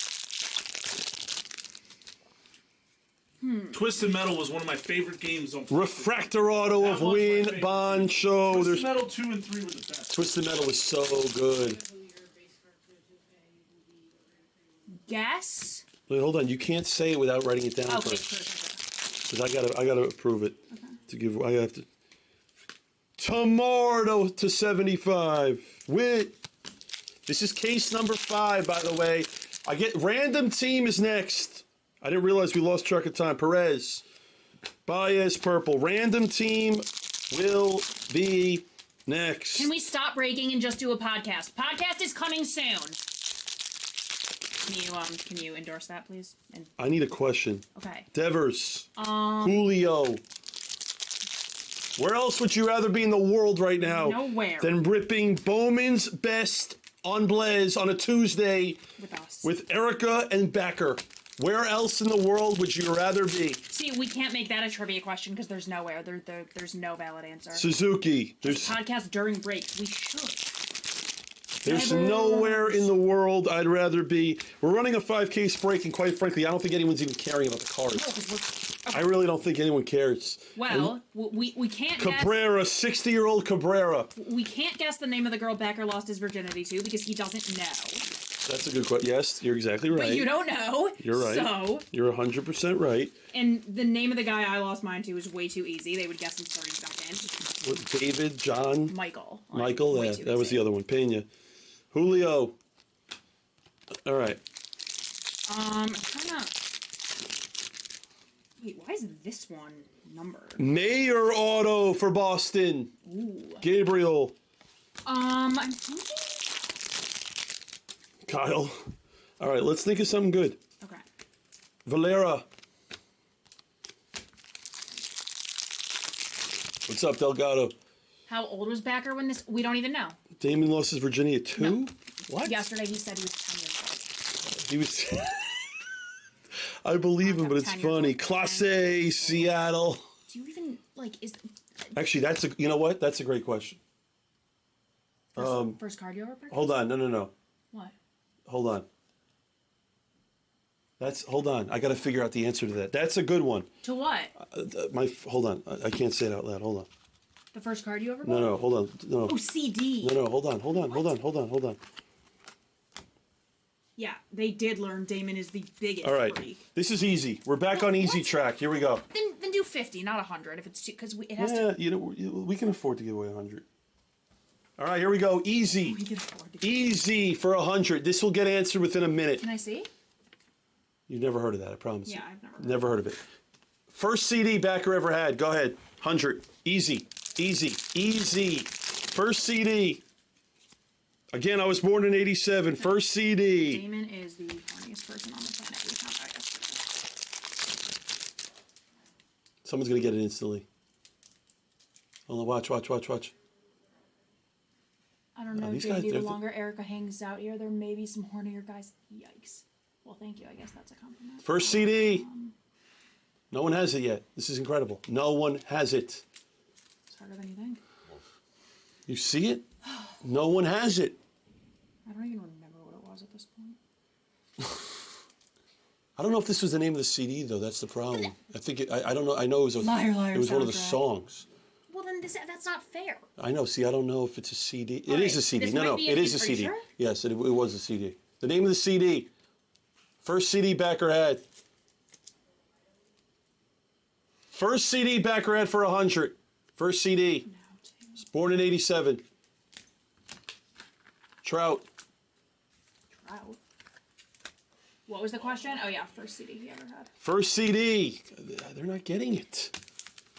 Twisted Metal was one of my favorite games on Refractor Auto of That was my Win favorite. Bond Show. Twisted There's Metal 2 and 3 were the best. Twisted Metal was so good. Guess? Wait, hold on. You can't say it without writing it down Okay, first. sure. Because I gotta approve it to give. I have to. Tamar to 75. Wit. This is case number 5, by the way. I get random team is next. I didn't realize we lost track of time. Perez. Baez purple. Random team will be next. Can we stop breaking and just do a podcast? Podcast is coming soon. Can you endorse that, please? And, I need a question. okay. Devers. Julio. Where else would you rather be in the world right now Nowhere. than ripping Bowman's best on Blaze on a Tuesday With us. with Erica and Becker? Where else in the world would you rather be? See, we can't make that a trivia question because there's nowhere. There's no valid answer. Suzuki. Podcast during breaks. We should. There's nowhere in the world I'd rather be. We're running a 5K break, and quite frankly, I don't think anyone's even caring about the No, cars. 'cause I really don't think anyone cares. well, we can't guess. Cabrera, 60-year-old Cabrera. We can't guess the name of the girl Becker lost his virginity to because he doesn't know. That's a good question. Yes, you're exactly right. But you don't know. You're right. So, You're 100% right. and the name of the guy I lost mine to is way too easy. They would guess in 30 seconds. What, David, John, Michael. Michael, way yeah, too that was easy. the other one. Pena. Julio. All right. I'm trying to. Wait, why is this one numbered? Mayor Auto for Boston. Ooh. Gabriel. I'm thinking. Kyle. All right, let's think of something good. Okay. Valera. What's up, Delgado? How old was Becker when this? We don't even know. Damon lost his virginity at 2? No. What? Yesterday he said he was 10 years He was. I believe him, but it's 10 years funny. old. Class A, Seattle. old. Do you even like? Is Actually, that's a. You know what? That's a great question. first card you ever purchased? Hold on. No. What? Hold on. Hold on. I got to figure out the answer to that. That's a good one. To what? Hold on. I can't say it out loud. Hold on. The first card you ever bought? No. Hold on. No. Oh, CD. No. Hold on. Yeah, they did learn Damon is the biggest All right. freak. This is easy. We're back on easy track. Here we go. Then do 50, not 100 if it's too, because it has Yeah, to. you know, we can afford to give away 100. All right, here we go. Easy. We can afford to. Easy for 100. This will get answered within a minute. Can I see? You've never heard of that, I promise. Yeah, you. I've Never heard of it. First CD Backer ever had. Go ahead. 100. Easy. First CD. Again, I was born in 87. First CD. Damon is the funniest person on the planet. We found out yesterday. Someone's going to get it instantly. Hold on, watch. I don't know, these guys, JD. The they're- longer Erica hangs out here, there may be some hornier guys. Yikes. Well, thank you. I guess that's a compliment. First CD. No one has it yet. This is incredible. No one has it. It's harder than you think. You see it? No one has it. I don't even remember what it was at this point. I don't know if this was the name of the CD though. That's the problem. I think I don't know. I know it was. Liar, liar, it was one of the soundtrack. songs. Well, then that's not fair. I know. See, I don't know if it's a CD. It Alright, is a CD. this No, might no, be it a- is a are you CD. sure? Yes, it was a CD. The name of the CD. First CD Backer had. First CD Backer had for 100. First CD. No, Damon. Born in 87. Trout. Trout. What was the question? Oh yeah, first CD he ever had. First CD. They're not getting it.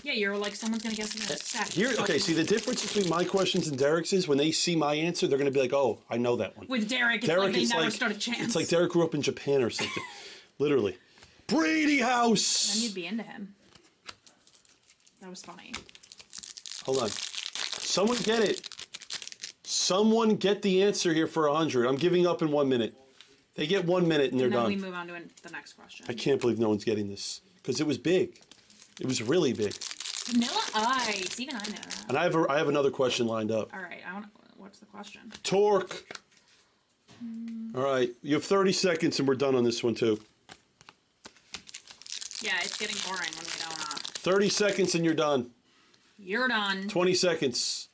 Yeah, you're like someone's gonna guess it in a sec. Here, okay, see the difference between my questions and Derek's is when they see my answer, they're going to be like, "Oh, I know that one." With Derek, it's like they never stood a chance. It's like Derek grew up in Japan or something. Literally. Brady House. Then you'd be into him. That was funny. Hold on. Someone get it. Someone get the answer here for 100. I'm giving up in 1 minute. They get 1 minute and they're And then done. we move on to the next question. I can't believe no one's getting this because it was big. It was really big. Vanilla Ice. Even I know that. And I have another question lined up. All right. What's the question? Torque. All right, you have 30 seconds and we're done on this one too. Yeah, it's getting boring when we don't. 30 seconds and you're done. You're done. 20 seconds.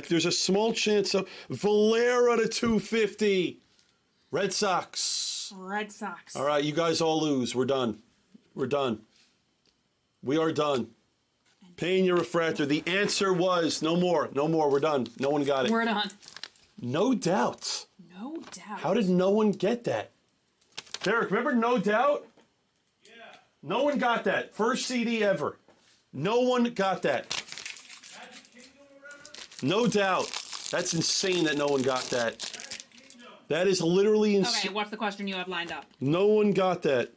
There's a small chance of Valera to 250. Red Sox. Red Sox. All right, you guys all lose. We're done. We are done. And Paying your refractor. The answer was no more. No more. We're done. No one got it. We're done. No Doubt. No doubt. How did no one get that? Derek, remember No Doubt? Yeah. No one got that. First CD ever. No one got that. Magic Kingdom or whatever? No Doubt. That's insane that no one got that. That is literally Okay, insane. what's the question you have lined up? No one got that.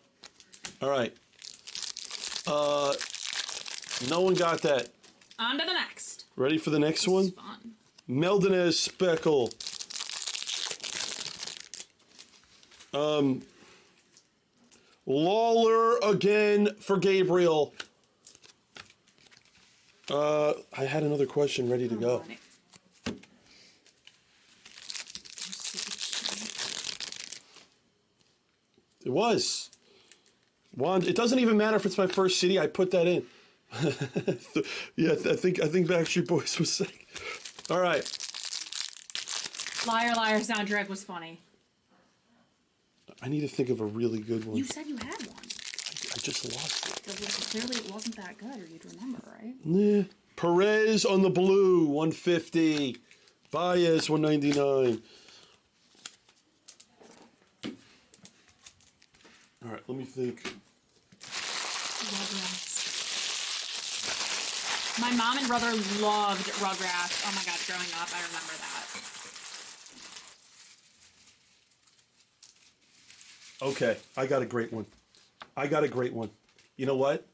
All right. No one got that. On to the next. Ready for the next This one? is fun. Meldinez Speckle. Lawler again for Gabriel. I had another question ready to go. It was. Wand. It doesn't even matter if it's my first CD. I put that in. Yeah, I think Backstreet Boys was sick. All right. Liar Liar soundtrack was funny. I need to think of a really good one. You said you had one. I just lost it. Clearly it wasn't that good, or you'd remember, right? Yeah. Perez on the blue, 150. Baez, 199. All right, let me think. Rugrats. My mom and brother loved Rugrats. Oh my god, growing up, I remember that. Okay, I got a great one. You know what?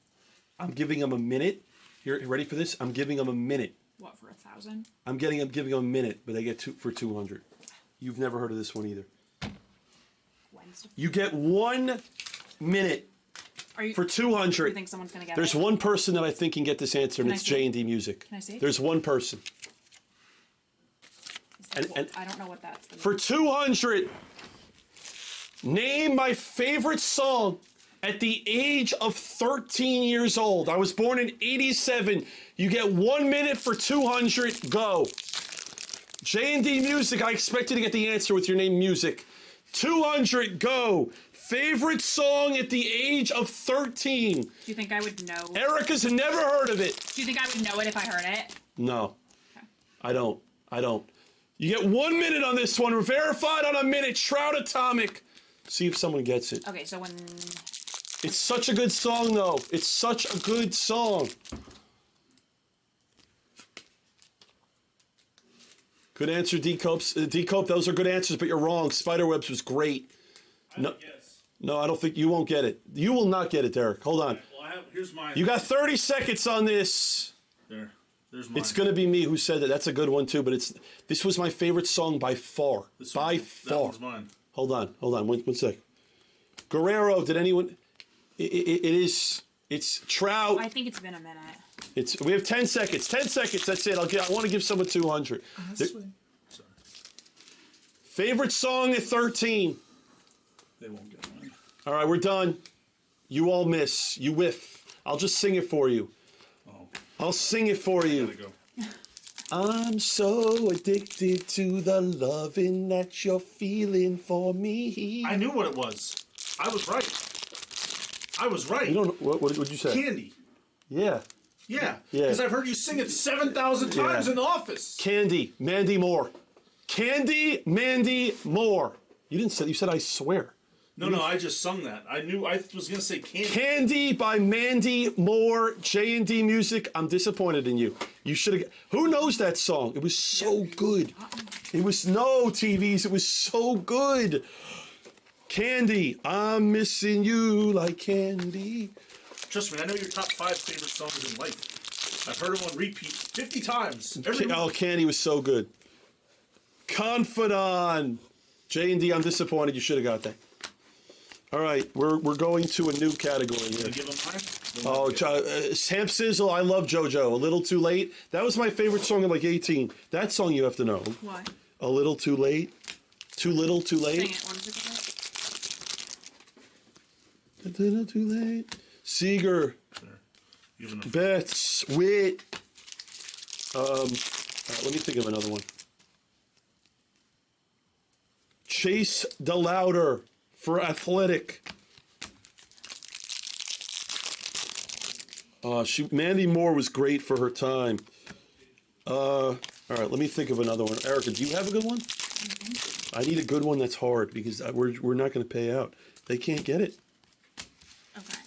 I'm giving them a minute. Here, ready for this? I'm giving them a minute. What, for 1,000? I'm giving them a minute, but they get two for 200. You've never heard of this one either. Wednesday. You get 1 minute Are you for 200. You think someone's gonna get There's it? one person that I think can get this answer, and Can I it's see? J&D Music. Can I see? There's one person. Is that- and- I don't know what that's. For 200, name my favorite song at the age of 13 years old. I was born in 87. You get 1 minute for 200. Go. J&D Music, I expect you to get the answer with your name Music. 200, go. Favorite song at the age of 13. Do you think I would know? Erica's never heard of it. Do you think I would know it if I heard it? No, Okay. I don't. You get 1 minute on this one. We're verified on a minute. Shroud Atomic. See if someone gets it. Okay, so when It's such a good song, though. It's such a good song. Good answer, D-Cope. D-Cope, those are good answers, but you're wrong. Spiderwebs was great. No, Yes. no, I don't think you won't get it. You will not get it, Derek. Hold on. Well, here's mine. You got 30 seconds on this. There's mine. It's going to be me who said that. That's a good one, too, but this was my favorite song by far. That far. one's mine. Hold on. One sec. Guerrero, did anyone... It's Trout. I think it's been a minute. We have 10 seconds. 10 seconds. That's it. I want to give someone 200. That's sweet. Sorry. Favorite song at 13. They won't get mine. All right, we're done. You all miss. You whiff. I'll just sing it for you. Oh, I'll sing it for you. gotta go. I'm so addicted to the loving that you're feeling for me. I knew what it was. I was right. You don't. What would you say? Candy. Yeah. Yeah. Yeah. Because I've heard you sing it 7,000 times Yeah. in the office. Candy. Mandy Moore. Candy. Mandy Moore. You didn't say. You said I swear. No, I just sung that. I was gonna say candy. Candy by Mandy Moore, J&D Music. I'm disappointed in you. You should have. Who knows that song? It was so good. It was no TVs. It was so good. Candy, I'm missing you like candy. Trust me, I know your top 5 favorite songs in life. I've heard them on repeat 50 times. Every Oh, Candy was so good. Confidant. J&D, I'm disappointed. You should have got that. All right, we're going to a new category here. give them mine. Oh, Sam Sizzle, I love JoJo. A Little Too Late. That was my favorite song at like 18. That song you have to know. Why? A Little Too Late. Too Little Too Sing Late. it. What is it called? A Little Too Late. Seeger. Giving them. Betts. Wit. All right, let me think of another one. Chase DeLauder for Athletic. Mandy Moore was great for her time. All right, let me think of another one. Erica, do you have a good one? I need a good one that's hard because we're not going to pay out. They can't get it. Okay.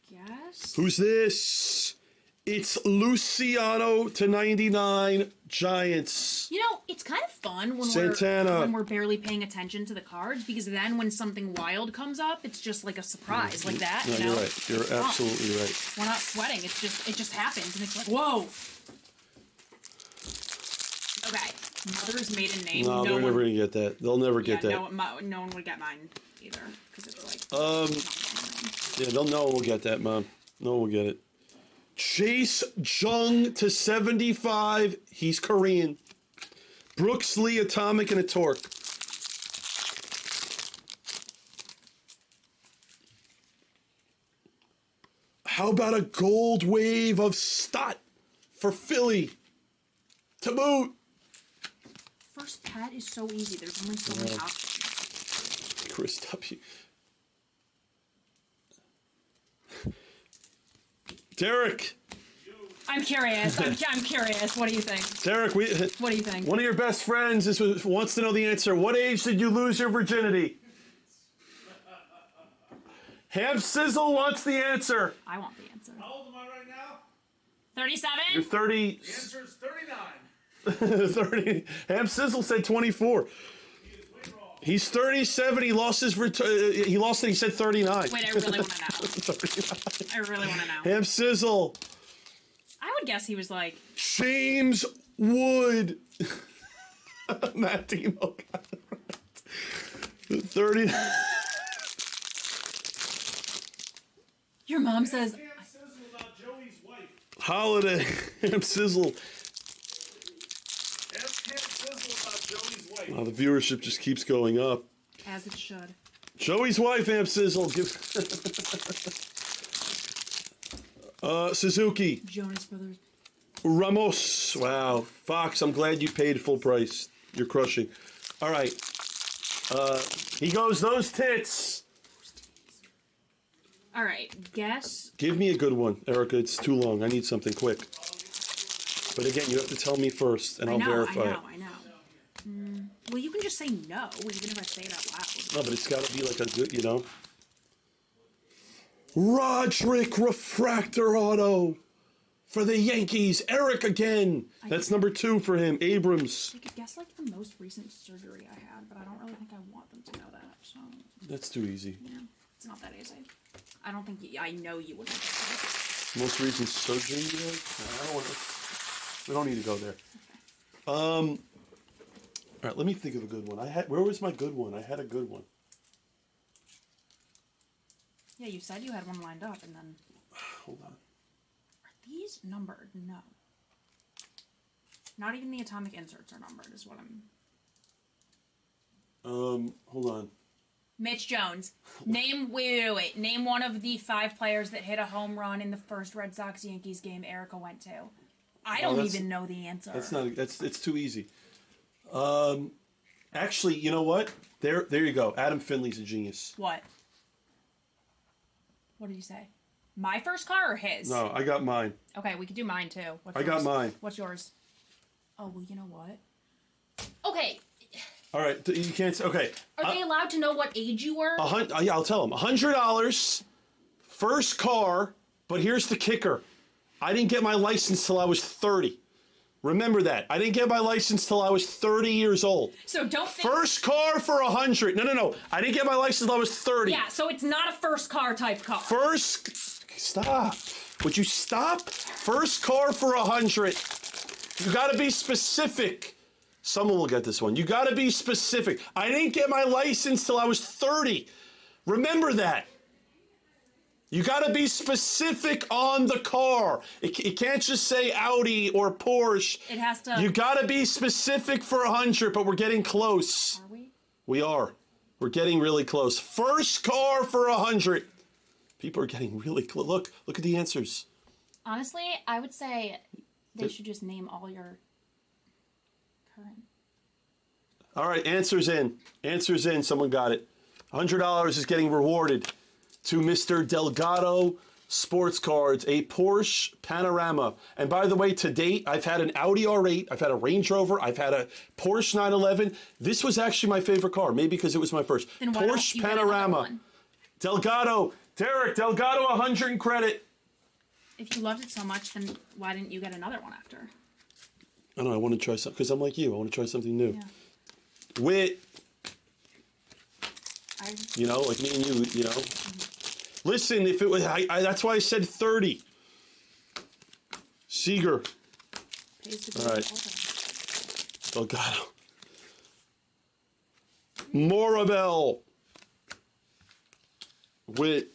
Yes. Who's this? It's Luciano /99 Giants. You know, it's kind of fun when Santana. we're barely paying attention to the cards, because then when something wild comes up, it's just like a surprise, like that. No, you know? you're right. You're absolutely right. We're not sweating. It just happens, and it's like, whoa. Okay, mother's maiden name. No, they're never gonna get that. They'll never get that. No one would get mine either, because it's like. Yeah, no one will get that, Mom. No one will get it. Chase Jung /75. He's Korean. Brooks Lee, Atomic, and a Torque. How about a gold wave of Stott for Philly? To boot. First pet is so easy. There's only so many options. Chris W. Derek. I'm curious. I'm curious. What do you think? Derek, What do you think? one of your best friends wants to know the answer. What age did you lose your virginity? Ham Sizzle wants the answer. I want the answer. How old am I right now? 37? You're 30. The answer is 39. 30. Ham Sizzle said 24. He's 37. He lost his he lost it. He said 39. Wait, I really want to know. I really want to know. Ham Sizzle. I would guess he was like, James Wood. Matt Demo got it right. 30. your mom says, Ham Sizzle, not Joey's wife. Holiday. Ham Sizzle. Ask Ham Sizzle about Joey's wife. Oh, the viewership just keeps going up. as it should. Joey's wife, Ham Sizzle. Suzuki. Jonas Brothers. Ramos. Wow. Fox, I'm glad you paid full price. You're crushing. All right. He goes, those tits. All right, guess. Give me a good one, Erica. It's too long. I need something quick. But again, you have to tell me first, and I'll verify it. I know. Well, you can just say no, even if I say it out loud. No, but it's got to be like a good, you know. Roderick Refractor Auto for the Yankees. Eric again. That's number 2 for him. Abrams. I could guess like the most recent surgery I had, but I don't really think I want them to know that. So That's too easy. yeah, it's not that easy. I don't think I know you wouldn't. Get Most recent surgery you had? No, I don't want to. We don't need to go there. All right, let me think of a good one. Where was my good one? I had a good one. yeah, you said you had one lined up, and then Hold on. are these numbered? No. Not even the atomic inserts are numbered, is what I'm. Hold on. Mitch Jones. Wait. Name one of the 5 players that hit a home run in the first Red Sox-Yankees game Erica went to. I don't even know the answer. That's not. It's too easy. Actually, you know what? There you go. Adam Finley's a genius. What? What did you say? My first car or his? No, I got mine. Okay, we could do mine too. What's I got yours? mine. What's yours? Oh, well, you know what? Okay, All right, you can't. Okay. are they allowed to know what age you were? Yeah, I'll tell them. $100, first car, but here's the kicker. I didn't get my license till I was 30. Remember that. I didn't get my license till I was 30 years old. So don't think... First car for 100. No. I didn't get my license till I was 30. Yeah, so it's not a first car type car. Stop. Would you stop? First car for 100. You got to be specific. Someone will get this one. You got to be specific. I didn't get my license till I was 30. Remember that. You got to be specific on the car. It can't just say Audi or Porsche. It has to... You got to be specific for 100, but we're getting close. Are we? We are. We're getting really close. First car for 100. People are getting really close. Look at the answers. Honestly, I would say they should just name all your current... All right, answers in. Answers in. Someone got it. $100 is getting rewarded to Mr. Delgado Sports Cards, a Porsche Panorama. And by the way, to date, I've had an Audi R8, I've had a Range Rover, I've had a Porsche 911. This was actually my favorite car, maybe because it was my first. Then why don't Porsche you get another Panorama. one? Delgado, Derek, Delgado 100 in credit. If you loved it so much, then why didn't you get another one after? I don't know, I want to try something, because I'm like you, I want to try something new. Yeah. Wit, I, you know, like me and you know. Listen, if it was, that's why I said 30. Seeger, pays to All be right. Delgado. Morabel. Wit.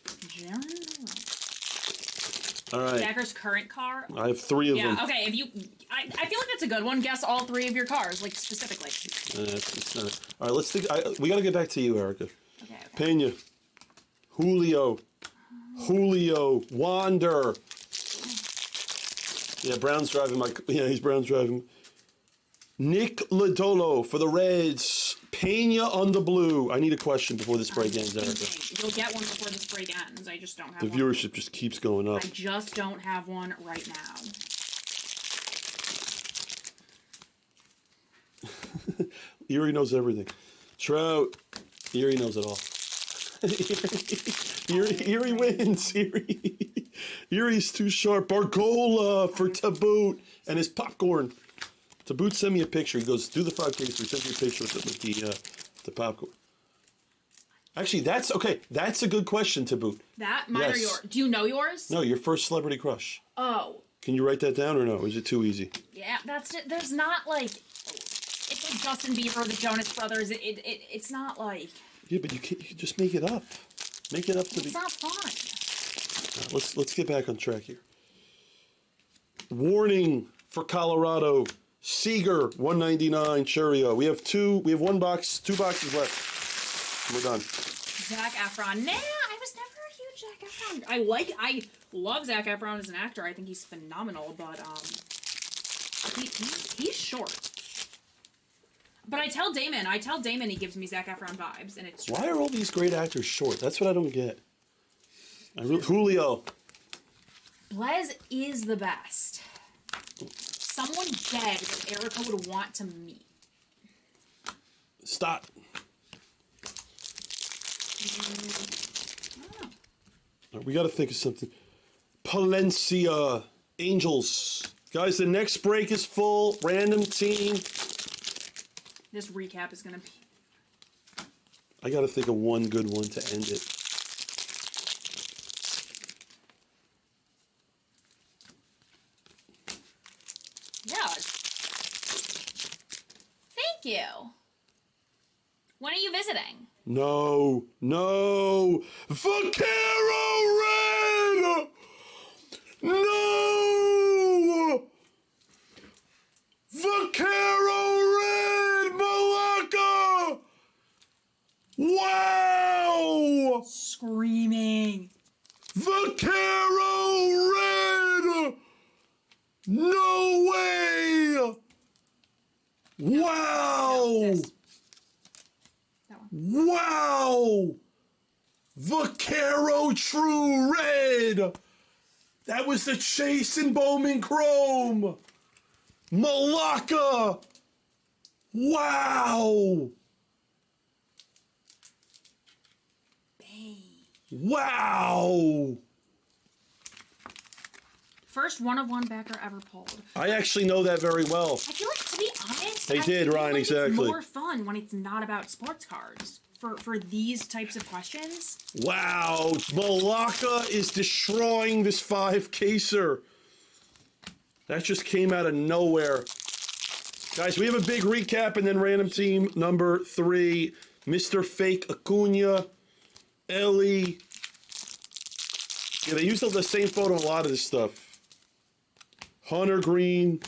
All right. Jagger's current car. I have 3 of them. Yeah. Okay. If you, I feel like that's a good one. Guess all 3 of your cars, like specifically. It's not. All right, let's think. We got to get back to you, Erica. Okay. Pena. Julio. Wander. Yeah, Brown's driving my. Yeah, Brown's driving. Nick Lodolo for the Reds. Pena on the blue. I need a question before this break ends, Erica. You'll get one before this break ends. I just don't have The one. viewership just keeps going up. I just don't have one right now. Erie knows everything. Trout. Erie knows it all. Erie wins. Erie's too sharp. Bargola for Taboot and his popcorn. Taboot sent me a picture. He goes, do the 5K. So he sent me a picture with the popcorn. Actually, that's a good question, Taboot. That mine Yes. or yours? Do you know yours? No, your first celebrity crush. Oh. Can you write that down or no? Is it too easy? Yeah, that's it. There's not like. It's like Justin Bieber, the Jonas Brothers. It's not like. Yeah, but you can just make it up. Make it up to It's not fun. Let's get back on track here. Warning for Colorado. Seeger 199 Cheerio. We have 2 boxes left. We're done. Zac Efron. Nah, I was never a huge Zac Efron. I love Zac Efron as an actor. I think he's phenomenal, but he's short. But I tell Damon he gives me Zac Efron vibes, and it's true. Why are all these great actors short? That's what I don't get. Julio. Blez is the best. Someone dead that Erica would want to meet. Stop. We got to think of something. Palencia. Angels. Guys, the next break is full. Random team. This recap is gonna be. I got to think of one good one to end it. Yeah. Thank you. When are you visiting? No. Vaquero Red! No! Vaquero Red! Malacca! Wow! Screaming. Vaquero Red! No way! Wow! This. That one. Wow! Vaquero True Red! That was the Chase and Bowman Chrome! Malacca! Wow! Wow! First one-of-one backer ever pulled. I actually know that very well. I feel like, to be honest, They I did, feel Ryan, like exactly. It's more fun when it's not about sports cards for these types of questions. Wow, Malacca is destroying this 5-caser. That just came out of nowhere. Guys, we have a big recap and then random team number 3. Mr. Fake Acuna, Ellie. Yeah, they used the same photo in a lot of this stuff. Hunter Green.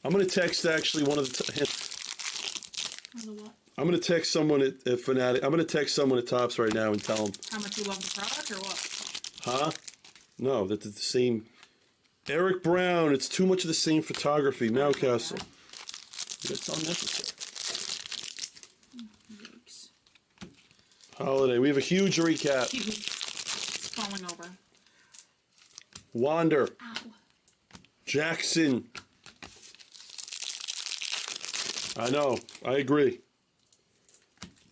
I'm going to text actually one of the... I'm going to text someone at Fanatic. I'm going to text someone at Topps right now and tell them. How much you love the product or what? Huh? No, that's the same. Eric Brown, it's too much of the same photography. Mountcastle. That's unnecessary. Yikes. Holiday. We have a huge recap. It's falling over. Wander. Ow. Jackson. I know. I agree.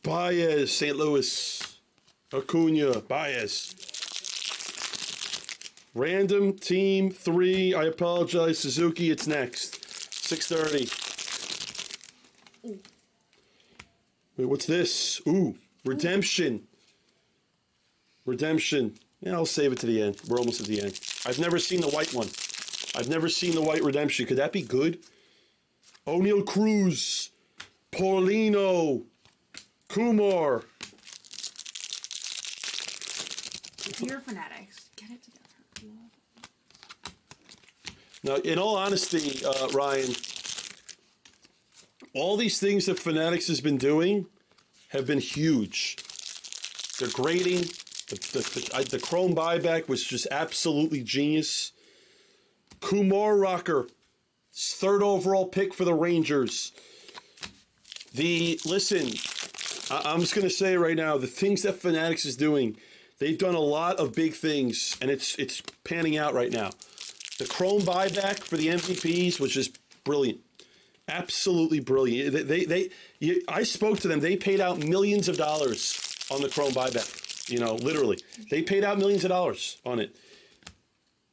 Baez, St. Louis. Acuna, Baez. Random team 3. I apologize. Suzuki, it's next. 6:30. Ooh. Wait, what's this? Ooh, Redemption. Redemption. Yeah, I'll save it to the end. We're almost at the end. I've never seen the white one. I've never seen the white Redemption. Could that be good? O'Neal Cruz. Paulino. Kumar. Dear Fanatics, get it together. Now, in all honesty, Ryan, all these things that Fanatics has been doing have been huge. They're grading. The Chrome buyback was just absolutely genius. Kumar Rocker, 3rd overall pick for the Rangers. Listen, I'm just going to say right now, the things that Fanatics is doing, they've done a lot of big things, and it's panning out right now. The Chrome buyback for the MVPs was just brilliant. Absolutely brilliant. I spoke to them. They paid out millions of dollars on the Chrome buyback. You know, literally. They paid out millions of dollars on it.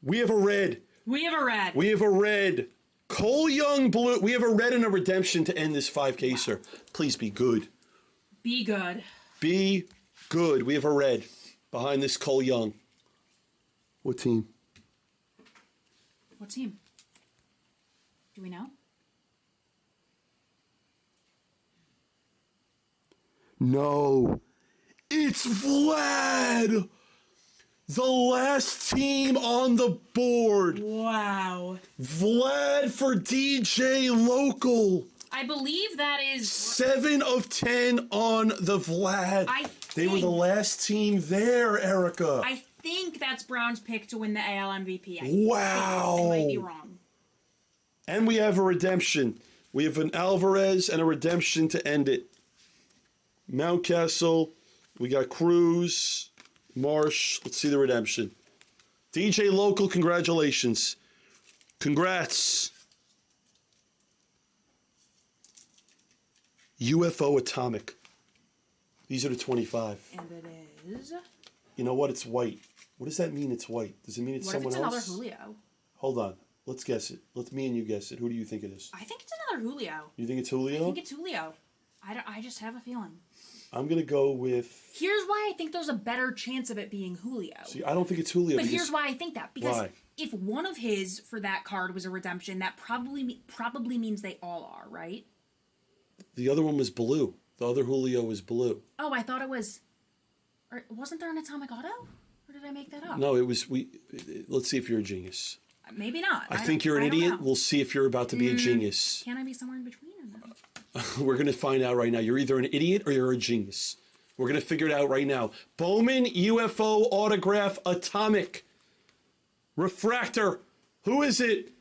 We have a red. We have a red. We have a red. Cole Young blue. We have a red and a redemption to end this 5K-ser. Please be good. Be good. Be good. We have a red behind this Cole Young. What team? What team? Do we know? No. It's Vlad. The last team on the board. Wow. Vlad for DJ Local. I believe that is... 7 of 10 on the Vlad. They were the last team there, Erica. I think that's Brown's pick to win the AL MVP. Wow. I might be wrong. And we have a redemption. We have an Alvarez and a redemption to end it. Mountcastle. We got Cruz. Marsh. Let's see the redemption. DJ Local, congratulations. Congrats. UFO Atomic. These are the 25. And it is... You know what? It's white. What does that mean it's white? Does it mean it's What if someone it's another else? Julio? Hold on. Let's guess it. Let's me and you guess it. Who do you think it is? I think it's another Julio. You think it's Julio? I think it's Julio. I just have a feeling. I'm going to go with... Here's why I think there's a better chance of it being Julio. See, I don't think it's Julio. But here's why I think that. Because Why? if one of his for that card was a redemption, that probably means they all are, right? The other one was blue. The other Julio was blue. Oh, I thought it was... Or wasn't there an Atomic Auto? Or did I make that up? No, it was... Let's see if you're a genius. Maybe not. I think you're an idiot. We'll see if you're about to be a genius. Can I be somewhere in between or no? We're going to find out right now. You're either an idiot or you're a genius. We're going to figure it out right now. Bowman UFO autograph atomic refractor. Who is it?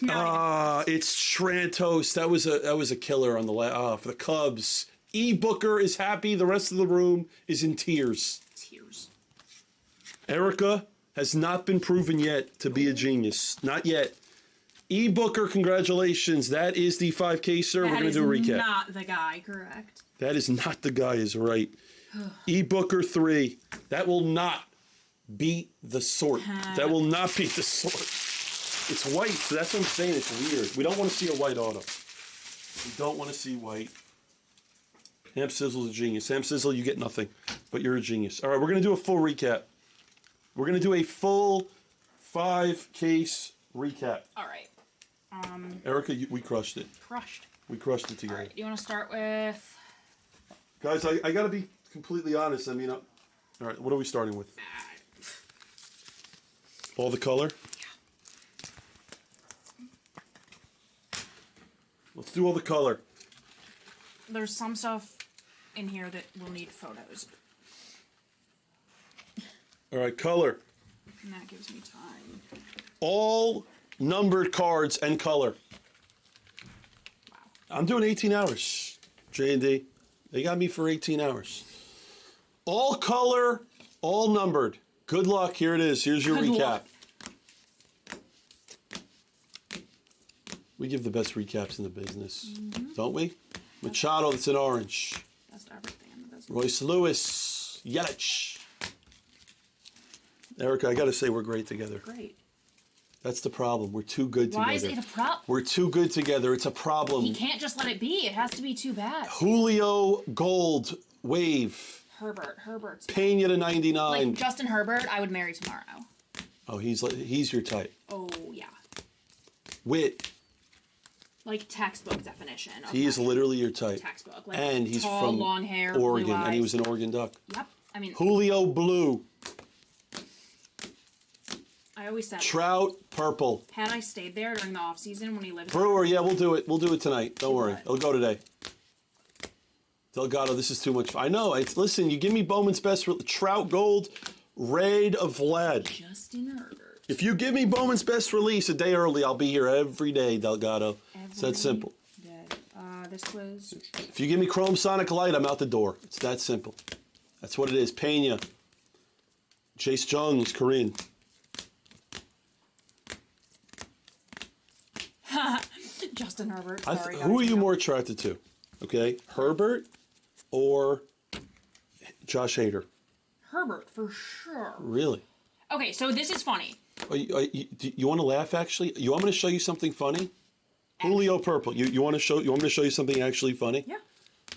No. It's Trantos. That was a killer on the for the Cubs. E. Booker is happy. The rest of the room is in tears. Tears. Erica has not been proven yet to be a genius. Not yet. E. Booker, congratulations. That is the 5K-ser. We're going to do a recap. That is not the guy, correct? That is not the guy, is right. E. Booker 3. That will not beat the sort. That will not beat the sort. It's white, so that's what I'm saying. It's weird. We don't want to see a white auto. We don't want to see white. Ham Sizzle's a genius. Ham Sizzle, you get nothing, but you're a genius. All right, we're going to do a full recap. We're going to do a full 5-case recap. All right. Erica, we crushed it. Crushed. We crushed it together. All right, you want to start with... Guys, I got to be completely honest. I mean, all right, what are we starting with? All the color? Let's do all the color. There's some stuff in here that will need photos. All right, color. And that gives me time. All numbered cards and color. Wow. I'm doing 18 hours, J&D. They got me for 18 hours. All color, all numbered. Good luck. Here it is. Here's your Good recap. luck. We give the best recaps in the business, don't we? Machado, that's in orange. That's everything in the business. Royce Lewis, Yelich. Erica, I got to say we're great together. Great. That's the problem. We're too good together. Why is it a problem? We're too good together. It's a problem. You can't just let it be. It has to be too bad. Julio Gold Wave. Herbert's. Pena to 99. Like Justin Herbert, I would marry tomorrow. Oh, he's your type. Oh yeah. Wit. Like textbook definition. Of He is that. literally your type. Textbook. Like And he's tall, from long hair, Oregon, blue and he eyes. was an Oregon Duck. Yep. I mean, Julio Blue. I always said, Trout Purple. had I stayed there during the off season when he lived Brewer, yeah, we'll do it. We'll do it tonight. Don't worry. What? It'll go today. Delgado, this is too much fun. I know. Listen, you give me Bowman's best. Trout Gold, Raid of Vlad. Justin Herbert. If you give me Bowman's best release a day early, I'll be here every day, Delgado. It's that simple. Day. This was If you give me Chrome Sonic Light, I'm out the door. It's that simple. That's what it is. Pena. Chase Jung is Korean. Justin Herbert. Sorry, Who are guys. you more attracted to? Okay, Herbert or Josh Hader? Herbert for sure. Really? Okay, so this is funny. You want to laugh? Actually, you want me to show you something funny? Julio Purple. You want me to show you something actually funny? Yeah.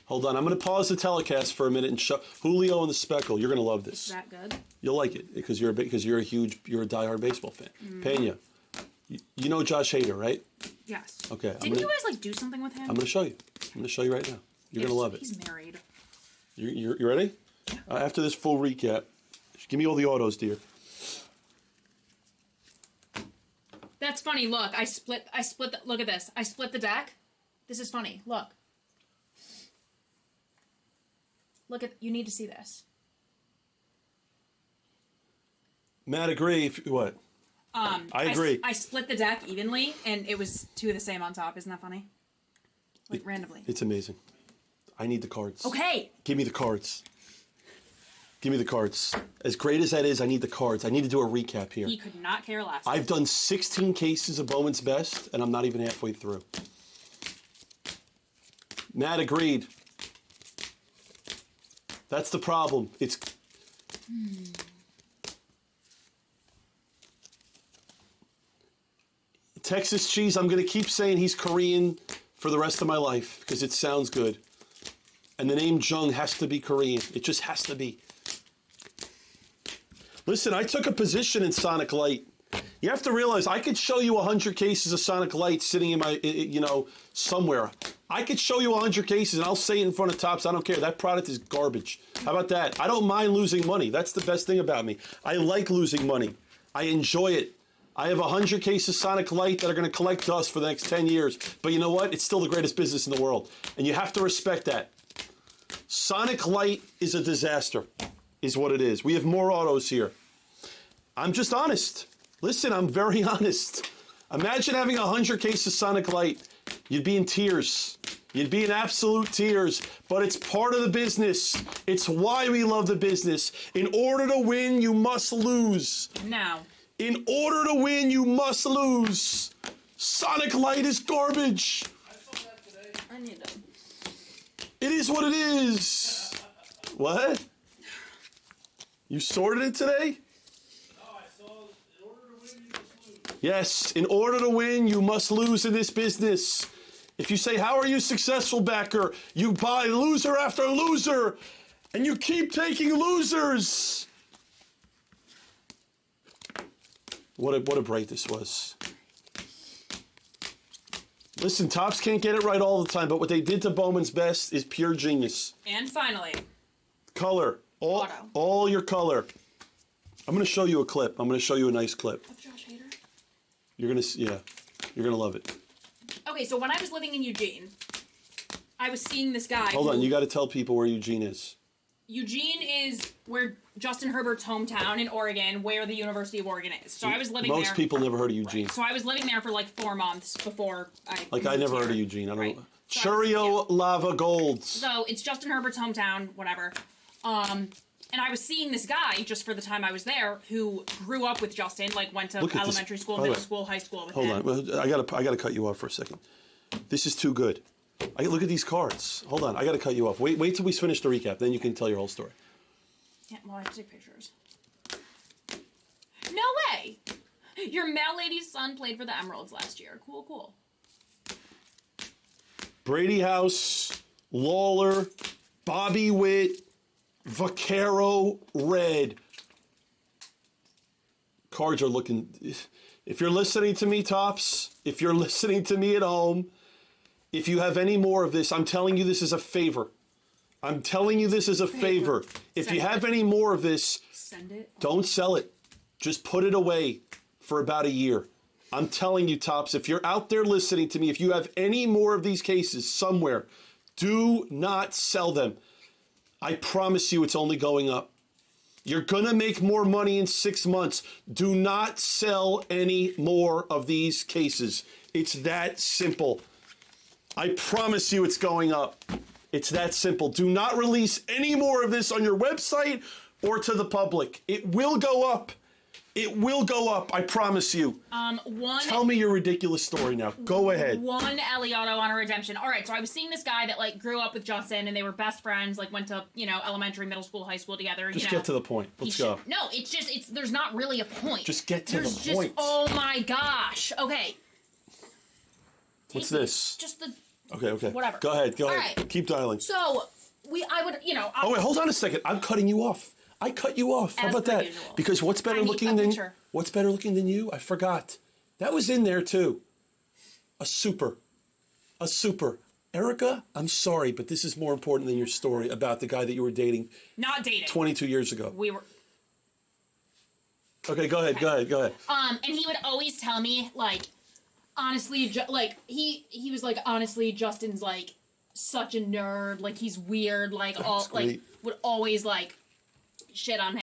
Hold on. I'm going to pause the telecast for a minute and show Julio and the Speckle. You're going to love this. Is that good? You'll like it because you're a diehard baseball fan. Pena. You know Josh Hader, right? Yes. Okay, I'm Didn't gonna- you guys like do something with him? I'm going to show you. I'm going to show you right now. You're going to love it. He's married. You ready? After this full recap, give me all the autos, dear. That's funny. Look, I split look at this. I split the deck. This is funny. Look. You need to see this. Matt, agree. What? I agree. I split the deck evenly, and it was two of the same on top. Isn't that funny? Like randomly. It's amazing. I need the cards. Okay. Give me the cards. Give me the cards. As great as that is, I need the cards. I need to do a recap here. He could not care less. I've done 16 cases of Bowman's Best, and I'm not even halfway through. Matt agreed. That's the problem. It's... Texas cheese, I'm going to keep saying he's Korean for the rest of my life because it sounds good. And the name Jung has to be Korean. It just has to be. Listen, I took a position in Sonic Light. You have to realize I could show you 100 cases of Sonic Light sitting in my, somewhere. I could show you 100 cases and I'll say it in front of Tops. I don't care. That product is garbage. How about that? I don't mind losing money. That's the best thing about me. I like losing money. I enjoy it. I have 100 cases of Sonic Light that are going to collect dust for the next 10 years. But you know what? It's still the greatest business in the world. And you have to respect that. Sonic Light is a disaster, is what it is. We have more autos here. I'm just honest. Listen, I'm very honest. Imagine having 100 cases of Sonic Light. You'd be in tears. You'd be in absolute tears. But it's part of the business. It's why we love the business. In order to win, you must lose. No. In order to win, you must lose. Sonic Light is garbage. I need them. It is what it is. What? You sorted it today? Yes, in order to win, you must lose in this business. If you say, how are you successful, backer? You buy loser after loser, and you keep taking losers. What a break this was. Listen, Tops can't get it right all the time, but what they did to Bowman's Best is pure genius. And finally, Color. Auto. All your color. I'm going to show you a clip. I'm going to show you a nice clip. of Josh Hader. You're going to love it. Okay, so when I was living in Eugene, I was seeing this guy. Hold on, you got to tell people where Eugene is. Eugene is where Justin Herbert's hometown in Oregon, where the University of Oregon is. So I was living there. Most people never heard of Eugene. So I was living there for like 4 months before I. Like I moved never here. heard of Eugene. I don't Right. know. Churio Lava Golds. So it's Justin Herbert's hometown, whatever. And I was seeing this guy just for the time I was there who grew up with Justin, like went to Look at this. elementary school, By the middle way, school, high school with Hold him. on. Well, I gotta cut you off for a second. This is too good. Look at these cards. Hold on. I gotta cut you off. Wait till we finish the recap. Then you can tell your whole story. Yeah, well, I have to take pictures. No way! Your mail lady's son played for the Emeralds last year. Cool, cool. Brady House, Lawler, Bobby Witt, Vaquero Red. Cards are looking... If you're listening to me, Tops, if you're listening to me at home, if you have any more of this, I'm telling you this is a favor. I'm telling you this is a favor. If you have any more of this, Send it. don't sell it. Just put it away for about a year. I'm telling you, Tops, if you're out there listening to me, if you have any more of these cases somewhere, do not sell them. I promise you it's only going up. You're going to make more money in 6 months. Do not sell any more of these cases. It's that simple. I promise you it's going up. It's that simple. Do not release any more of this on your website or to the public. It will go up. It will go up, I promise you. Tell me your ridiculous story now. Go ahead. One Eliotto on a redemption. All right, so I was seeing this guy that like grew up with Justin, and they were best friends. Like went to elementary, middle school, high school together. Just get to the point. Let's go. No, it's there's not really a point. Just get to the point. Oh my gosh. Okay. What's this? Just the. Okay. Whatever. Go ahead. All ahead. right. Keep dialing. So I would Oh wait, hold on a second. I'm cutting you off. I cut you off. How As about per that? usual. Because what's better I need looking a than picture. what's better looking than you? I forgot. That was in there too. A super. Erica, I'm sorry, but this is more important than your story about the guy that you were dating not dating. 22 years ago. We were. Okay, go ahead. And he would always tell me like, honestly, he was like, honestly, Justin's like such a nerd, like he's weird, like That all was like great. would always like shit on him.